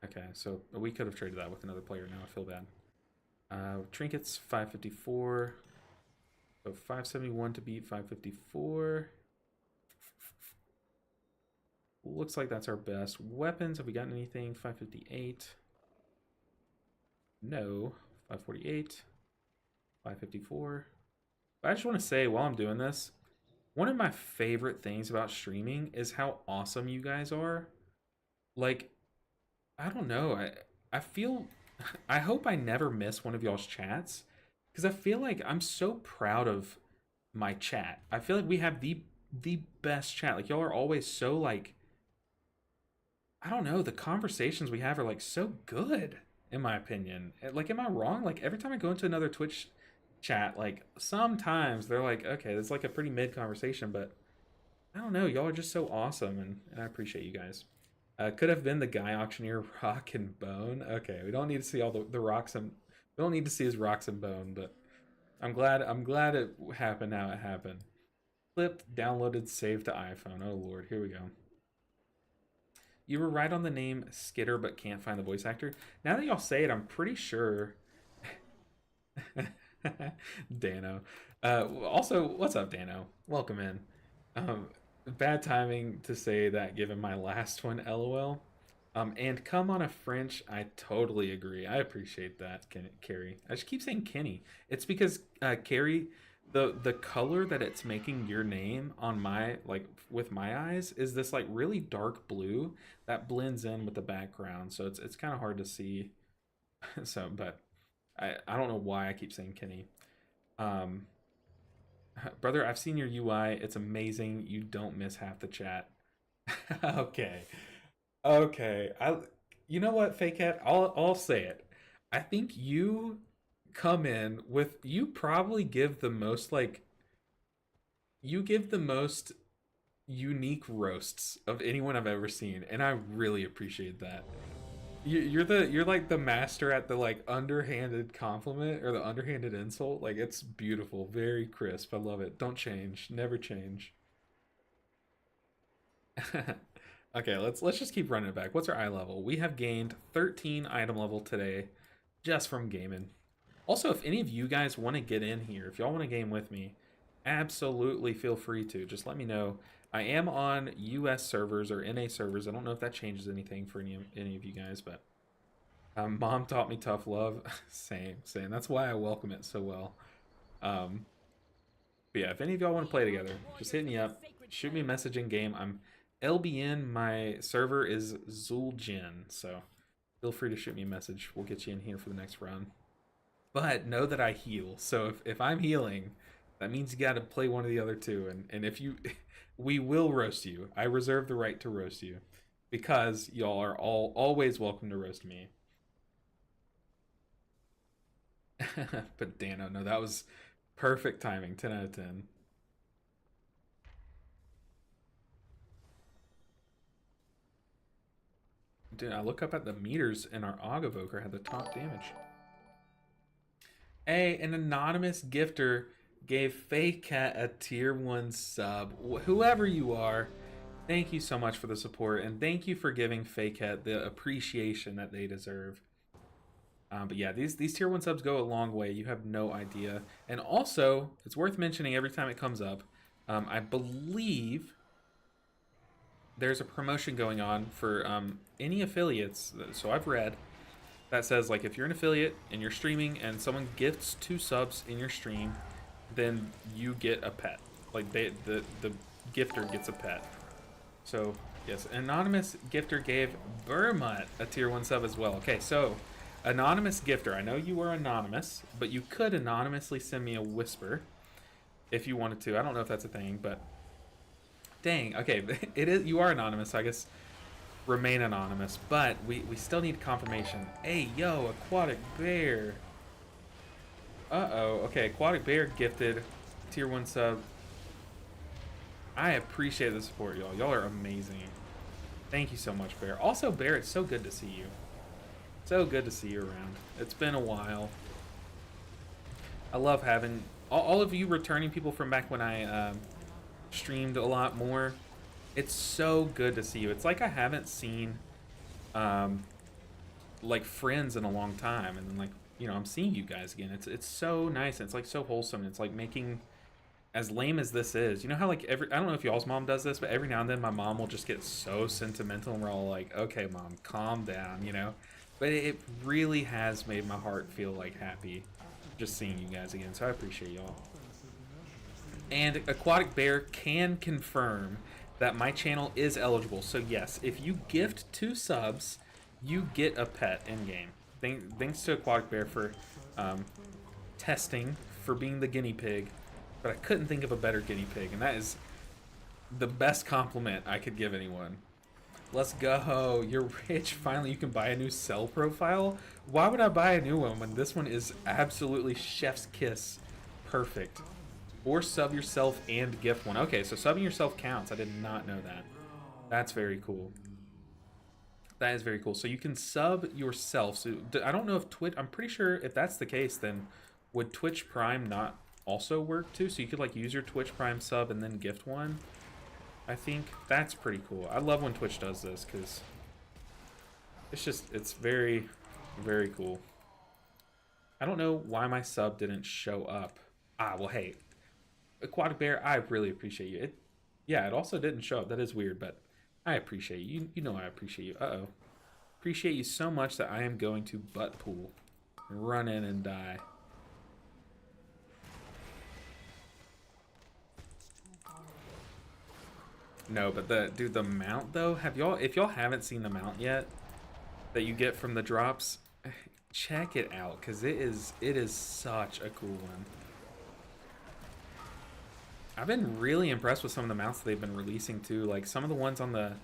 Okay, so we could have traded that with another player. Now I feel bad. Trinkets 554. So 571 to beat 554. Looks like that's our best. Weapons, have we gotten anything? 558. No. 548. 554. But I just want to say, while I'm doing this, one of my favorite things about streaming is how awesome you guys are. Like, I don't know. I feel... I hope I never miss one of y'all's chats, because I feel like I'm so proud of my chat. I feel like we have the best chat. Like, y'all are always so, like, I don't know, the conversations we have are like so good, in my opinion. Like, am I wrong? Like, every time I go into another Twitch chat, like, sometimes they're like, okay, it's like a pretty mid conversation, but I don't know, y'all are just so awesome, and I appreciate you guys. Could have been the guy auctioneer rock and bone. Okay, we don't need to see all the rocks and we don't need to see his rocks and bone, but I'm glad it happened how it happened. Clipped, downloaded, saved to iPhone. Oh lord, here we go. You were right on the name Skitter, but can't find the voice actor. Now that y'all say it, I'm pretty sure. Dano. Also, what's up, Dano? Welcome in. Um, Bad timing to say that given my last one, LOL. And come on a French, I totally agree. I appreciate that, Carrie. I just keep saying Kenny. It's because Carrie, the color that it's making your name on my like with my eyes is this like really dark blue that blends in with the background, so it's kind of hard to see. So, but I don't know why I keep saying Kenny. Um, Brother, I've seen your UI. It's amazing. You don't miss half the chat. Okay. Okay. You know what, Fake Cat? I'll say it. I think you come in with you probably give the most like you give the most unique roasts of anyone I've ever seen, and I really appreciate that. You're like the master at the like underhanded compliment or the underhanded insult. Like it's beautiful, very crisp. I love it. Don't change, never change. Okay, let's just keep running it back. What's our eye level? We have gained 13 item level today just from gaming. Also, if any of you guys want to get in here, if y'all want to game with me, absolutely feel free to. Just let me know. I am on US servers or NA servers. I don't know if that changes anything for any of you guys, but mom taught me tough love. Same, same. That's why I welcome it so well. Um, but yeah, if any of y'all want to play together, just hit me up. Shoot me a message in game. I'm LBN. My server is Zuljin, so feel free to shoot me a message. We'll get you in here for the next run. But know that I heal. So if I'm healing, that means you got to play one of the other two. And if you, we will roast you. I reserve the right to roast you, because y'all are all always welcome to roast me. But Dano, no, that was perfect timing. 10 out of 10. Dude, I look up at the meters and our Og Evoker had the top damage. Hey, an anonymous gifter gave Fake Cat a tier 1 sub. Whoever you are, thank you so much for the support, and thank you for giving Fake Cat the appreciation that they deserve. But yeah, these tier 1 subs go a long way. You have no idea. And also, it's worth mentioning every time it comes up, I believe there's a promotion going on for any affiliates. So I've read that says like if you're an affiliate and you're streaming and someone gifts 2 subs in your stream, then you get a pet. Like the gifter gets a pet. So yes, anonymous gifter gave Burmut a tier 1 sub as well. Okay, so anonymous gifter, I know you are anonymous, but you could anonymously send me a whisper if you wanted to. I don't know if that's a thing, but dang. Okay, it is. You are anonymous, so I guess remain anonymous, but we still need confirmation. Hey, yo, Aquatic Bear. Uh-oh. Okay, Aquatic Bear gifted tier 1 sub. I appreciate the support, y'all. Y'all are amazing. Thank you so much, Bear. Also, Bear, it's so good to see you. So good to see you around. It's been a while. I love having all of you returning people from back when I streamed a lot more. It's so good to see you. It's like I haven't seen like friends in a long time, and then like, you know, I'm seeing you guys again. It's so nice. It's like so wholesome. It's like making, as lame as this is, you know how like I don't know if y'all's mom does this, but every now and then my mom will just get so sentimental and we're all like, okay mom, calm down, you know. But it really has made my heart feel like happy just seeing you guys again, so I appreciate y'all. And Aquatic Bear can confirm that my channel is eligible. So yes, if you gift 2 subs, you get a pet in game. Thanks to Aquatic Bear for testing, for being the guinea pig. But I couldn't think of a better guinea pig, and that is the best compliment I could give anyone. Let's go. You're rich. Finally, you can buy a new cell profile. Why would I buy a new one when this one is absolutely chef's kiss? Perfect. Or sub yourself and gift one. Okay, so subbing yourself counts. I did not know that. That's very cool. That is very cool. So you can sub yourself. So I don't know if Twitch, I'm pretty sure if that's the case, then would Twitch Prime not also work too? So you could like use your Twitch Prime sub and then gift one. I think that's pretty cool. I love when Twitch does this because it's very, very cool. I don't know why my sub didn't show up. Ah, well, hey, Aquatic Bear, I really appreciate you. Yeah, it also didn't show up. That is weird, but I appreciate you. You know I appreciate you. Uh-oh. Appreciate you so much that I am going to butt pool. Run in and die. No, but the mount though, if y'all haven't seen the mount yet that you get from the drops, check it out because it is such a cool one. I've been really impressed with some of the mounts that they've been releasing too. Like some of the ones on the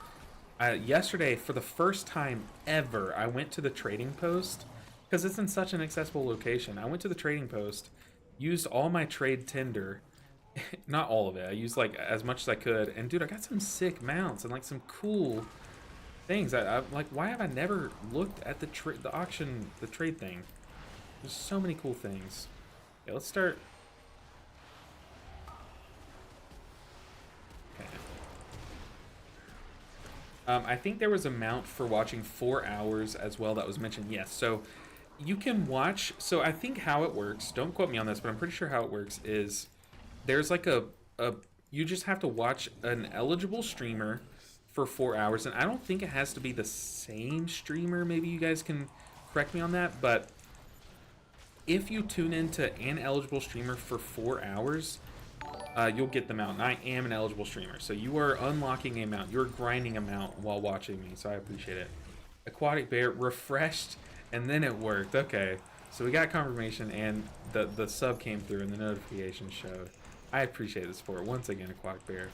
yesterday, for the first time ever, I went to the trading post because it's in such an accessible location. I went to the trading post, used all my trade tinder. Not all of it. I used like as much as I could, and dude, I got some sick mounts and like some cool things. I like. Why have I never looked at the auction, the trade thing? There's so many cool things. Okay, let's start. Okay. I think there was a mount for watching 4 hours as well that was mentioned. Yes, so you can watch. So I think how it works. Don't quote me on this, but I'm pretty sure how it works is. There's like you just have to watch an eligible streamer for 4 hours, and I don't think it has to be the same streamer. Maybe you guys can correct me on that, but if you tune into an eligible streamer for 4 hours, you'll get the mount. And I am an eligible streamer, so you are unlocking a mount. You're grinding a mount while watching me, so I appreciate it. Aquatic Bear refreshed, and then it worked. Okay, so we got confirmation, and the sub came through, and the notification showed. I appreciate the support. Once again, Aquatic Bear.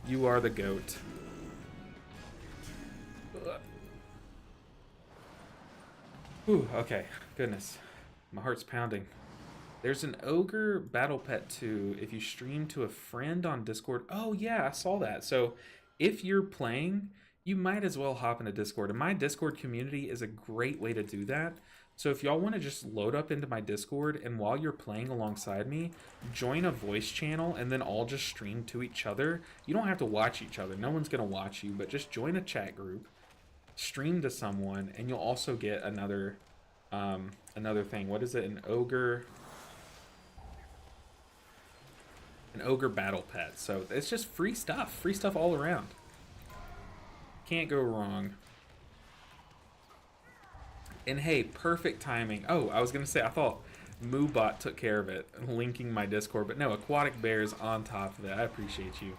You are the GOAT. Ooh, okay. Goodness. My heart's pounding. There's an Ogre Battle Pet 2 if you stream to a friend on Discord. Oh, yeah, I saw that. So if you're playing, you might as well hop into Discord. And my Discord community is a great way to do that. So if y'all want to just load up into my Discord, and while you're playing alongside me, join a voice channel and then all just stream to each other. You don't have to watch each other. No one's going to watch you, but just join a chat group, stream to someone, and you'll also get another thing. What is it? An ogre battle pet. So it's just free stuff all around. Can't go wrong. And hey, perfect timing. Oh, I was gonna say, I thought Moobot took care of it, linking my Discord, but no, Aquatic Bear's on top of it. I appreciate you.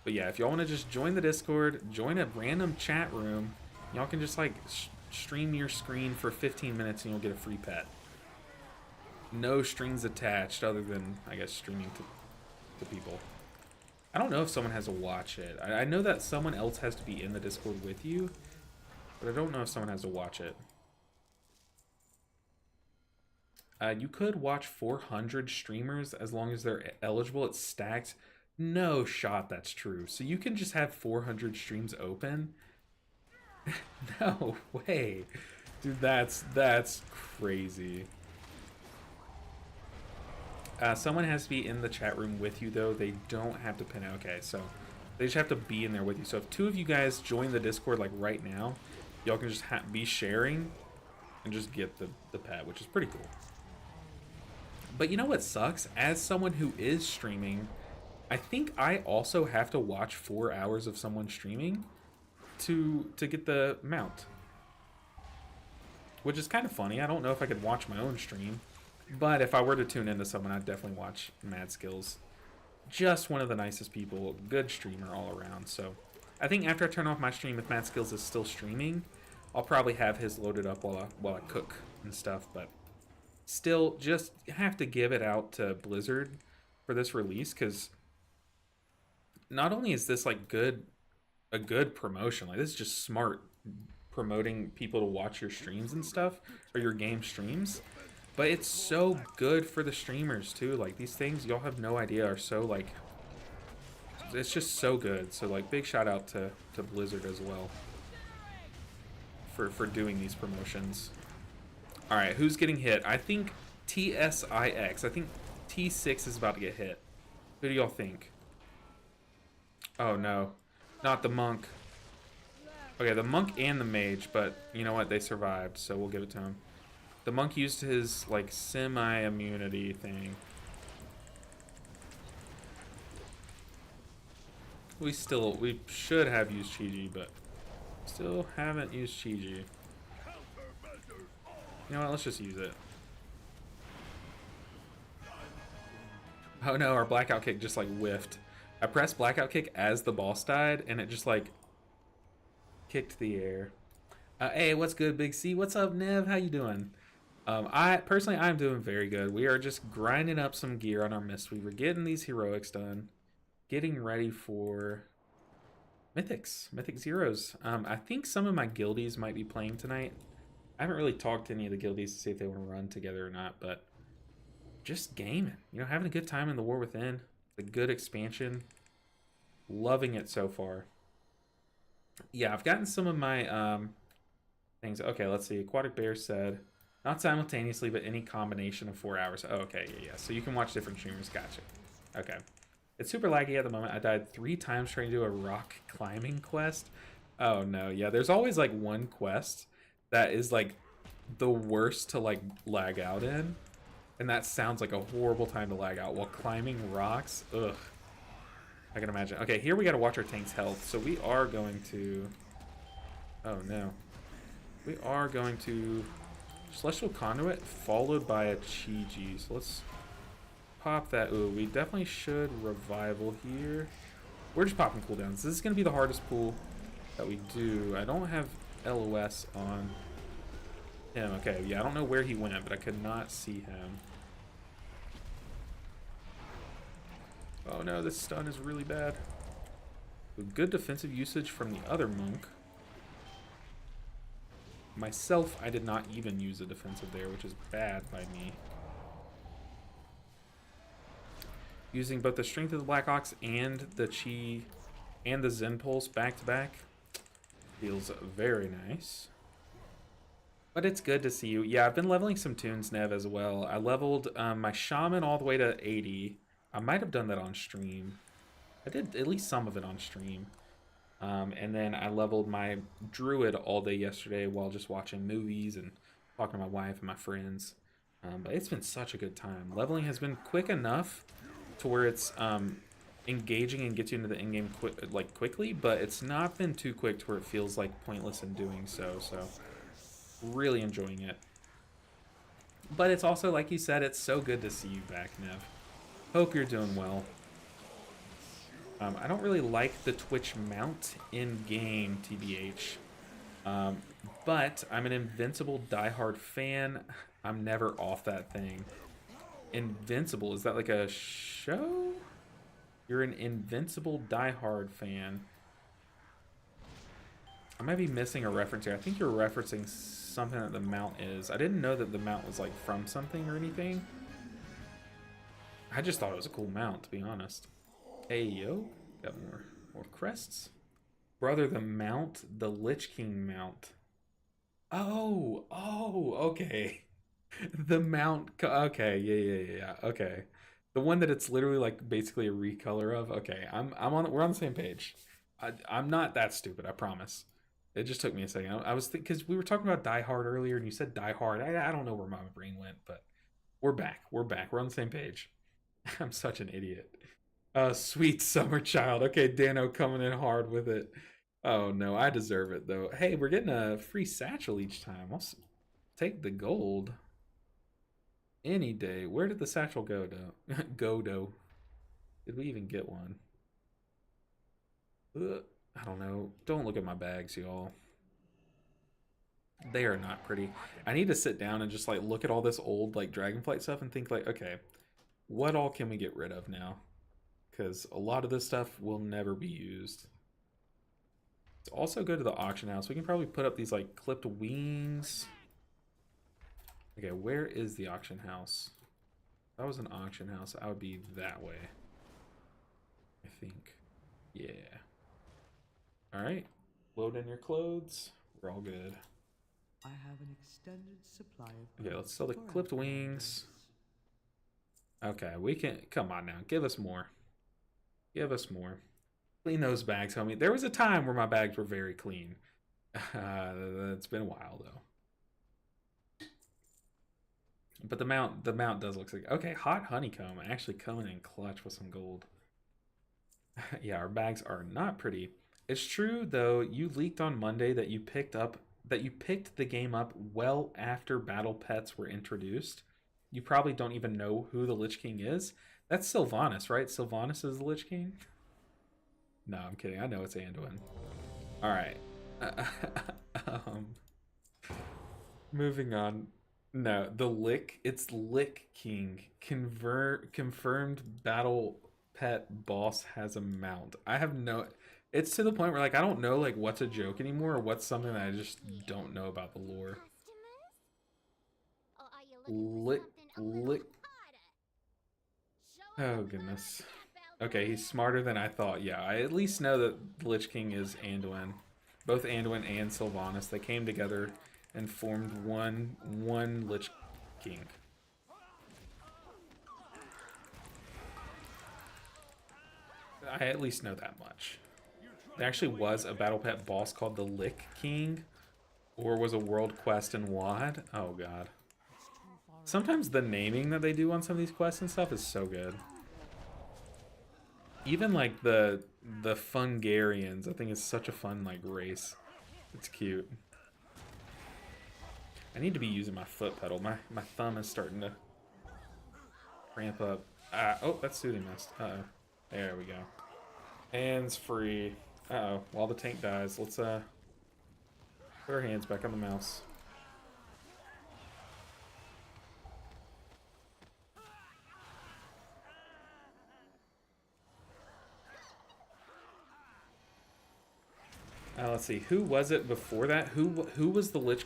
But yeah, if y'all want to just join the Discord, join a random chat room, y'all can just like stream your screen for 15 minutes and you'll get a free pet. No strings attached other than, I guess, streaming to people. I don't know if someone has to watch it. I know that someone else has to be in the Discord with you, but I don't know if someone has to watch it. You could watch 400 streamers as long as they're eligible. It's stacked. No shot that's true. So you can just have 400 streams open? No way. Dude, that's crazy. Someone has to be in the chat room with you, though. They don't have to pin it. Okay, so they just have to be in there with you. So if two of you guys join the Discord, like right now, y'all can just be sharing and just get the pet, which is pretty cool. But you know what sucks? As someone who is streaming, I think I also have to watch 4 hours of someone streaming to get the mount. Which is kind of funny. I don't know if I could watch my own stream. But if I were to tune into someone, I'd definitely watch Mad Skills. Just one of the nicest people. Good streamer all around. So I think after I turn off my stream, if Mad Skills is still streaming, I'll probably have his loaded up while I cook and stuff. But still, just have to give it out to Blizzard for this release, because not only is this like good a good promotion. Like, this is just smart promoting people to watch your streams and stuff, or your game streams. But it's so good for the streamers too. Like, these things, y'all have no idea, are so like, it's just so good. So like, big shout out to Blizzard as well for doing these promotions. All right, who's getting hit? I think TSIX. I think T6 is about to get hit. Who do y'all think? Oh no, not the monk. Okay, the monk and the mage, but you know what? They survived, so we'll give it to him. The monk used his like semi-immunity thing. We should have used Chi-Ji, but still haven't used Chi-Ji. You know what? Let's just use it. Oh no, our blackout kick just like whiffed. I pressed blackout kick as the boss died, and it just like kicked the air. Hey, what's good, Big C? What's up, Nev? How you doing? I'm doing very good. We are just grinding up some gear on our Mistweaver, getting these heroics done, getting ready for mythics, mythic zeros. I think some of my guildies might be playing tonight. I haven't really talked to any of the guildies to see if they want to run together or not, but just gaming, you know, having a good time in the War Within. A good expansion. Loving it so far. Yeah, I've gotten some of my things. Okay, let's see. Aquatic Bear said, not simultaneously, but any combination of 4 hours. Oh, okay, yeah. So you can watch different streamers. Gotcha. Okay. It's super laggy at the moment. I died 3 times trying to do a rock climbing quest. Oh no, yeah. There's always like one quest that is like the worst to like lag out in. And that sounds like a horrible time to lag out while climbing rocks. Ugh. I can imagine. Okay, here we gotta watch our tank's health. So we are going to... Oh no. We are going to... Celestial Conduit followed by a Chi-Ji. So let's pop that. Ooh, we definitely should revival here. We're just popping cooldowns. This is gonna be the hardest pool that we do. I don't have LOS on him. Okay, yeah, I don't know where he went, but I could not see him. Oh no, this stun is really bad. Good defensive usage from the other monk. Myself, I did not even use a defensive there, which is bad by me. Using both the Strength of the Black Ox and the Chi and the Zen Pulse back to back feels very nice. But it's good to see you. Yeah, I've been leveling some tunes, Nev, as well. I leveled my Shaman all the way to 80. I might have done that on stream. I did at least some of it on stream. And then I leveled my Druid all day yesterday while just watching movies and talking to my wife and my friends. But it's been such a good time. Leveling has been quick enough to where it's engaging and gets you into the in-game quickly, but it's not been too quick to where it feels like pointless in doing so. So really enjoying it. But it's also, like you said, it's so good to see you back, Nev. Hope you're doing well. I don't really like the Twitch mount in-game, TBH. But I'm an Invincible diehard fan. I'm never off that thing. Invincible, is that like a show? You're an Invincible diehard fan. I might be missing a reference here. I think you're referencing something that the mount is. I didn't know that the mount was like from something or anything. I just thought it was a cool mount, to be honest. Hey, yo. Got more crests. Brother, the mount. The Lich King mount. Oh, okay. The mount. Okay, yeah. Okay. The one that it's literally like basically a recolor of. Okay, we're on the same page. I'm not that stupid, I promise. It just took me a second. I was thinking, because we were talking about Die Hard earlier, and you said Die Hard. I don't know where my brain went, but we're back. We're on the same page. I'm such an idiot. Sweet summer child. Okay, Dano coming in hard with it. Oh no, I deserve it though. Hey, we're getting a free satchel each time. I'll take the gold any day. Where did the satchel go, though? Godo. Did we even get one? I don't know. Don't look at my bags, y'all. They are not pretty. I need to sit down and just like look at all this old like Dragonflight stuff and think like, okay, what all can we get rid of now? Because a lot of this stuff will never be used. Let's also go to the auction house. We can probably put up these like clipped wings. Okay, where is the auction house? If that was an auction house, I would be that way. I think. Yeah. Alright. Load in your clothes. We're all good.
I have an extended supply of
Okay, let's sell the
for
clipped
our
wings.
members.
Okay, we can... Come on now. Give us more. Give us more. Clean those bags, homie. There was a time where my bags were very clean. It's been a while, though. But the mount does look like... Okay, hot honeycomb. Actually coming in clutch with some gold. Yeah, our bags are not pretty. It's true, though, you leaked on Monday that you picked the game up well after battle pets were introduced. You probably don't even know who the Lich King is. That's Sylvanas, right? Sylvanas is the Lich King? No, I'm kidding. I know it's Anduin. Alright. Moving on. No, it's Lich King. Confirmed battle pet boss has a mount. I have no... It's to the point where, like, I don't know, like, what's a joke anymore or what's something that I just don't know about the lore. Lick... Oh, goodness. Okay, he's smarter than I thought. Yeah, I at least know that the Lich King is Anduin. Both Anduin and Sylvanas. They came together and formed one Lich King. I at least know that much. There actually was a battle pet boss called the Lich King, or was a world quest in WoD. Oh god. Sometimes the naming that they do on some of these quests and stuff is so good. Even like the Fungarians, I think it's such a fun like race. It's cute. I need to be using my foot pedal. My thumb is starting to cramp up. Oh, that's soothing mist. Uh-oh. There we go. Hands free. Uh-oh. While the tank dies, let's put our hands back on the mouse. Let's see. Who was it before that? Who was the Lich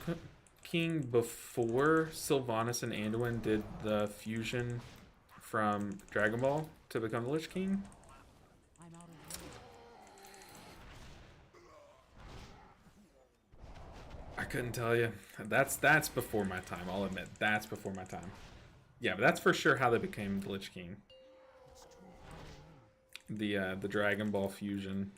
King before Sylvanas and Anduin did the fusion from Dragon Ball to become the Lich King?
I'm out of room.
I couldn't tell you. That's before my time. I'll admit that's before my time. Yeah, but that's for sure how they became the Lich King.
It's too far away.
The Dragon Ball fusion.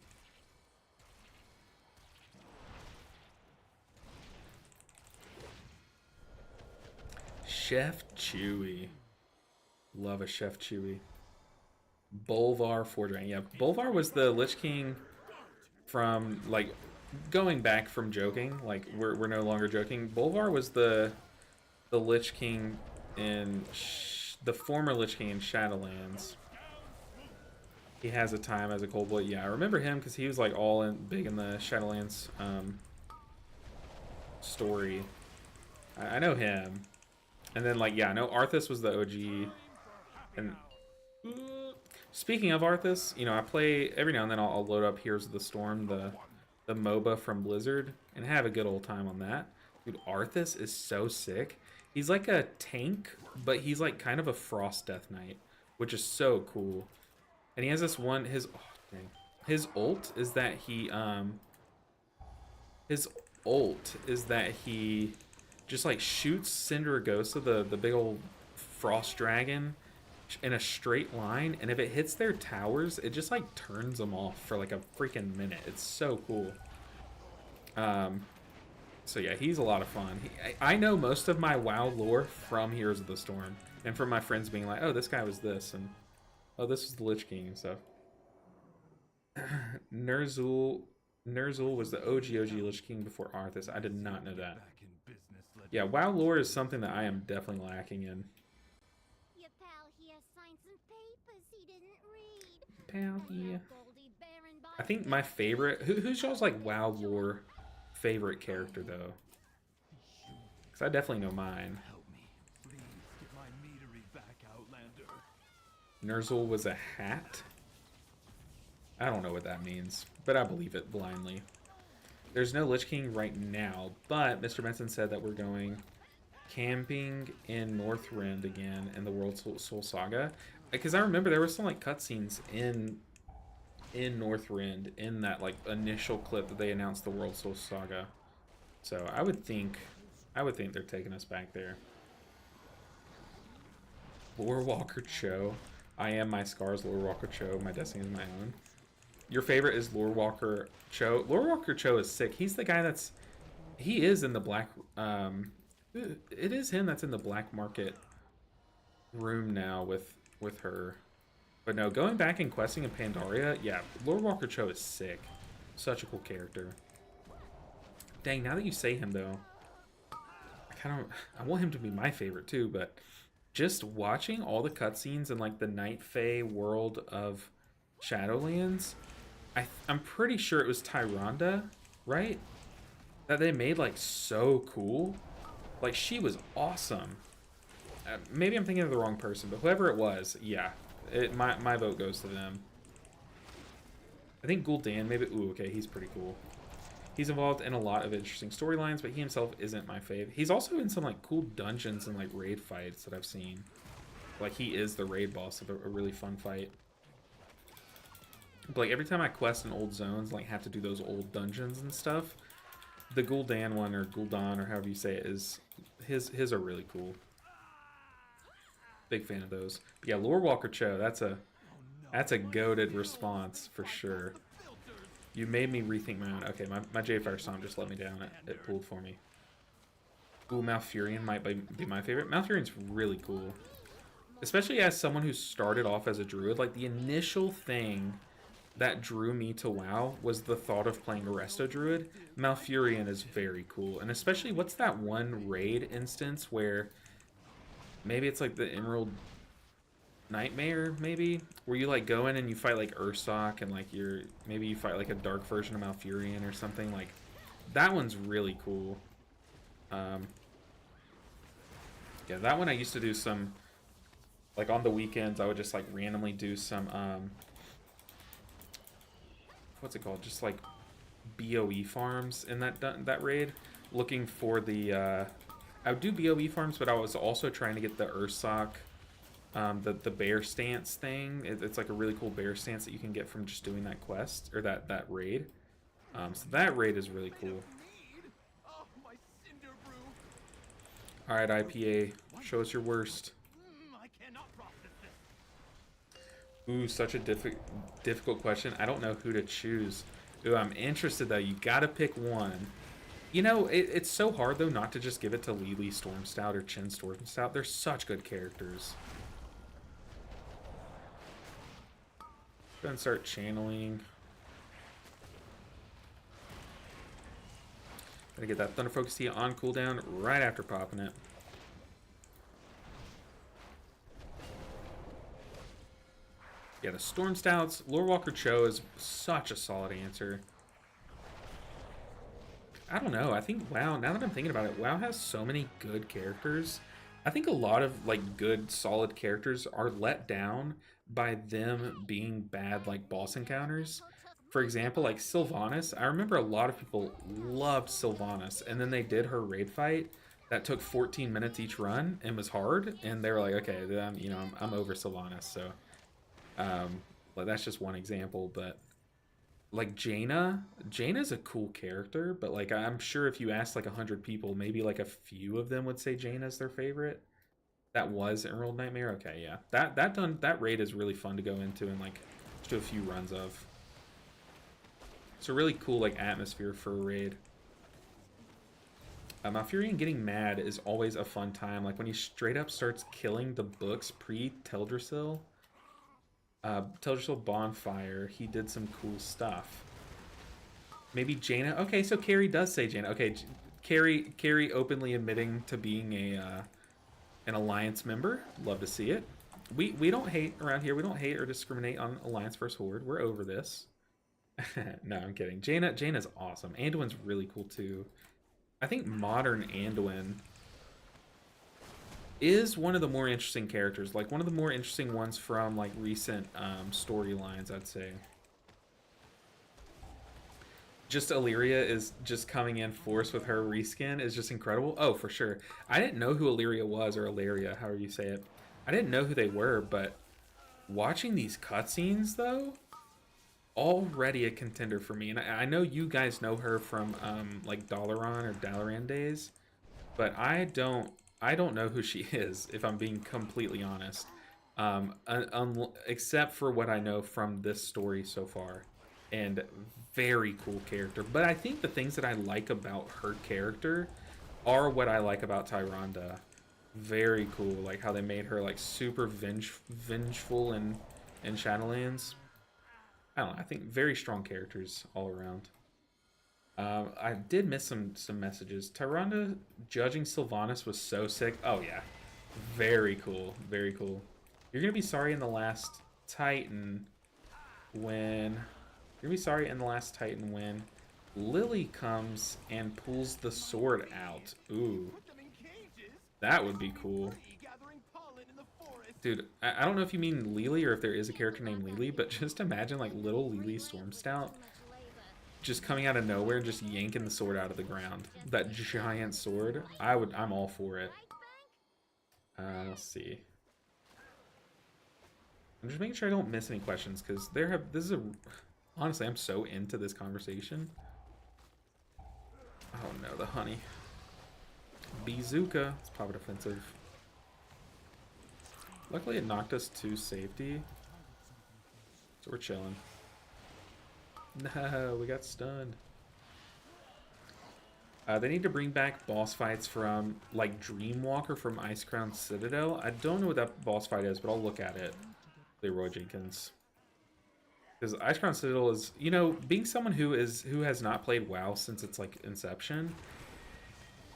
Chef Chewy. Love a Chef Chewy. Bolvar Fordrain. Yeah, Bolvar was the Lich King from, like, going back from joking. Like, we're no longer joking. Bolvar was the Lich King in... the former Lich King in Shadowlands. He has a time as a cold boy. Yeah, I remember him because he was, like, all in big in the Shadowlands story. I know him. And then, like, yeah, I know Arthas was the OG. And speaking of Arthas, you know, I play every now and then. I'll load up Heroes of the Storm, the MOBA from Blizzard, and have a good old time on that. Dude, Arthas is so sick. He's like a tank, but he's like kind of a Frost Death Knight, which is so cool. And he has this one. His ult is that he just like shoots Cinderagosa, the big old frost dragon, in a straight line, and if it hits their towers, it just like turns them off for like a freaking minute. It's so cool. So yeah, he's a lot of fun. I know most of my WoW lore from Heroes of the Storm, and from my friends being like, "Oh, this guy was this," and "Oh, this was the Lich King," and stuff. Ner'zhul was the OG Lich King before Arthas. I did not know that. Yeah, WoW lore is something that I am definitely lacking in.
Your pal here signed some papers he didn't read.
Pal here.
Goldie Baron
I think my favorite... Who's y'all's, like, WoW lore favorite character, though? Because I definitely know mine.
Help me. Please get my meadery back, Outlander.
Ner'zhul was a hat? I don't know what that means, but I believe it blindly. There's no Lich King right now, but Mr. Benson said that we're going camping in Northrend again in the World Soul Saga. Because I remember there were some like cutscenes in Northrend in that like initial clip that they announced the World Soul Saga. So I would think they're taking us back there. Lore Walker Cho. I am my scars, Lore Walker Cho. My destiny is my own. Your favorite is Lore Walker Cho. Lore Walker Cho is sick. He's the guy that's... He is in the black... it is him that's in the black market room now with her. But no, going back and questing in Pandaria, yeah, Lore Walker Cho is sick. Such a cool character. Dang, now that you say him though, I want him to be my favorite too, but just watching all the cutscenes in like the Night Fae world of Shadowlands, I'm pretty sure it was Tyrande, right? That they made like so cool. Like she was awesome. Maybe I'm thinking of the wrong person, but whoever it was, yeah, my vote goes to them. I think Gul'dan, maybe. Ooh, okay, he's pretty cool. He's involved in a lot of interesting storylines, but he himself isn't my fave. He's also in some like cool dungeons and like raid fights that I've seen. Like he is the raid boss of a really fun fight. But like every time I quest in old zones, like have to do those old dungeons and stuff, the Gul'dan one or Gul'dan or however you say it is his are really cool. Big fan of those. But yeah, Lore Walker Cho, that's a goated response for sure. You made me rethink my own. Okay, my Jadefire Psalm just let me down. It pulled for me. Ooh, Malfurion might be my favorite. Malfurion's really cool. Especially as someone who started off as a druid. Like, the initial thing that drew me to WoW was the thought of playing a Resto Druid. Malfurion is very cool. And especially, what's that one raid instance where... Maybe it's like the Emerald Nightmare, maybe? Where you like go in and you fight like Ursoc and like maybe you fight like a dark version of Malfurion or something. Like, that one's really cool. Yeah, that one I used to do some, like on the weekends I would just like randomly do some, what's it called? Just like BOE farms in that raid. Looking for the, I would do BOE farms, but I was also trying to get the Ursoc, the bear stance thing. It's like a really cool bear stance that you can get from just doing that quest, or that raid. So that raid is really cool. Alright, IPA, show us your worst. Ooh, such a difficult question. I don't know who to choose. Ooh, I'm interested though. You gotta pick one. You know, it's so hard though not to just give it to Lily Stormstout or Chin Stormstout. They're such good characters. Go and start channeling. Gotta get that Thunder Focus Tea on cooldown right after popping it. Yeah, the Stormstouts. Lore Walker Cho is such a solid answer. I don't know. I think WoW, now that I'm thinking about it, WoW has so many good characters. I think a lot of like good, solid characters are let down by them being bad like boss encounters. For example, like Sylvanas. I remember a lot of people loved Sylvanas, and then they did her raid fight that took 14 minutes each run and was hard, and they were like, okay, then you know, I'm over Sylvanas. So, well, that's just one example, but like Jaina's a cool character, but like I'm sure if you asked like 100 people, maybe like a few of them would say Jaina's their favorite. That was Emerald Nightmare. Okay, yeah, that raid is really fun to go into and like just do a few runs of. It's a really cool like atmosphere for a raid. Malfurion getting mad is always a fun time. Like when he straight up starts killing the books pre-Teldrassil. Teldrassil Bonfire, he did some cool stuff. Maybe Jaina. Okay, so Carrie does say Jaina. Okay, Carrie openly admitting to being an Alliance member. Love to see it. We don't hate around here. We don't hate or discriminate on Alliance versus Horde. We're over this. No, I'm kidding. Jaina's awesome. Anduin's really cool too. I think modern Anduin is one of the more interesting characters. Like one of the more interesting ones from like recent storylines, I'd say. just Illyria is just coming in force with her reskin is just incredible. Oh, for sure. I didn't know who Illyria was, or Illyria, however you say it. I didn't know who they were, but watching these cutscenes though, already a contender for me. And I know you guys know her from like Dalaran or Dalaran days, but I don't know who she is, if I'm being completely honest. Except for what I know from this story so far. And very cool character. But I think the things that I like about her character are what I like about Tyrande. Very cool, like how they made her like super vengeful in Shadowlands. I don't know. I think very strong characters all around. I did miss some messages. Tyrande judging Sylvanas was so sick. Oh yeah, very cool, very cool. You're gonna be sorry in the last Titan when you're gonna be sorry in the last Titan when Lily comes and pulls the sword out. Ooh, that would be cool. Dude, I don't know if you mean Lily or if there is a character named Lily, but just imagine like little Lily Stormstout just coming out of nowhere and just yanking the sword out of the ground. That giant sword. I'm all for it. Let's see. I'm just making sure I don't miss any questions because honestly, I'm so into this conversation. Oh no, the honey. Bazooka. It's probably defensive. Luckily, it knocked us to safety, so we're chilling. No, we got stunned. They need to bring back boss fights from, like, Dreamwalker from Icecrown Citadel. I don't know what that boss fight is, but I'll look at it. Leroy Jenkins. Because Icecrown Citadel is, you know, being someone who has not played WoW since its, like, inception,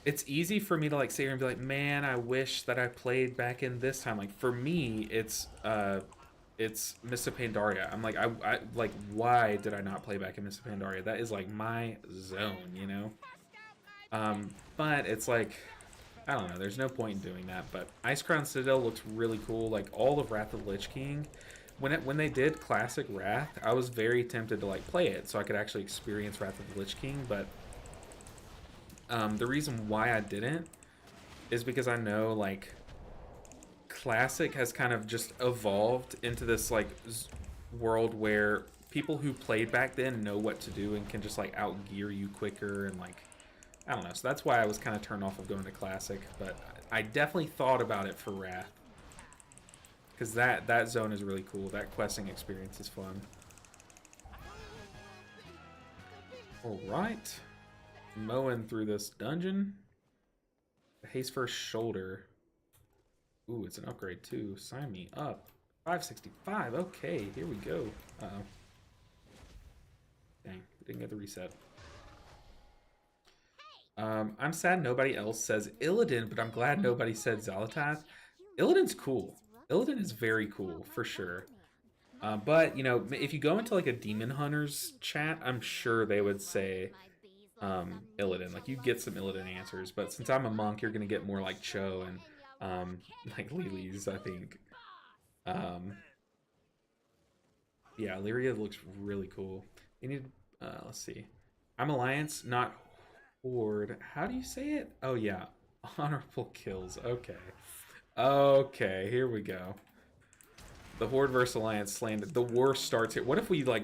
it's easy for me to, like, sit here and be like, man, I wish that I played back in this time. Like, for me, it's Mists of Pandaria. I'm like, I like, why did I not play back in Mists of Pandaria? That is, like, my zone, you know? But it's like, I don't know, there's no point in doing that. But Icecrown Citadel looks really cool. Like, all of Wrath of the Lich King, when they did Classic Wrath, I was very tempted to, like, play it so I could actually experience Wrath of the Lich King, but the reason why I didn't is because I know, like, Classic has kind of just evolved into this, like, world where people who played back then know what to do and can just, like, outgear you quicker and, like, I don't know. So that's why I was kind of turned off of going to Classic, but I definitely thought about it for Wrath. Because that zone is really cool. That questing experience is fun. Alright. Mowing through this dungeon. Haste First Shoulder. Ooh, it's an upgrade too. Sign me up. 565. Okay, here we go. Uh-oh. Dang, we didn't get the reset. I'm sad nobody else says Illidan, but I'm glad nobody said Xalatath. Illidan's cool. Illidan is very cool, for sure. But, you know, if you go into, like, a Demon Hunters chat, I'm sure they would say Illidan. Like, you get some Illidan answers, but since I'm a monk, you're going to get more, like, Cho and, like, Lily's, I think. Yeah, Lyria looks really cool. You need, let's see. I'm Alliance, not Horde. How do you say it? Oh, yeah. Honorable kills. Okay. Okay, here we go. The Horde versus Alliance slanted. The war starts here. What if we, like,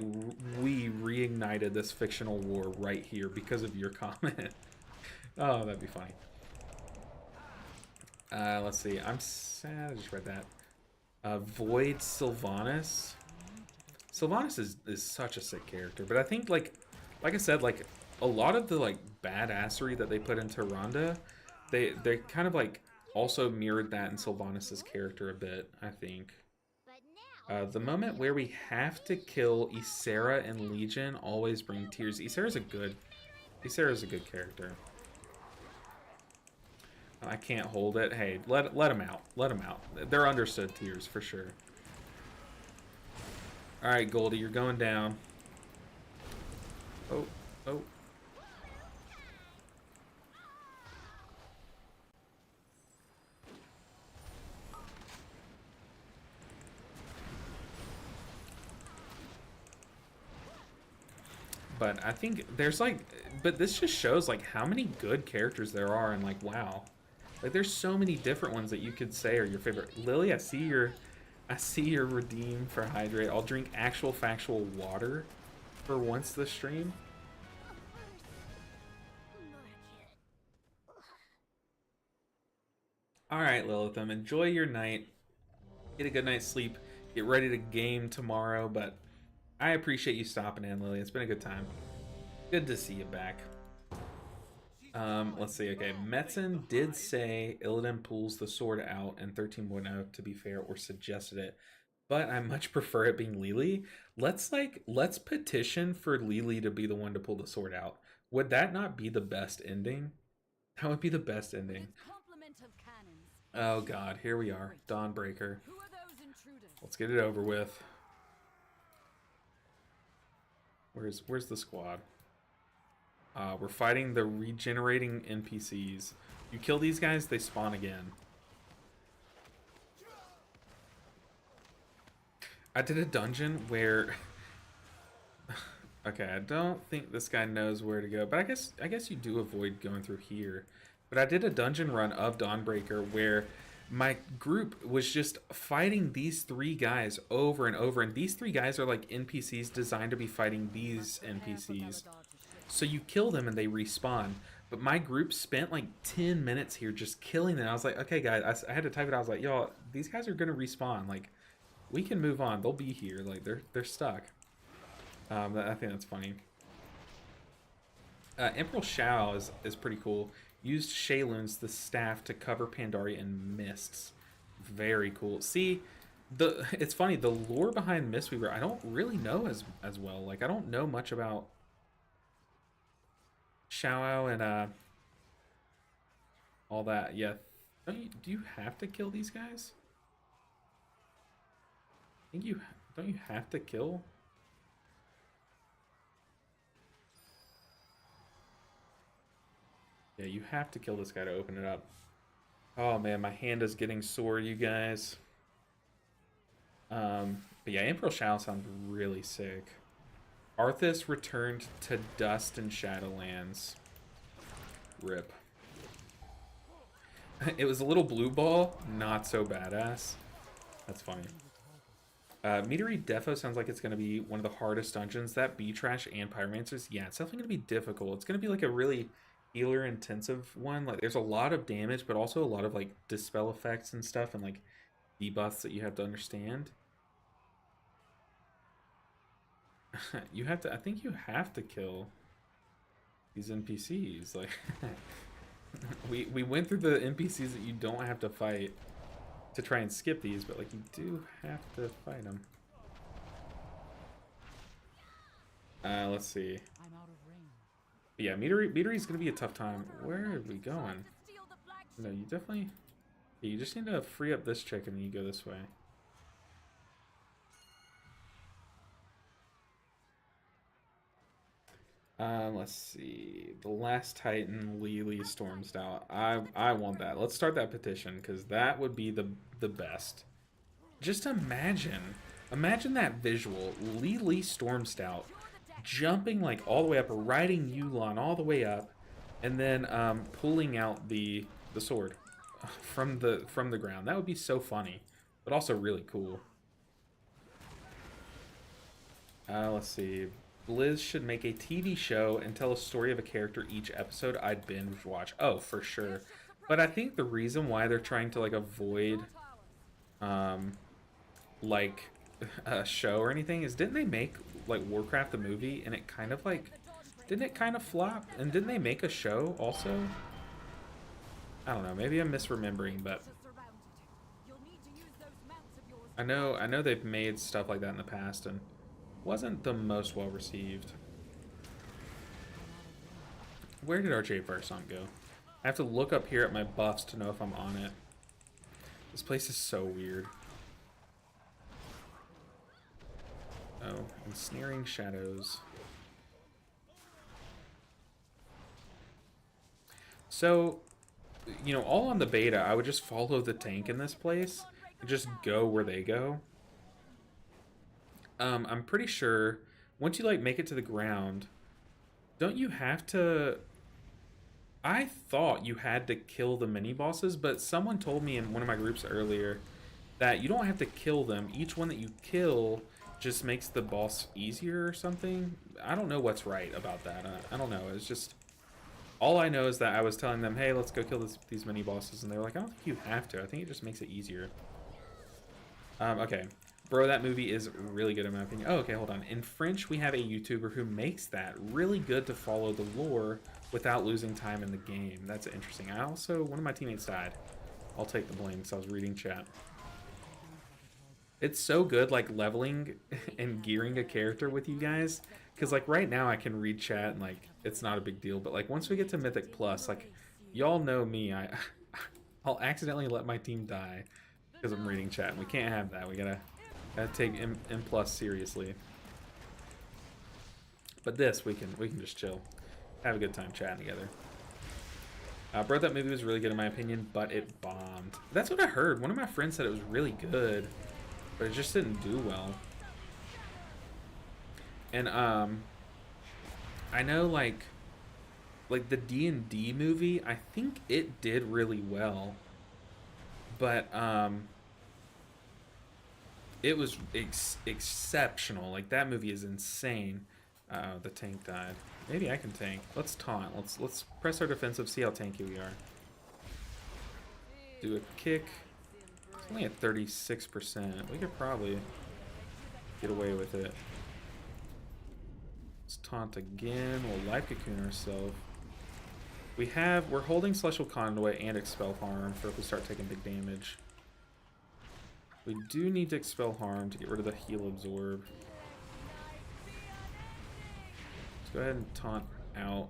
we reignited this fictional war right here because of your comment? Oh, that'd be funny. Let's see. I'm sad. I just read that. Void Sylvanas. Sylvanas is such a sick character, but I think, like I said, like, a lot of the, like, badassery that they put into Rhonda, they kind of, like, also mirrored that in Sylvanas' character a bit, I think. The moment where we have to kill Ysera and Legion always bring tears. Ysera's a good character. I can't hold it. Hey, let them out. Let them out. They're understood tears for sure. All right, Goldie, you're going down. Oh, oh. But I think there's like, but this just shows like how many good characters there are, and like wow, like there's so many different ones that you could say are your favorite. Lily, I see your redeem for hydrate. I'll drink actual factual water for once this stream. All right, Lilithum, enjoy your night. Get a good night's sleep. Get ready to game tomorrow. But I appreciate you stopping in, Lily. It's been a good time. Good to see you back. Let's see. Okay, Metzen did say Illidan pulls the sword out in 13.0 to be fair, or suggested it. But I much prefer it being Lily. Let's petition for Lily to be the one to pull the sword out. Would that not be the best ending? That would be the best ending. Oh god, here we are. Dawnbreaker. Let's get it over with. Where's the squad? We're fighting the regenerating NPCs. You kill these guys, they spawn again. I did a dungeon where okay, I don't think this guy knows where to go, but I guess you do avoid going through here. But I did a dungeon run of Dawnbreaker where my group was just fighting these three guys over and over, and these three guys are like NPCs designed to be fighting these NPCs. So you kill them and they respawn. But my group spent like 10 minutes here just killing them. I was like, okay guys, I had to type it. I was like, y'all, these guys are gonna respawn. Like, we can move on. They'll be here. Like, they're stuck. I think that's funny. Emperor Shao is pretty cool. Used Shayluns, the staff, to cover Pandaria in mists. Very cool. See, it's funny, the lore behind Mistweaver, I don't really know as well. Like, I don't know much about Shao and all that. Yeah. Do you have to kill these guys? I think don't you have to kill? Yeah, you have to kill this guy to open it up. Oh man, my hand is getting sore, you guys. But yeah, Emperor Shao sounds really sick. Arthas returned to Dust and Shadowlands. RIP. It was a little blue ball, not so badass. That's funny. Metery Defo sounds like it's going to be one of the hardest dungeons. That B-Trash and Pyromancers, yeah, it's definitely going to be difficult. It's going to be like a really healer intensive one. Like, there's a lot of damage, but also a lot of like dispel effects and stuff, and like debuffs that you have to understand. You have to, I think you have to kill these NPCs. Like, we went through the NPCs that you don't have to fight to try and skip these, but like you do have to fight them. Let's see. Yeah, Meadery's gonna be a tough time. Where are we going? No, you definitely. Yeah, you just need to free up this chick and then you go this way. Let's see. The Last Titan, Lily Storms out. I want that. Let's start that petition, because that would be the best. Just imagine that visual. Lily Stormstout jumping like all the way up, riding Yulon all the way up, and then pulling out the sword from the ground. That would be so funny, but also really cool. Let's see. Blizz should make a TV show and tell a story of a character each episode. I'd binge watch. Oh, for sure. But I think the reason why they're trying to like avoid like a show or anything is, didn't they make like Warcraft the movie and it kind of like, didn't it kind of flop? And didn't they make a show also? I don't know, maybe I'm misremembering, but I know they've made stuff like that in the past and wasn't the most well received. Where did our J-Fire song go? I have to look up here at my buffs to know if I'm on it. This place is so weird. Oh, Ensnaring Shadows. So, you know, all on the beta, I would just follow the tank in this place and just go where they go. I'm pretty sure once you like make it to the ground, Don't you have to... I thought you had to kill the mini bosses, but someone told me in one of my groups earlier that you don't have to kill them. Each one that you kill just makes the boss easier or something. I don't know what's right about that. I don't know. It's just... All I know is that I was telling them, hey, let's go kill these mini bosses, and they were like, I don't think you have to. I think it just makes it easier. Okay. Bro, that movie is really good in my opinion. Oh, okay, hold on. In French, we have a YouTuber who makes that really good to follow the lore without losing time in the game. That's interesting. I also, one of my teammates died. I'll take the blame because I was reading chat. It's so good, like, leveling and gearing a character with you guys. Because, like, right now I can read chat and, like, it's not a big deal. But, like, once we get to Mythic Plus, like, y'all know me. I'll accidentally let my team die because I'm reading chat. And we can't have that. We gotta take M Plus seriously. But this, we can just chill. Have a good time chatting together. Bro, that movie was really good in my opinion, but it bombed. That's what I heard. One of my friends said it was really good, but it just didn't do well. And I know like the D&D movie, I think it did really well, but it was exceptional. Like, that movie is insane. The tank died. Maybe I can tank. Let's taunt. Let's press our defensive, see how tanky we are. Do a kick. It's only at 36%. We could probably get away with it. Let's taunt again. We'll life cocoon ourselves. We're holding Celestial Conduit and Expel Harm for if we start taking big damage. We do need to Expel Harm to get rid of the heal absorb. Let's go ahead and taunt out.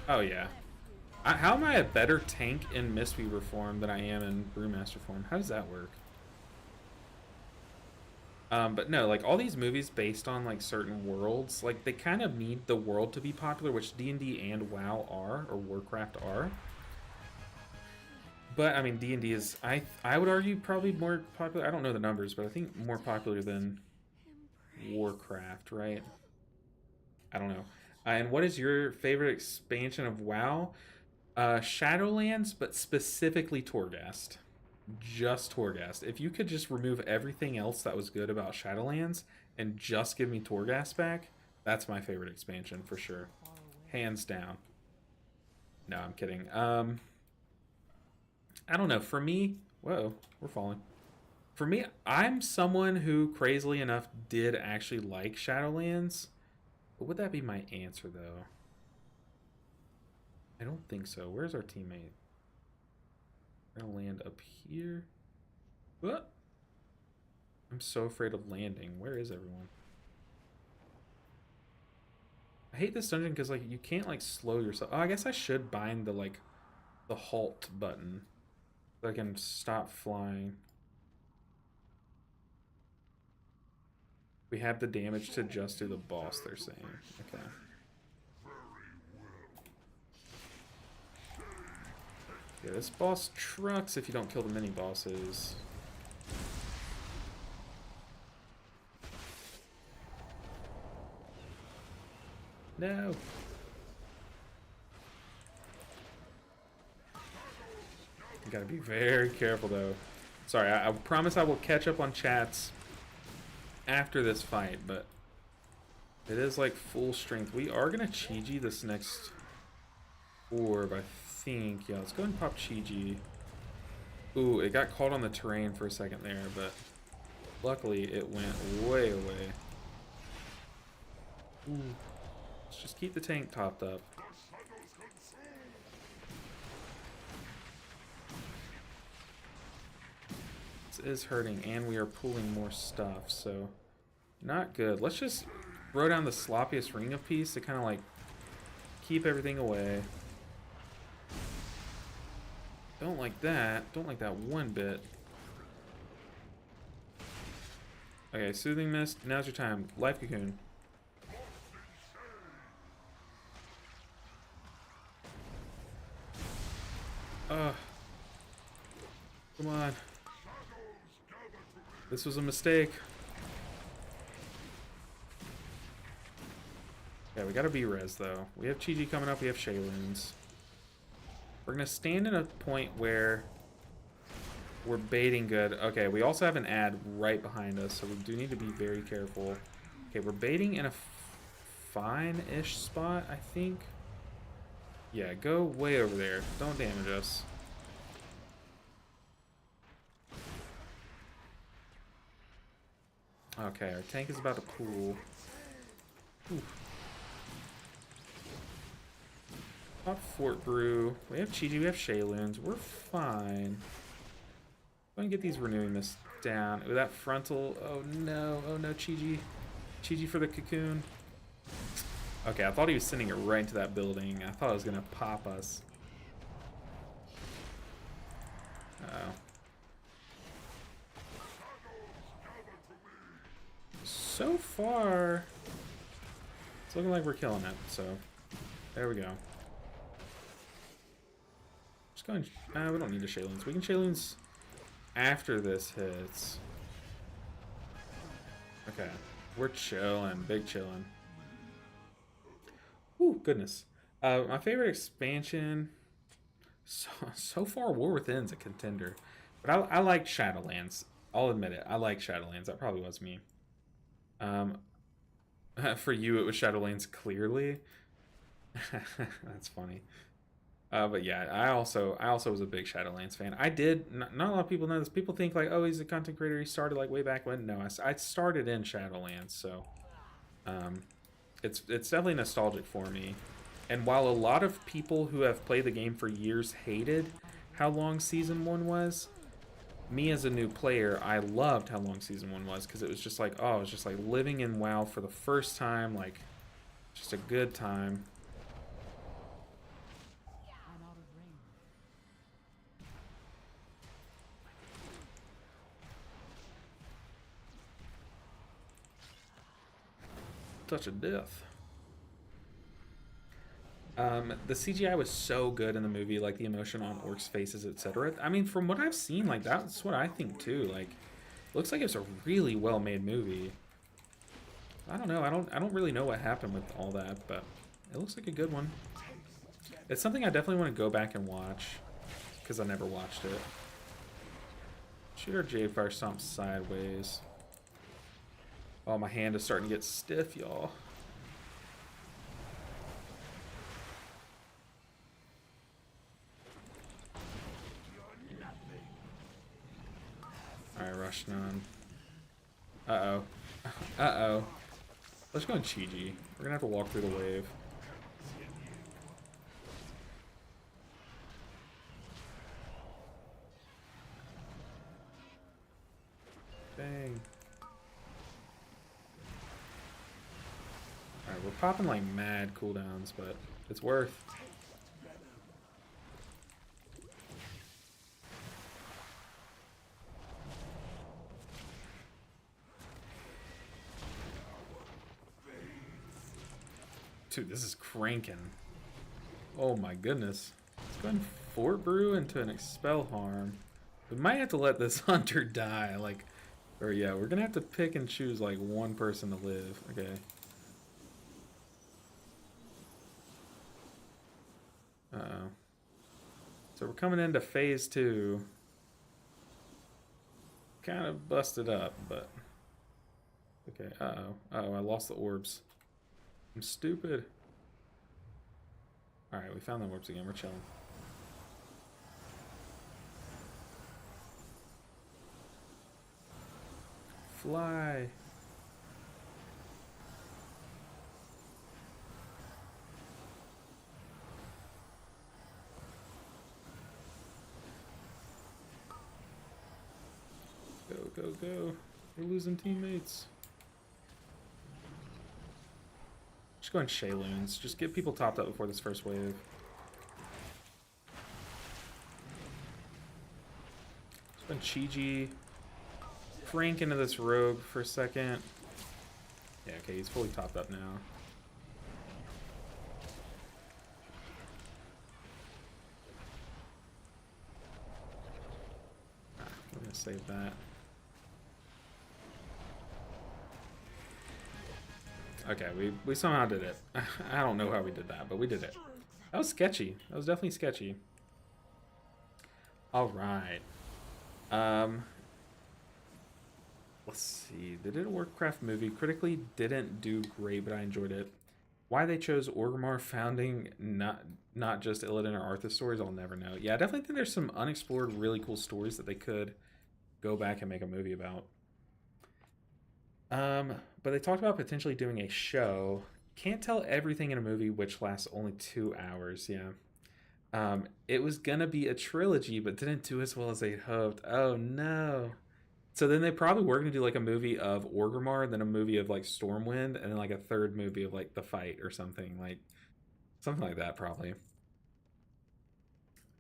Oh yeah. How am I a better tank in Mistweaver form than I am in Brewmaster form? How does that work? But no, like, all these movies based on like certain worlds, like, they kind of need the world to be popular, which D&D and WoW are, or Warcraft are. But I mean, D&D is, I would argue, probably more popular. I don't know the numbers, but I think more popular than Warcraft, right? I don't know. And what is your favorite expansion of WoW? Shadowlands, but specifically Torghast. Just Torghast. If you could just remove everything else that was good about Shadowlands and just give me Torghast back, that's my favorite expansion for sure. Hands down. No, I'm kidding. I don't know. For me, whoa, we're falling. For me, I'm someone who, crazily enough, did actually like Shadowlands. But would that be my answer, though? I don't think so. Where's our teammate? We're gonna land up here. What? I'm so afraid of landing. Where is everyone? I hate this dungeon because, like, you can't, like, slow yourself. Oh, I guess I should bind the, like, the halt button so I can stop flying. We have the damage to just do the boss, they're saying. Okay. Yeah, this boss trucks if you don't kill the mini bosses. No. You gotta be very careful though. Sorry, I promise I will catch up on chats after this fight, but it is like full strength. We are gonna Chi-Ji this next orb, I think. Yeah, let's go and pop Chi-Ji. Ooh, it got caught on the terrain for a second there, but luckily it went way away. Ooh. Let's just keep the tank topped up. This is hurting, and we are pulling more stuff, so not good. Let's just throw down the sloppiest ring of peace to kind of like keep everything away. Don't like that. Don't like that one bit. Okay, Soothing Mist. Now's your time. Life Cocoon. Come on. This was a mistake. Yeah, we gotta be res though. We have Chi coming up, we have Shayloons. We're gonna stand in a point where we're baiting good. Okay, we also have an ad right behind us, so we do need to be very careful. Okay, we're baiting in a fine-ish spot, I think. Yeah, go way over there. Don't damage us. Okay, our tank is about to pool. Ooh. Pop Fort Brew. We have Chi-Ji, we have Shayloons. We're fine. Go and get these renewing this down. Ooh, that frontal. Oh no. Oh no, Chi-Ji. Chi-Ji for the cocoon. Okay, I thought he was sending it right into that building. I thought it was gonna pop us. Uh-oh. So far, it's looking like we're killing it, so there we go. Just going, we don't need to Shayloons. We can Shayloons after this hits. Okay, we're chilling, big chilling. Ooh, goodness. My favorite expansion, so far War Within's a contender. But I like Shadowlands. I'll admit it, I like Shadowlands. That probably was me. For you, it was Shadowlands, clearly. That's funny. But yeah, I also was a big Shadowlands fan. I did not a lot of people know this. People think like, oh, he's a content creator. He started like way back when. No, I started in Shadowlands, so it's definitely nostalgic for me. And while a lot of people who have played the game for years hated how long Season 1 was, me as a new player, I loved how long Season 1 was, because it was just like, oh, it was just like living in WoW for the first time, like, just a good time.
I'm out of range.
Touch of death. The CGI was so good in the movie, like the emotion on orcs' faces, etc. I mean, from what I've seen, like that's what I think too. Like, looks like it's a really well-made movie. I don't know. I don't really know what happened with all that, but it looks like a good one. It's something I definitely want to go back and watch because I never watched it. Shoot our Jade Fire Stomp sideways. Oh, my hand is starting to get stiff, y'all. Alright, Rushnon. Uh-oh. Uh-oh. Let's go on Chi-Ji. We're gonna have to walk through the wave. Dang. Alright, we're popping like mad cooldowns, but it's worth. Dude, this is cranking. Oh my goodness. Let's go and Fort Brew into an Expel Harm. We might have to let this hunter die, like, or yeah, we're gonna have to pick and choose like one person to live. Okay. Uh-oh. So we're coming into phase 2. Kind of busted up, but okay. Uh-oh. Uh-oh, I lost the orbs. I'm stupid. Alright, we found the orbs again. We're chilling. Fly. Go, go, go. We're losing teammates. Just go on Shayloons. Just get people topped up before this first wave. Just go on Chi-Ji. Frank into this rogue for a second. Yeah, okay, he's fully topped up now. We're gonna save that. Okay, we somehow did it. I don't know how we did that, but we did it. That was sketchy. That was definitely sketchy. All right. Let's see. They did a Warcraft movie. Critically didn't do great, but I enjoyed it. Why they chose Orgrimmar founding, not just Illidan or Arthas stories, I'll never know. Yeah, I definitely think there's some unexplored, really cool stories that they could go back and make a movie about. But they talked about potentially doing a show. Can't tell everything in a movie, which lasts only 2 hours. Yeah. It was gonna be a trilogy, but didn't do as well as they'd hoped. Oh no. So then they probably were gonna do like a movie of Orgrimmar, then a movie of like Stormwind, and then like a third movie of like the fight or something like that probably.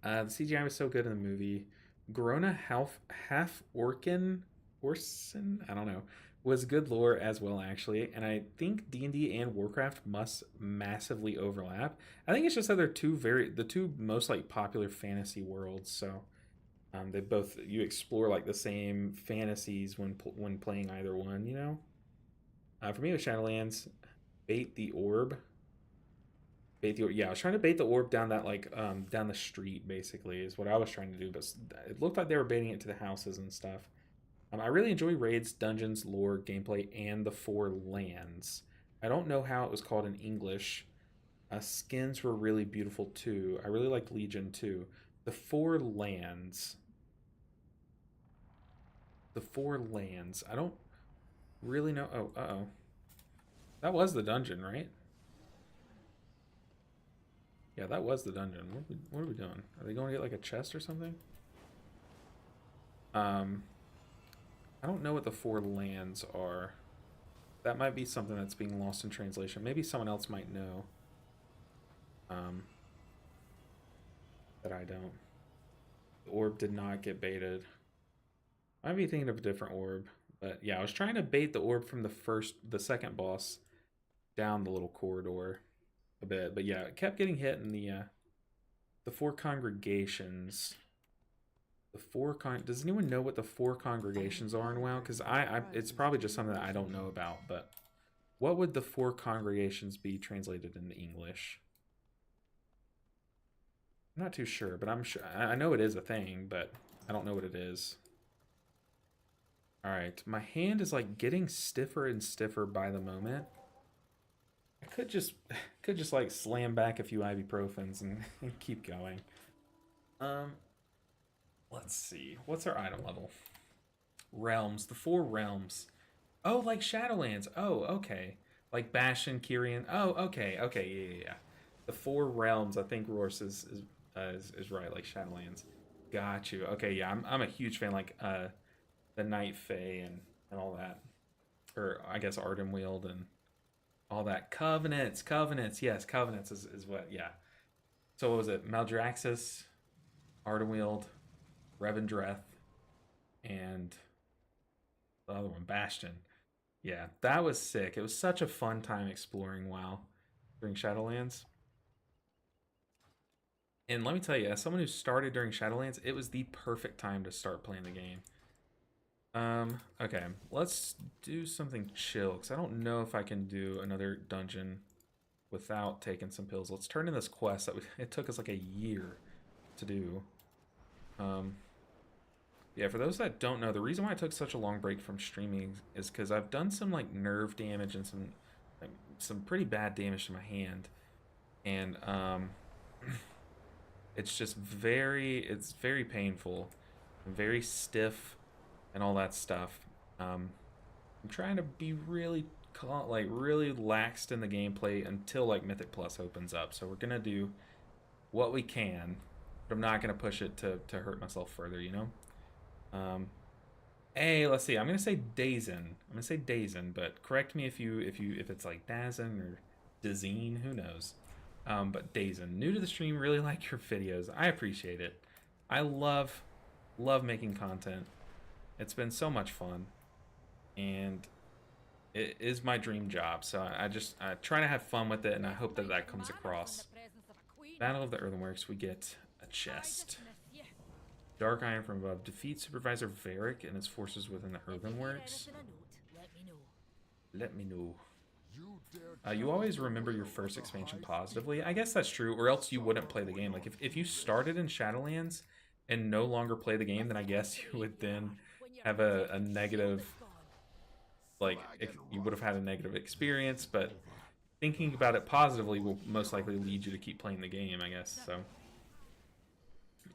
The CGI was so good in the movie. Grona half Orson, I don't know, was good lore as well actually, and I think D&D and Warcraft must massively overlap. I think it's just that they're the two most like popular fantasy worlds, so they both you explore like the same fantasies when playing either one, you know. For me with Shadowlands, bait the orb. Yeah, I was trying to bait the orb down that like down the street basically is what I was trying to do, but it looked like they were baiting it to the houses and stuff. I really enjoy raids, dungeons, lore, gameplay, and the four lands. I don't know how it was called in English. Skins were really beautiful too. I really liked Legion too. The four lands. The four lands. I don't really know. Oh, uh-oh. That was the dungeon, right? Yeah, that was the dungeon. What are we doing? Are they going to get like a chest or something? I don't know what the four lands are. That might be something that's being lost in translation. Maybe someone else might know. That I don't. The orb did not get baited. I might be thinking of a different orb. But yeah, I was trying to bait the orb from the second boss down the little corridor a bit. But yeah, it kept getting hit in the four congregations. Does anyone know what the four congregations are in WoW? Because it's probably just something that I don't know about. But what would the four congregations be translated into English? I'm not too sure, but I'm sure I know it is a thing, but I don't know what it is. All right, my hand is like getting stiffer and stiffer by the moment. I could just like slam back a few ibuprofens and keep going. Let's see. What's our item level? Realms. The four realms. Oh, like Shadowlands. Oh, okay. Like Bastion, Kyrian. Oh, okay. Okay, yeah. The four realms. I think Rors is right. Like Shadowlands. Got you. Okay, yeah. I'm a huge fan. Like the Night Fae and all that, or I guess Ardenweald and all that. Covenants. Yes, Covenants is what. Yeah. So what was it? Maldraxxus, Ardenweald, Revendreth, and the other one, Bastion. Yeah, that was sick. It was such a fun time exploring WoW during Shadowlands. And let me tell you, as someone who started during Shadowlands, it was the perfect time to start playing the game. Okay, let's do something chill, because I don't know if I can do another dungeon without taking some pills. Let's turn in this quest that it took us like a year to do. Yeah, for those that don't know, the reason why I took such a long break from streaming is because I've done some like nerve damage and some pretty bad damage to my hand, and it's very painful, and very stiff, and all that stuff. I'm trying to be really really laxed in the gameplay until like Mythic Plus opens up. So we're gonna do what we can, but I'm not gonna push it to hurt myself further, you know. Hey, let's see. I'm gonna say Dazen. But correct me if it's like Dazen or Dazine, who knows. But Dazen, new to the stream, really like your videos. I appreciate it. I love making content. It's been so much fun, and it is my dream job. So I try to have fun with it, and I hope that comes across. Battle of the Earthworks, we get a chest. Dark Iron from above. Defeat Supervisor Varric and his forces within the Earthworks. Let me know. You always remember your first expansion positively. I guess that's true, or else you wouldn't play the game. Like, if you started in Shadowlands and no longer play the game, then I guess you would then have a negative, like, if you would have had a negative experience, but thinking about it positively will most likely lead you to keep playing the game, I guess. So,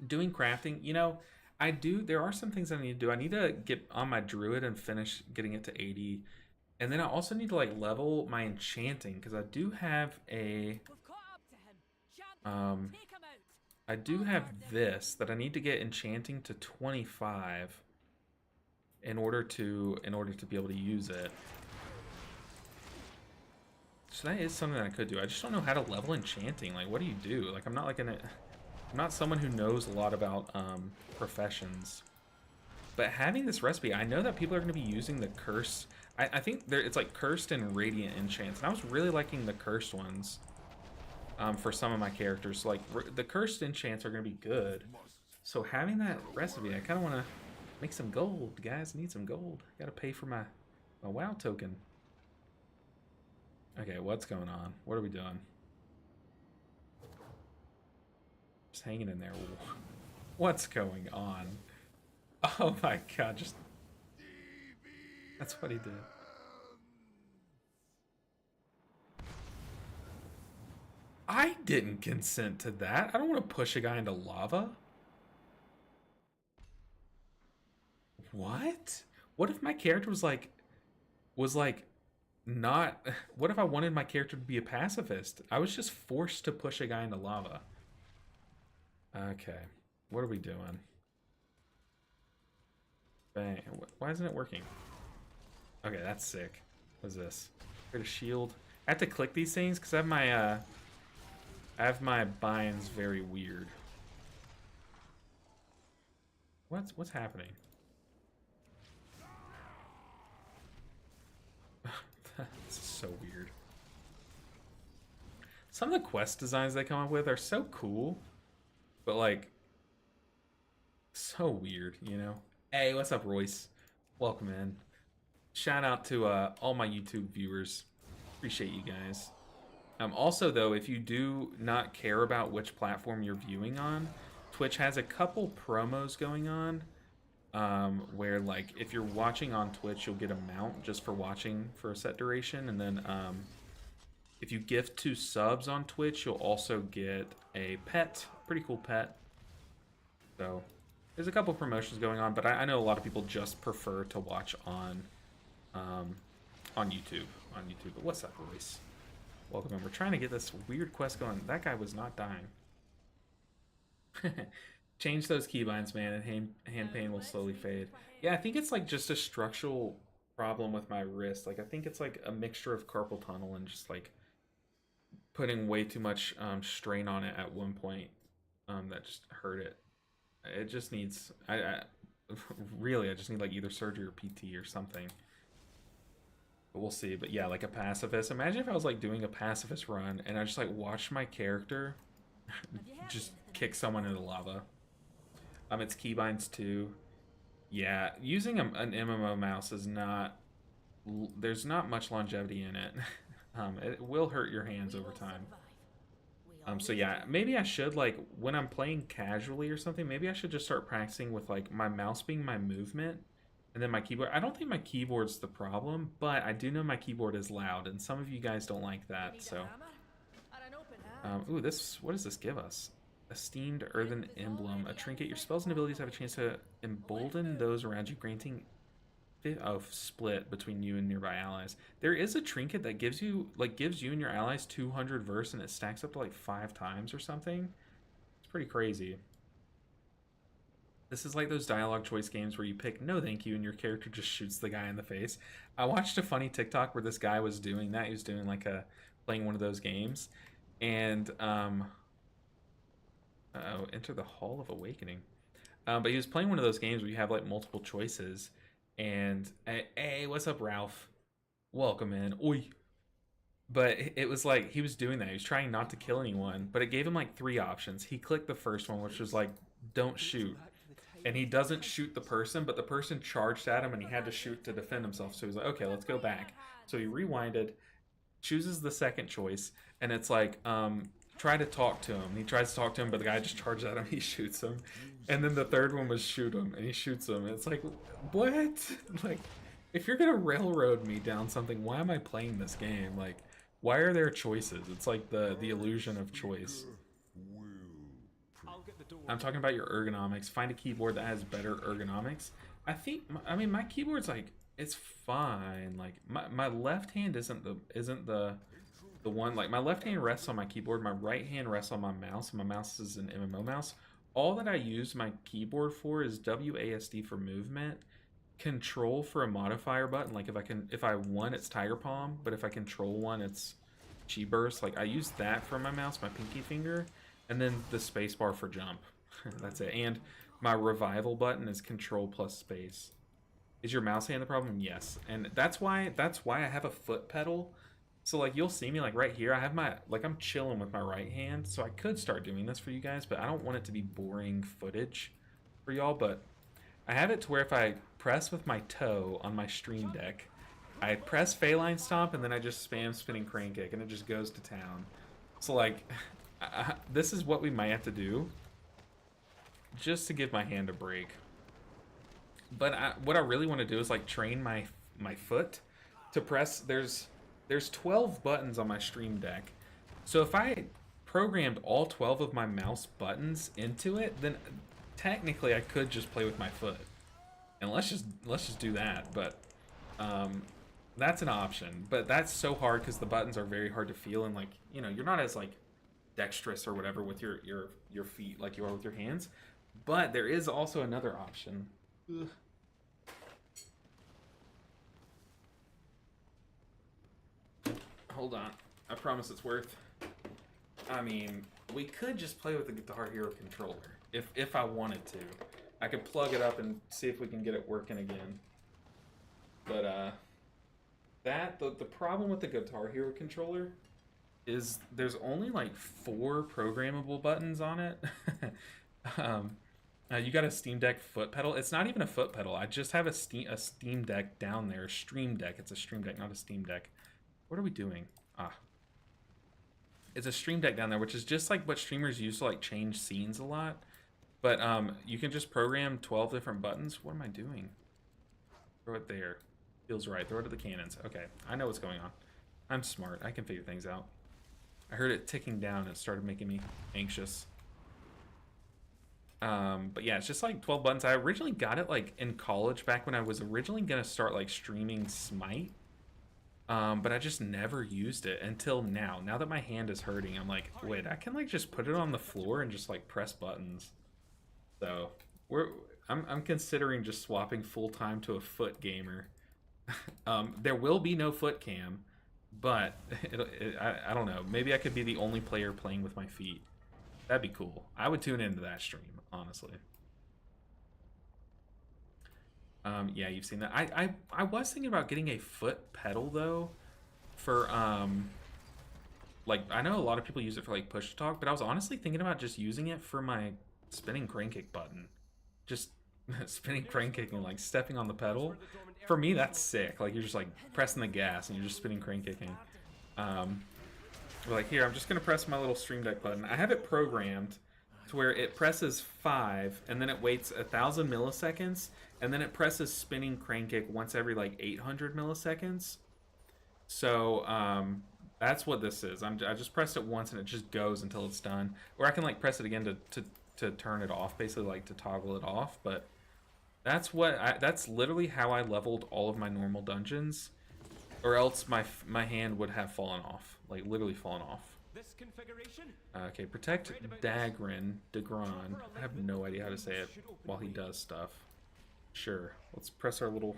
doing crafting, you know, there are some things I need to do. I need to get on my druid and finish getting it to 80. And then I also need to like level my enchanting, because I do have a I do have this that I need to get enchanting to 25 in order to be able to use it. So that is something that I could do. I just don't know how to level enchanting. Like, what do you do? Like, I'm not someone who knows a lot about professions. But having this recipe, I know that people are going to be using the curse. I think it's like cursed and radiant enchants, and I was really liking the cursed ones for some of my characters. So, like, the cursed enchants are going to be good. So having that recipe, I kind of want to make some gold, guys. I need some gold. Got to pay for my WoW token. Okay, what's going on? What are we doing? Just hanging in there. What's going on? Oh my god, just... That's what he did. I didn't consent to that. I don't want to push a guy into lava. What? What if my character was like not... What if I wanted my character to be a pacifist? I was just forced to push a guy into lava. Okay. What are we doing? Bang. Why isn't it working? Okay, that's sick. What is this? Create a shield. I have to click these things because I have my binds very weird. What's happening? That's so weird. Some of the quest designs they come up with are so cool, but like so weird, you know? Hey, what's up, Royce? Welcome in. Shout out to all my YouTube viewers. Appreciate you guys. Also, though, if you do not care about which platform you're viewing on, Twitch has a couple promos going on where, like, if you're watching on Twitch, you'll get a mount just for watching for a set duration. And then if you gift 2 subs on Twitch, you'll also get a pet. Pretty cool pet. So there's a couple promotions going on, but I know a lot of people just prefer to watch on YouTube. But what's up, Royce? Welcome in. We're trying to get this weird quest going. That guy was not dying. Change those keybinds, man, and hand pain will slowly fade. Yeah, I think it's like just a structural problem with my wrist. Like, I think it's like a mixture of carpal tunnel and just like putting way too much strain on it at one point that just hurt it. It just needs, really, I just need like either surgery or PT or something. But we'll see. But yeah, like a pacifist. Imagine if I was like doing a pacifist run and I just like watched my character just kick someone into lava. It's keybinds too. Yeah, using an MMO mouse is not, there's not much longevity in it. It will hurt your hands over time. So yeah, maybe I should, like, when I'm playing casually or something, maybe I should just start practicing with, like, my mouse being my movement, and then my keyboard. I don't think my keyboard's the problem, but I do know my keyboard is loud, and some of you guys don't like that, so... ooh, what does this give us? Esteemed Earthen Emblem. A trinket. Your spells and abilities have a chance to embolden those around you, granting of split between you and nearby allies. There is a trinket that gives you and your allies 200 verse, and it stacks up to like 5 times or something. It's pretty crazy. This is like those dialogue choice games where you pick no thank you and your character just shoots the guy in the face. I watched a funny TikTok where this guy was doing that. He was doing like playing one of those games, and enter the Hall of Awakening. But he was playing one of those games where you have like multiple choices. And hey, what's up, Ralph? Welcome in. Oi. But it was like he was doing that. He was trying not to kill anyone, but it gave him like 3 options. He clicked the first one, which was like, don't shoot. And he doesn't shoot the person, but the person charged at him and he had to shoot to defend himself. So he was like, okay, let's go back. So he rewinded, chooses the second choice, and it's like, try to talk to him. He tries to talk to him, but the guy just charges at him. He shoots him, and then the third one was shoot him, and he shoots him. And it's like, what? Like, if you're gonna railroad me down something, why am I playing this game? Like, why are there choices? It's like the illusion of choice. I'm talking about your ergonomics. Find a keyboard that has better ergonomics. I mean, my keyboard's like, it's fine. Like, my left hand isn't the one. Like, my left hand rests on my keyboard, my right hand rests on my mouse. My mouse is an MMO mouse. All that I use my keyboard for is WASD for movement, control for a modifier button. Like, if I want, it's Tiger Palm, but if I control one, it's Chi Burst. Like, I use that for my mouse, my pinky finger, and then the space bar for jump. That's it. And my revival button is control plus space. Is your mouse hand the problem? Yes. And that's why I have a foot pedal. So, like, you'll see me, like, right here. I have my, like, I'm chilling with my right hand. So I could start doing this for you guys, but I don't want it to be boring footage for y'all. But I have it to where if I press with my toe on my stream deck, I press Phaline Stomp, and then I just spam spinning crane kick, and it just goes to town. So, like, this is what we might have to do just to give my hand a break. But what I really want to do is, like, train my foot to press. There's 12 buttons on my stream deck. So if I programmed all 12 of my mouse buttons into it, then technically I could just play with my foot. And let's just do that. But that's an option. But that's so hard because the buttons are very hard to feel, and, like, you know, you're not as, like, dexterous or whatever with your feet like you are with your hands. But there is also another option. Ugh. Hold on. I promise it's worth. I mean, we could just play with the Guitar Hero controller if I wanted to. I could plug it up and see if we can get it working again. But the problem with the Guitar Hero controller is there's only like 4 programmable buttons on it. You got a Steam Deck foot pedal. It's not even a foot pedal. I just have a Steam Deck down there. Stream Deck. It's a Stream Deck, not a Steam Deck. What are we doing? It's a Stream Deck down there, which is just like what streamers use to, like, change scenes a lot. But you can just program 12 different buttons. What am I doing? Throw it there. Feels right. Throw it at the cannons. Okay, I know what's going on. I'm smart. I can figure things out. I heard it ticking down. It started making me anxious. But yeah, it's just like 12 buttons. I originally got it, like, in college, back when I was originally gonna start, like, streaming Smite. But I just never used it until now. Now that my hand is hurting, I'm like, wait, I can, like, just put it on the floor and just, like, press buttons. So I'm considering just swapping full time to a foot gamer. There will be no foot cam, but I don't know. Maybe I could be the only player playing with my feet. That'd be cool. I would tune into that stream, honestly. Yeah, you've seen that. I was thinking about getting a foot pedal though, for like, I know a lot of people use it for, like, push to talk, but I was honestly thinking about just using it for my spinning crane kick button. Just spinning crane kicking, like stepping on the pedal. For me, that's sick. Like, you're just, like, pressing the gas and you're just spinning crane kicking. We're like, here, I'm just gonna press my little Stream Deck button. I have it programmed to where it presses 5 and then it waits 1,000 milliseconds and then it presses spinning crane kick once every, like, 800 milliseconds. So that's what this is. I just pressed it once and it just goes until it's done. Or I can, like, press it again to turn it off, basically, like, to toggle it off. But that's that's literally how I leveled all of my normal dungeons, or else my hand would have fallen off, like, literally fallen off.
This configuration?
Okay, protect Dagran. I have no idea how to say it while he does stuff. Sure, let's press our little.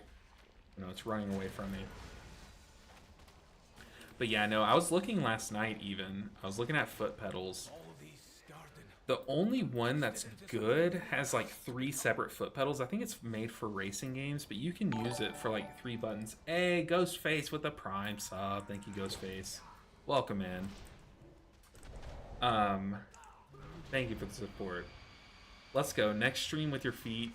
No, it's running away from me. But yeah, no, I was looking last night even. I was looking at foot pedals. The only one that's good has, like, 3 separate foot pedals. I think it's made for racing games, but you can use it for, like, 3 buttons. Hey, Ghostface with the Prime sub. Thank you, Ghostface. Welcome in. Thank you for the support. Let's go. Next stream with your feet.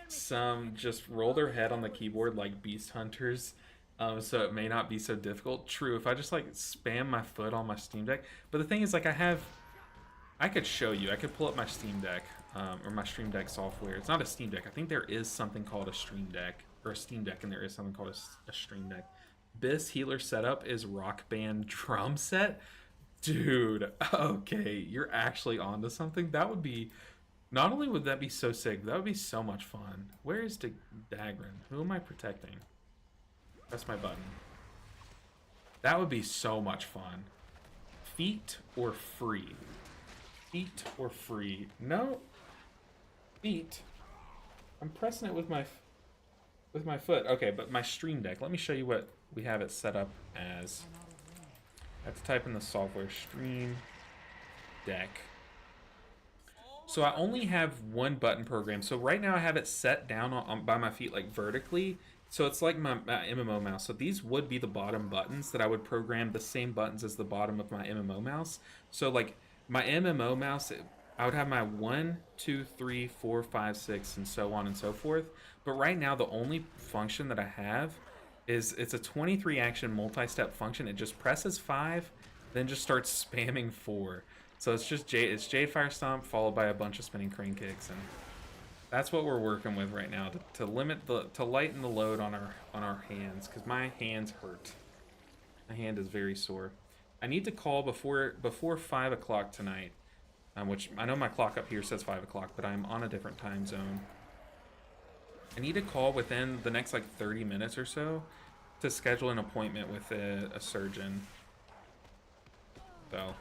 Some just roll their head on the keyboard like beast hunters. So it may not be so difficult. True, if I just like spam my foot on my Steam Deck. But the thing is, like, I could show you. I could pull up my Steam Deck, or my Stream Deck software. It's not a Steam Deck. I think there is something called a Stream Deck, or a Steam Deck, and there is something called a Stream Deck. This healer setup is Rock Band drum set. Dude, okay, you're actually onto something. That would be, not only would that be so sick, that would be so much fun. Where is Dagran? Who am I protecting? Press my button. That would be so much fun. Feet or free? Feet or free? No. Feet. I'm pressing it with my foot. Okay, but my Stream Deck. Let me show you what we have it set up as. I have to type in the software Stream Deck. So I only have one button program. So right now I have it set down by my feet, like vertically. So it's like my MMO mouse. So these would be the bottom buttons that I would program the same buttons as the bottom of my MMO mouse. So like my MMO mouse, I would have my 1, 2, 3, 4, 5, 6, and so on and so forth. But right now the only function that I have is it's a 23 action multi-step function. It just presses 5, then just starts spamming 4. So it's just Jade Fire Stomp followed by a bunch of spinning crane kicks, and that's what we're working with right now to lighten the load on our hands, because my hands hurt. My hand is very sore. I need to call before 5 o'clock tonight, which I know my clock up here says 5 o'clock, but I'm on a different time zone. I need to call within the next like 30 minutes or so to schedule an appointment with a surgeon. So,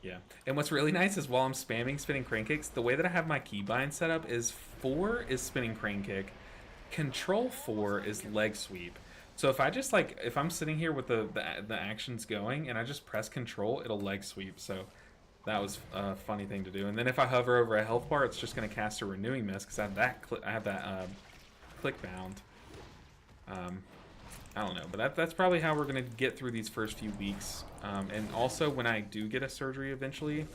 yeah. And what's really nice is while I'm spamming spinning crane kicks, the way that I have my keybind set up is 4 is spinning crane kick, control 4 is leg sweep. So if I just like, if I'm sitting here with the actions going and I just press control, it'll leg sweep. So that was a funny thing to do. And then if I hover over a health bar, it's just going to cast a renewing mist because I have that click bound. I don't know, but that's probably how we're going to get through these first few weeks. And also when I do get a surgery eventually,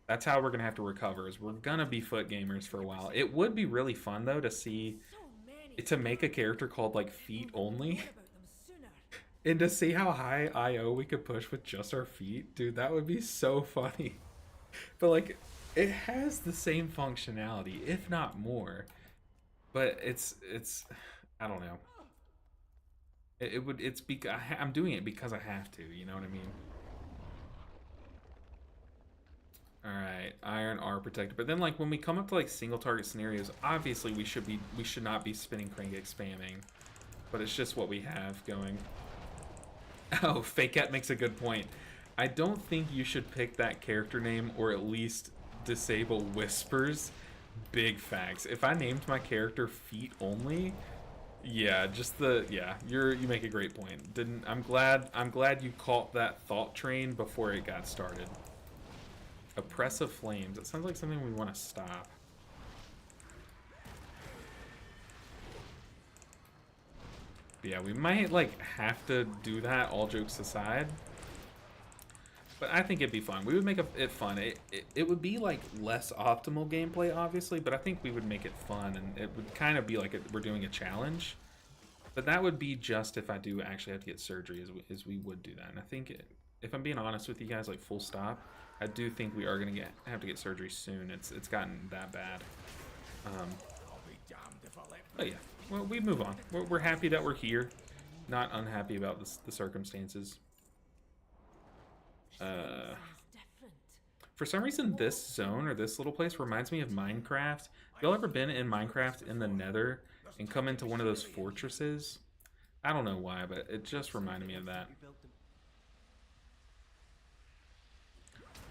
that's how we're going to have to recover, is we're going to be foot gamers for a while. It would be really fun though to make a character called like feet only. And to see how high IO we could push with just our feet. Dude, that would be so funny. But like, it has the same functionality, if not more. But it's I don't know. I'm doing it because I have to, you know what I mean? Alright, Iron R protected. But then like when we come up to like single target scenarios, obviously we should not be spinning crane kick spamming. But it's just what we have going. Oh, Fakeit makes a good point. I don't think you should pick that character name, or at least disable whispers. Big facts. If I named my character Feet Only, yeah, you make a great point. I'm glad you caught that thought train before it got started. Oppressive Flames. It sounds like something we want to stop. But yeah, we might like have to do that, all jokes aside. But I think it'd be fun. We would make it fun. It would be like less optimal gameplay, obviously, but I think we would make it fun, and it would kind of be like we're doing a challenge. But that would be just if I do actually have to get surgery, as we would do that. And I think, if I'm being honest with you guys, like full stop, I do think we are gonna have to get surgery soon. It's gotten that bad. But yeah, well, we move on. We're happy that we're here, not unhappy about the circumstances. For some reason, this zone or this little place reminds me of Minecraft. Have y'all ever been in Minecraft in the Nether and come into one of those fortresses? I don't know why, but it just reminded me of that.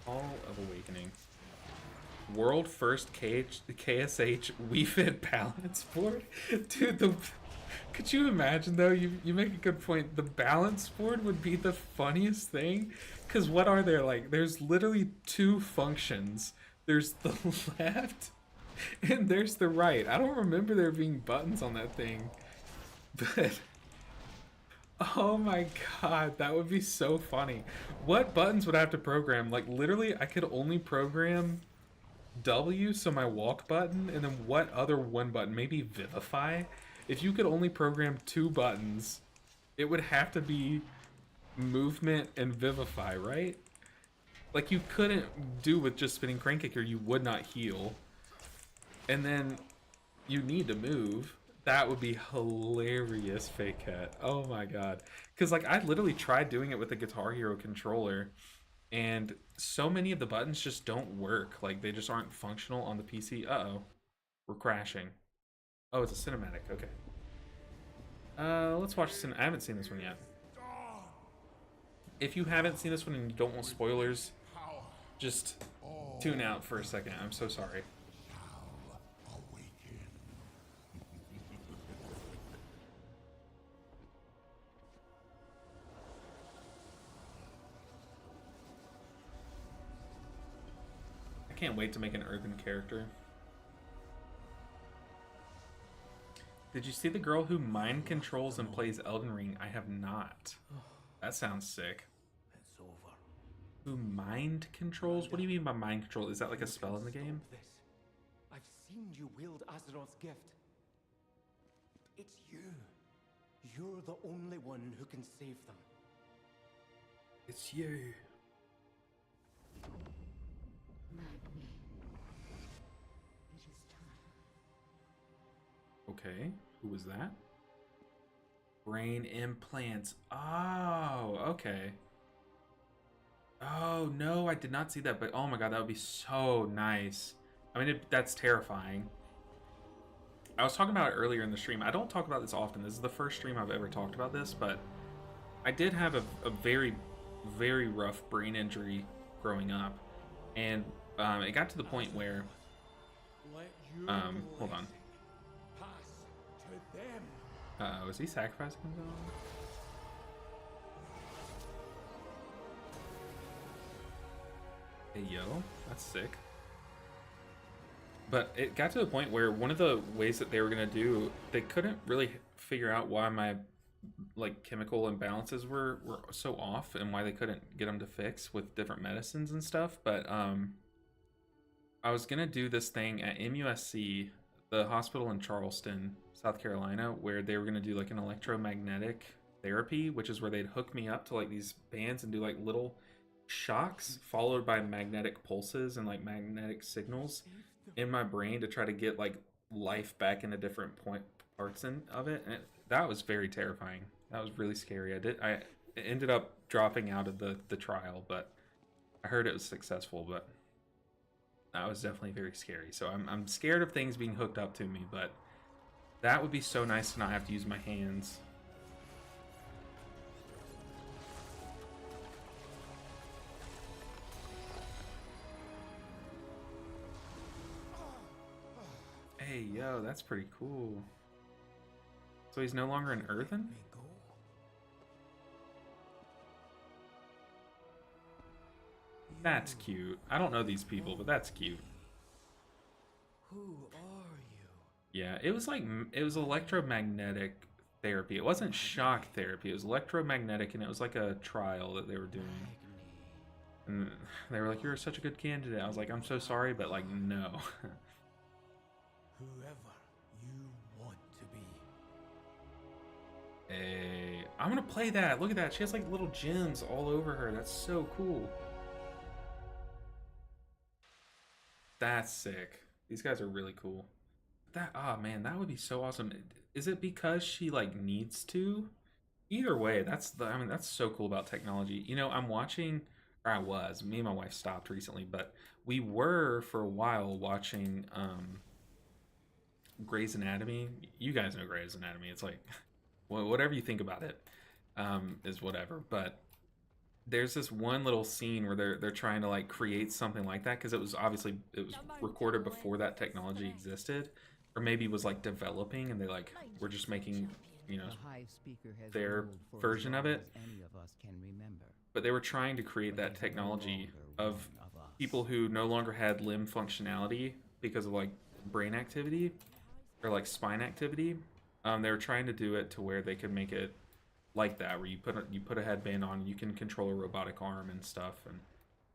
Hall of Awakening. World first KSH Wii Fit balance board? Dude, could you imagine though? You make a good point. The balance board would be the funniest thing. Because what are there like? There's literally 2 functions. There's the left and there's the right. I don't remember there being buttons on that thing. But oh my god, that would be so funny. What buttons would I have to program? Like literally I could only program W, so my walk button, and then what other one button? Maybe Vivify? If you could only program 2 buttons, it would have to be movement and vivify, right? Like, you couldn't do with just spinning crank kick or you would not heal. And then you need to move. That would be hilarious, Fake Cat. Oh my god. Because, like, I literally tried doing it with the Guitar Hero controller, and so many of the buttons just don't work. Like, they just aren't functional on the PC. Uh-oh. We're crashing. Oh, it's a cinematic. Okay. Let's watch I haven't seen this one yet. If you haven't seen this one and you don't want spoilers, just tune out for a second. I'm so sorry. I can't wait to make an Earthen character. Did you see the girl who mind controls and plays Elden Ring? I have not. That sounds sick.
It's over.
Who mind controls? What do you mean by mind control? Is that like a spell in the game?
This. I've seen you wield Azeroth's gift. It's you. You're the only one who can save them.
It's you. Okay, who was that? Brain implants. Oh, okay. Oh, no, I did not see that, but oh my god, that would be so nice. I mean, that's terrifying. I was talking about it earlier in the stream. I don't talk about this often. This is the first stream I've ever talked about this, but I did have a very, very rough brain injury growing up. And it got to the point where... hold on. Was he sacrificing himself? Hey, yo, that's sick. But it got to the point where one of the ways that they were gonna do, they couldn't really figure out why my like chemical imbalances were so off and why they couldn't get them to fix with different medicines and stuff. But I was gonna do this thing at MUSC, the hospital in Charleston, South Carolina, where they were gonna do like an electromagnetic therapy, which is where they'd hook me up to like these bands and do like little shocks followed by magnetic pulses and like magnetic signals in my brain to try to get like life back into different parts of it. And that was very terrifying. That was really scary. I ended up dropping out of the trial, but I heard it was successful. But that was definitely very scary. So I'm scared of things being hooked up to me, but that would be so nice to not have to use my hands. Hey, yo, that's pretty cool. So he's no longer an Earthen? That's cute. I don't know these people, but that's cute.
Who are you?
Yeah, it was like, it was electromagnetic therapy. It wasn't shock therapy. It was electromagnetic, and it was like a trial that they were doing. And they were like, "You're such a good candidate." I was like, "I'm so sorry, but like, no."
Whoever you want to be.
Hey, I'm gonna play that. Look at that. She has like little gems all over her. That's so cool. That's sick. These guys are really cool. That, oh man, that would be so awesome. Is it because she like needs to? Either way, I mean, that's so cool about technology. You know, I'm watching, or I was, me and my wife stopped recently, but we were for a while watching Grey's Anatomy. You guys know Grey's Anatomy. It's like, well, whatever you think about it is whatever. But there's this one little scene where they're trying to like create something like that, because it was recorded before that technology existed, or maybe was like developing, and they like were just making, you know, their version of it. But they were trying to create that technology of people who no longer had limb functionality because of like brain activity or like spine activity. They were trying to do it to where they could make it like that, where you put a headband on, you can control a robotic arm and stuff, and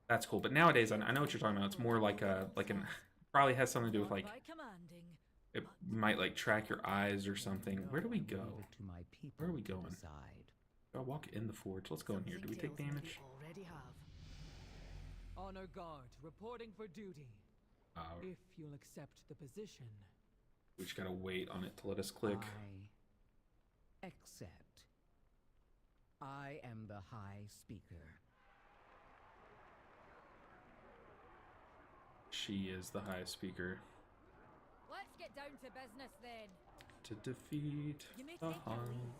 that's cool. But nowadays, I know what you're talking about. It's more like an probably has something to do with like, it might like track your eyes or something. Where do we go?
Leave it to my people
Where are we
to
going?
decide.
I'll walk in the forge. Let's go in here. Do we take damage?
Already have.
Honor guard, reporting for duty. If you'll accept the position.
We just gotta wait on it to let us click.
I accept. I am the High Speaker.
She is the High Speaker.
Let's get down to business then.
To defeat
You may
the
take your
Hun.
leave.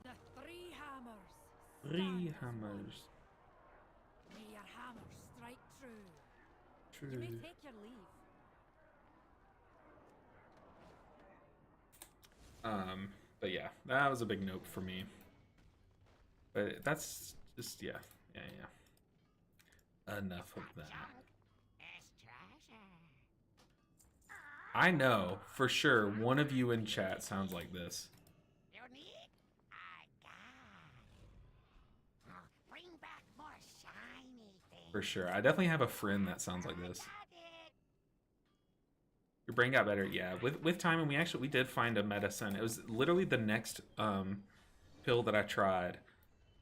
The three hammers.
Three
stand
hammers.
May your hammers strike true.
True.
You may take your leave.
But yeah, that was a big nope for me. But that's just, yeah. Enough of that. I know, for sure, one of you in chat sounds like this. For sure. I definitely have a friend that sounds like this. Your brain got better, yeah. With time, and we did find a medicine. It was literally the next pill that I tried.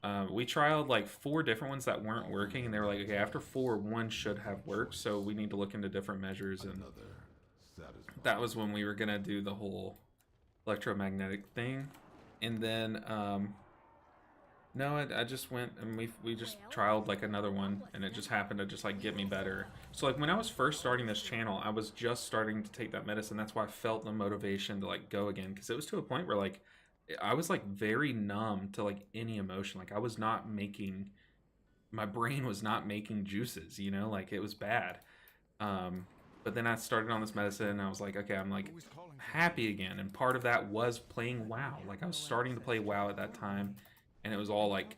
We trialed like 4 different ones that weren't working, and they were like, okay, after 4, one should have worked, so we need to look into different measures. And that was when we were gonna do the whole electromagnetic thing. And then no, I just went and we just trialed like another one, and it just happened to just like get me better. So like when I was first starting this channel, I was just starting to take that medicine. That's why I felt the motivation to like go again, because it was to a point where like I was like very numb to like any emotion. Like I was not making, my brain was not making juices, you know, like it was bad. But then I started on this medicine, and I was like, okay, I'm like happy again. And part of that was playing WoW. Like I was starting to play WoW at that time, and it was all like,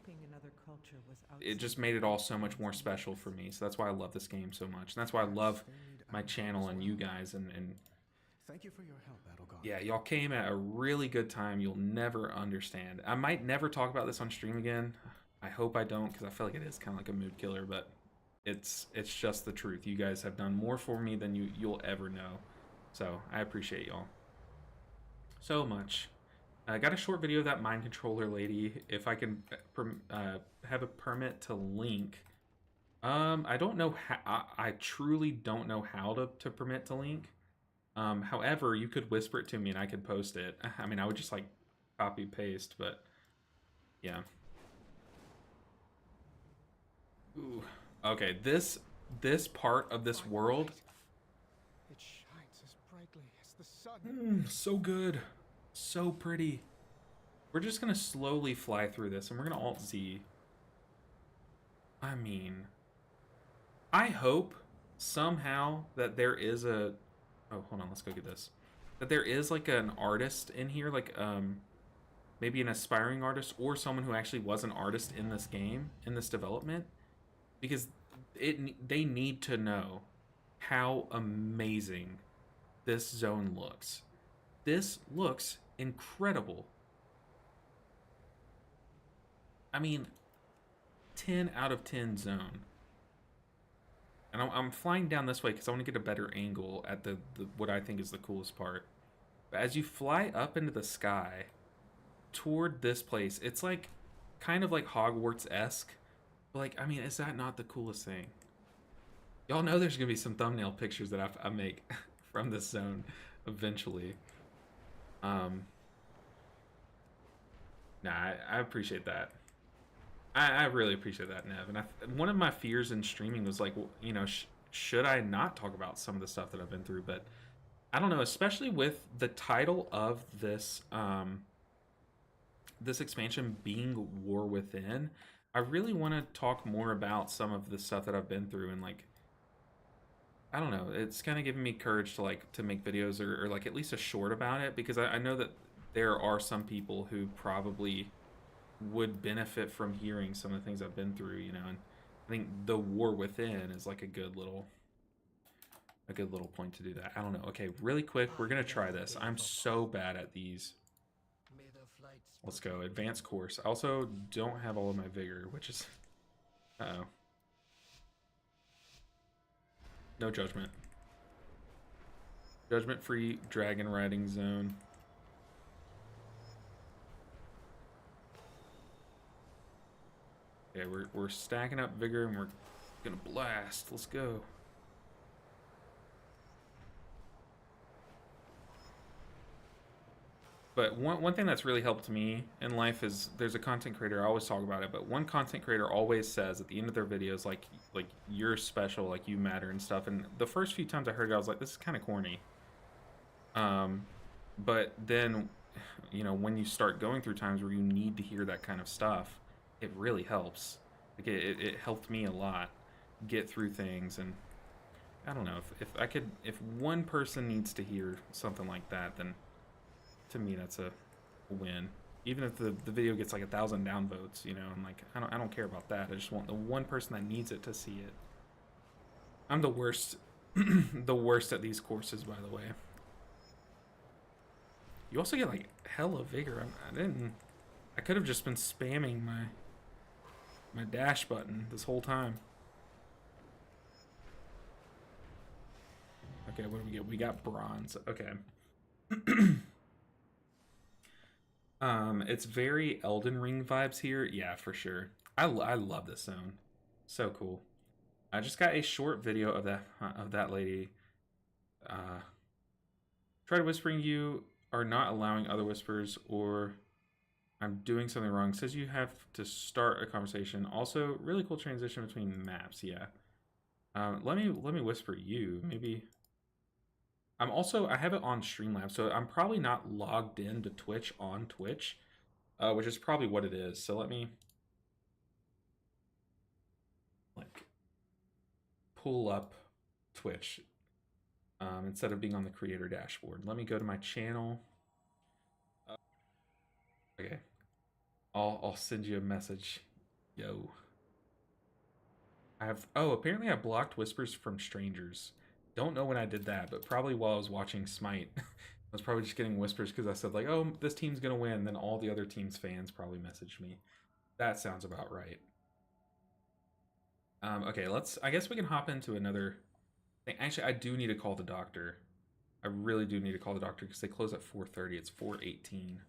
it just made it all so much more special for me. So that's why I love this game so much. And that's why I love my channel and you guys. And
Thank you for your help, Battleguard.
yeah, y'all came at a really good time. You'll never understand. I might never talk about this on stream again. I hope I don't, because I feel like it is kind of like a mood killer, but it's just the truth. You guys have done more for me than you'll ever know. So I appreciate y'all so much. I got a short video of that mind controller lady. If I can have a permit to link. I don't know how. I truly don't know how to permit to link. However, you could whisper it to me and I could post it. I mean, I would just like copy paste, but yeah. Ooh. Okay, this part of this world.
It shines as brightly as the sun.
So good. So pretty. We're just gonna slowly fly through this, and we're gonna Alt-Z. I mean, I hope somehow that there is a... Oh, hold on, let's go get this. That there is like an artist in here, like maybe an aspiring artist or someone who actually was an artist in this game, in this development, because they need to know how amazing this zone looks. This looks incredible. I mean, 10 out of 10 zone. And I'm flying down this way because I want to get a better angle at the what I think is the coolest part. But as you fly up into the sky toward this place, it's like kind of like Hogwarts-esque. But like, I mean, is that not the coolest thing? Y'all know there's gonna be some thumbnail pictures that I make from this zone eventually. Nah, I appreciate that. I really appreciate that, Nev. And one of my fears in streaming was like, you know, should I not talk about some of the stuff that I've been through? But I don't know, especially with the title of this this expansion being War Within, I really want to talk more about some of the stuff that I've been through, and like, I don't know, it's kind of giving me courage to like to make videos or like at least a short about it, because I know that there are some people who probably would benefit from hearing some of the things I've been through, you know. And I think the War Within is like a good little point to do that. I don't know. Okay, really quick, we're gonna try this. I'm so bad at these. Let's go. Advanced course. I also don't have all of my vigor, which is... Uh-oh. No judgment. Judgment-free dragon riding zone. Okay, we're stacking up vigor and we're gonna blast. Let's go. But one thing that's really helped me in life is there's a content creator, I always talk about it, but one content creator always says at the end of their videos, like you're special, like you matter and stuff. And the first few times I heard it, I was like, this is kind of corny. But then, you know, when you start going through times where you need to hear that kind of stuff, it really helps. Like it helped me a lot get through things. And I don't know, if one person needs to hear something like that, then to me that's a win. Even if the video gets like 1,000 downvotes, you know, I'm like, I don't care about that. I just want the one person that needs it to see it. I'm the worst the worst at these courses, by the way. You also get like hella vigor. I could have just been spamming my dash button this whole time. Okay, what do we get? We got bronze. Okay. It's very Elden Ring vibes here. Yeah, for sure. I love this zone. So cool. I just got a short video of that lady. Try whispering, you are not allowing other whispers, or I'm doing something wrong. Says you have to start a conversation. Also, really cool transition between maps. Yeah. Let me whisper you. Maybe. I have it on Streamlabs, so I'm probably not logged in to Twitch on Twitch, which is probably what it is. So let me like pull up Twitch instead of being on the creator dashboard. Let me go to my channel. Okay, I'll send you a message. Yo, apparently I blocked whispers from strangers. Don't know when I did that, but probably while I was watching Smite. I was probably just getting whispers because I said like, oh, this team's gonna win. Then all the other team's fans probably messaged me. That sounds about right. Okay, I guess we can hop into another thing. Actually, I do need to call the doctor. I really do need to call the doctor because they close at 4:30. It's 4:18.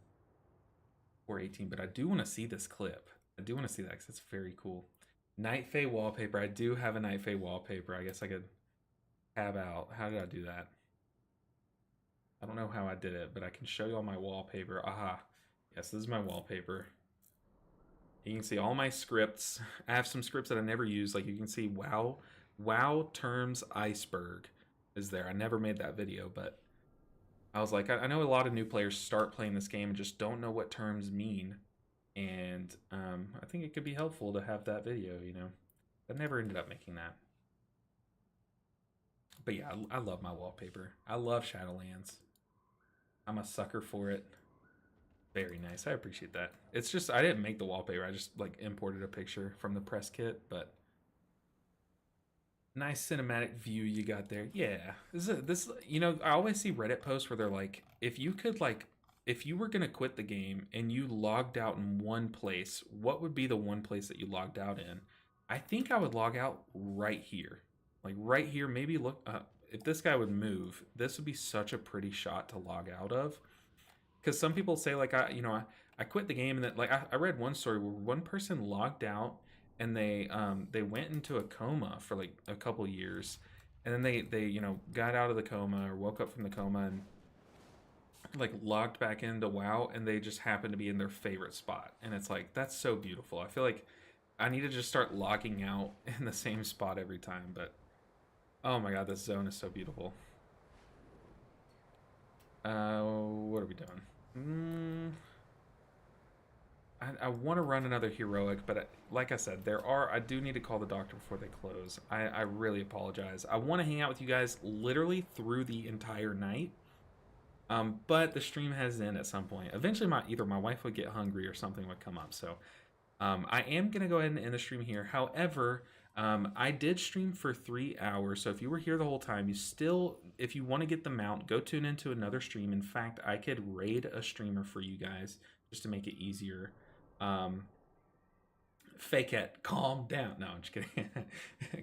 4:18, but I do want to see this clip. I do want to see that because it's very cool. Night Fae wallpaper. I do have a Night Fae wallpaper. I guess I could tab out. How did I do that? I don't know how I did it, but I can show you all my wallpaper. Aha. Yes, this is my wallpaper. You can see all my scripts. I have some scripts that I never use. Like you can see wow terms iceberg is there. I never made that video, but I was like, I know a lot of new players start playing this game and just don't know what terms mean. And I think it could be helpful to have that video, you know. I never ended up making that. But yeah, I love my wallpaper. I love Shadowlands. I'm a sucker for it. Very nice. I appreciate that. It's just, I didn't make the wallpaper. I just like imported a picture from the press kit, but nice cinematic view you got there. Yeah. This, you know, I always see Reddit posts where they're like, if you were going to quit the game and you logged out in one place, what would be the one place that you logged out in? I think I would log out right here. Like right here, maybe look, if this guy would move, this would be such a pretty shot to log out of. Because some people say like, I quit the game and that like, I read one story where one person logged out and they went into a coma for like a couple years. And then they, you know, got out of the coma or woke up from the coma and like logged back into WoW and they just happened to be in their favorite spot. And it's like, that's so beautiful. I feel like I need to just start logging out in the same spot every time, but oh my god, this zone is so beautiful. What are we doing? I want to run another heroic, but like I said, I do need to call the doctor before they close. I really apologize. I want to hang out with you guys literally through the entire night. But the stream has to end at some point. Eventually either my wife would get hungry or something would come up. So I am going to go ahead and end the stream here. However, I did stream for 3 hours, so if you were here the whole time, if you want to get the mount, go tune into another stream. In fact, I could raid a streamer for you guys just to make it easier. Fake it, calm down. No, I'm just kidding.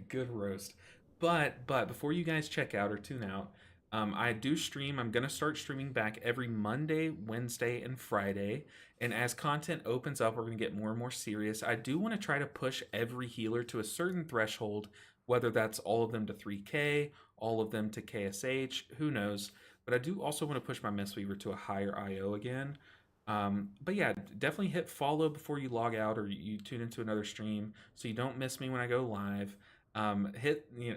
Good roast. But before you guys check out or tune out, I do stream. I'm going to start streaming back every Monday, Wednesday, and Friday. And as content opens up, we're going to get more and more serious. I do want to try to push every healer to a certain threshold, whether that's all of them to 3K, all of them to KSH, who knows. But I do also want to push my Mistweaver to a higher IO again. But yeah, definitely hit follow before you log out or you tune into another stream so you don't miss me when I go live. Well,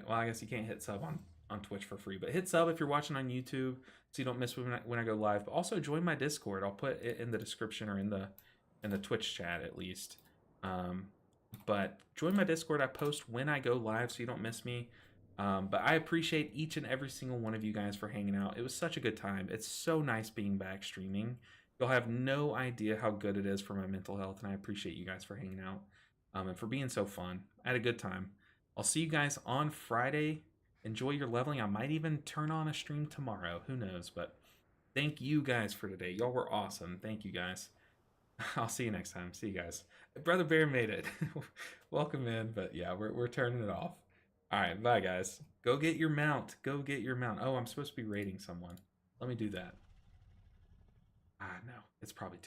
I guess you can't hit sub on Twitch for free, but hit sub if you're watching on YouTube so you don't miss when I go live. But also join my Discord. I'll put it in the description or in the Twitch chat at least. But join my Discord. I post when I go live so you don't miss me. But I appreciate each and every single one of you guys for hanging out. It was such a good time. It's so nice being back streaming. You'll have no idea how good it is for my mental health, and I appreciate you guys for hanging out and for being so fun. I had a good time. I'll see you guys on Friday. Enjoy your leveling. I might even turn on a stream tomorrow. Who knows? But thank you guys for today. Y'all were awesome. Thank you guys. I'll see you next time. See you guys. Brother Bear made it. Welcome in. But yeah, we're turning it off. All right. Bye, guys. Go get your mount. Go get your mount. Oh, I'm supposed to be raiding someone. Let me do that. No, it's probably too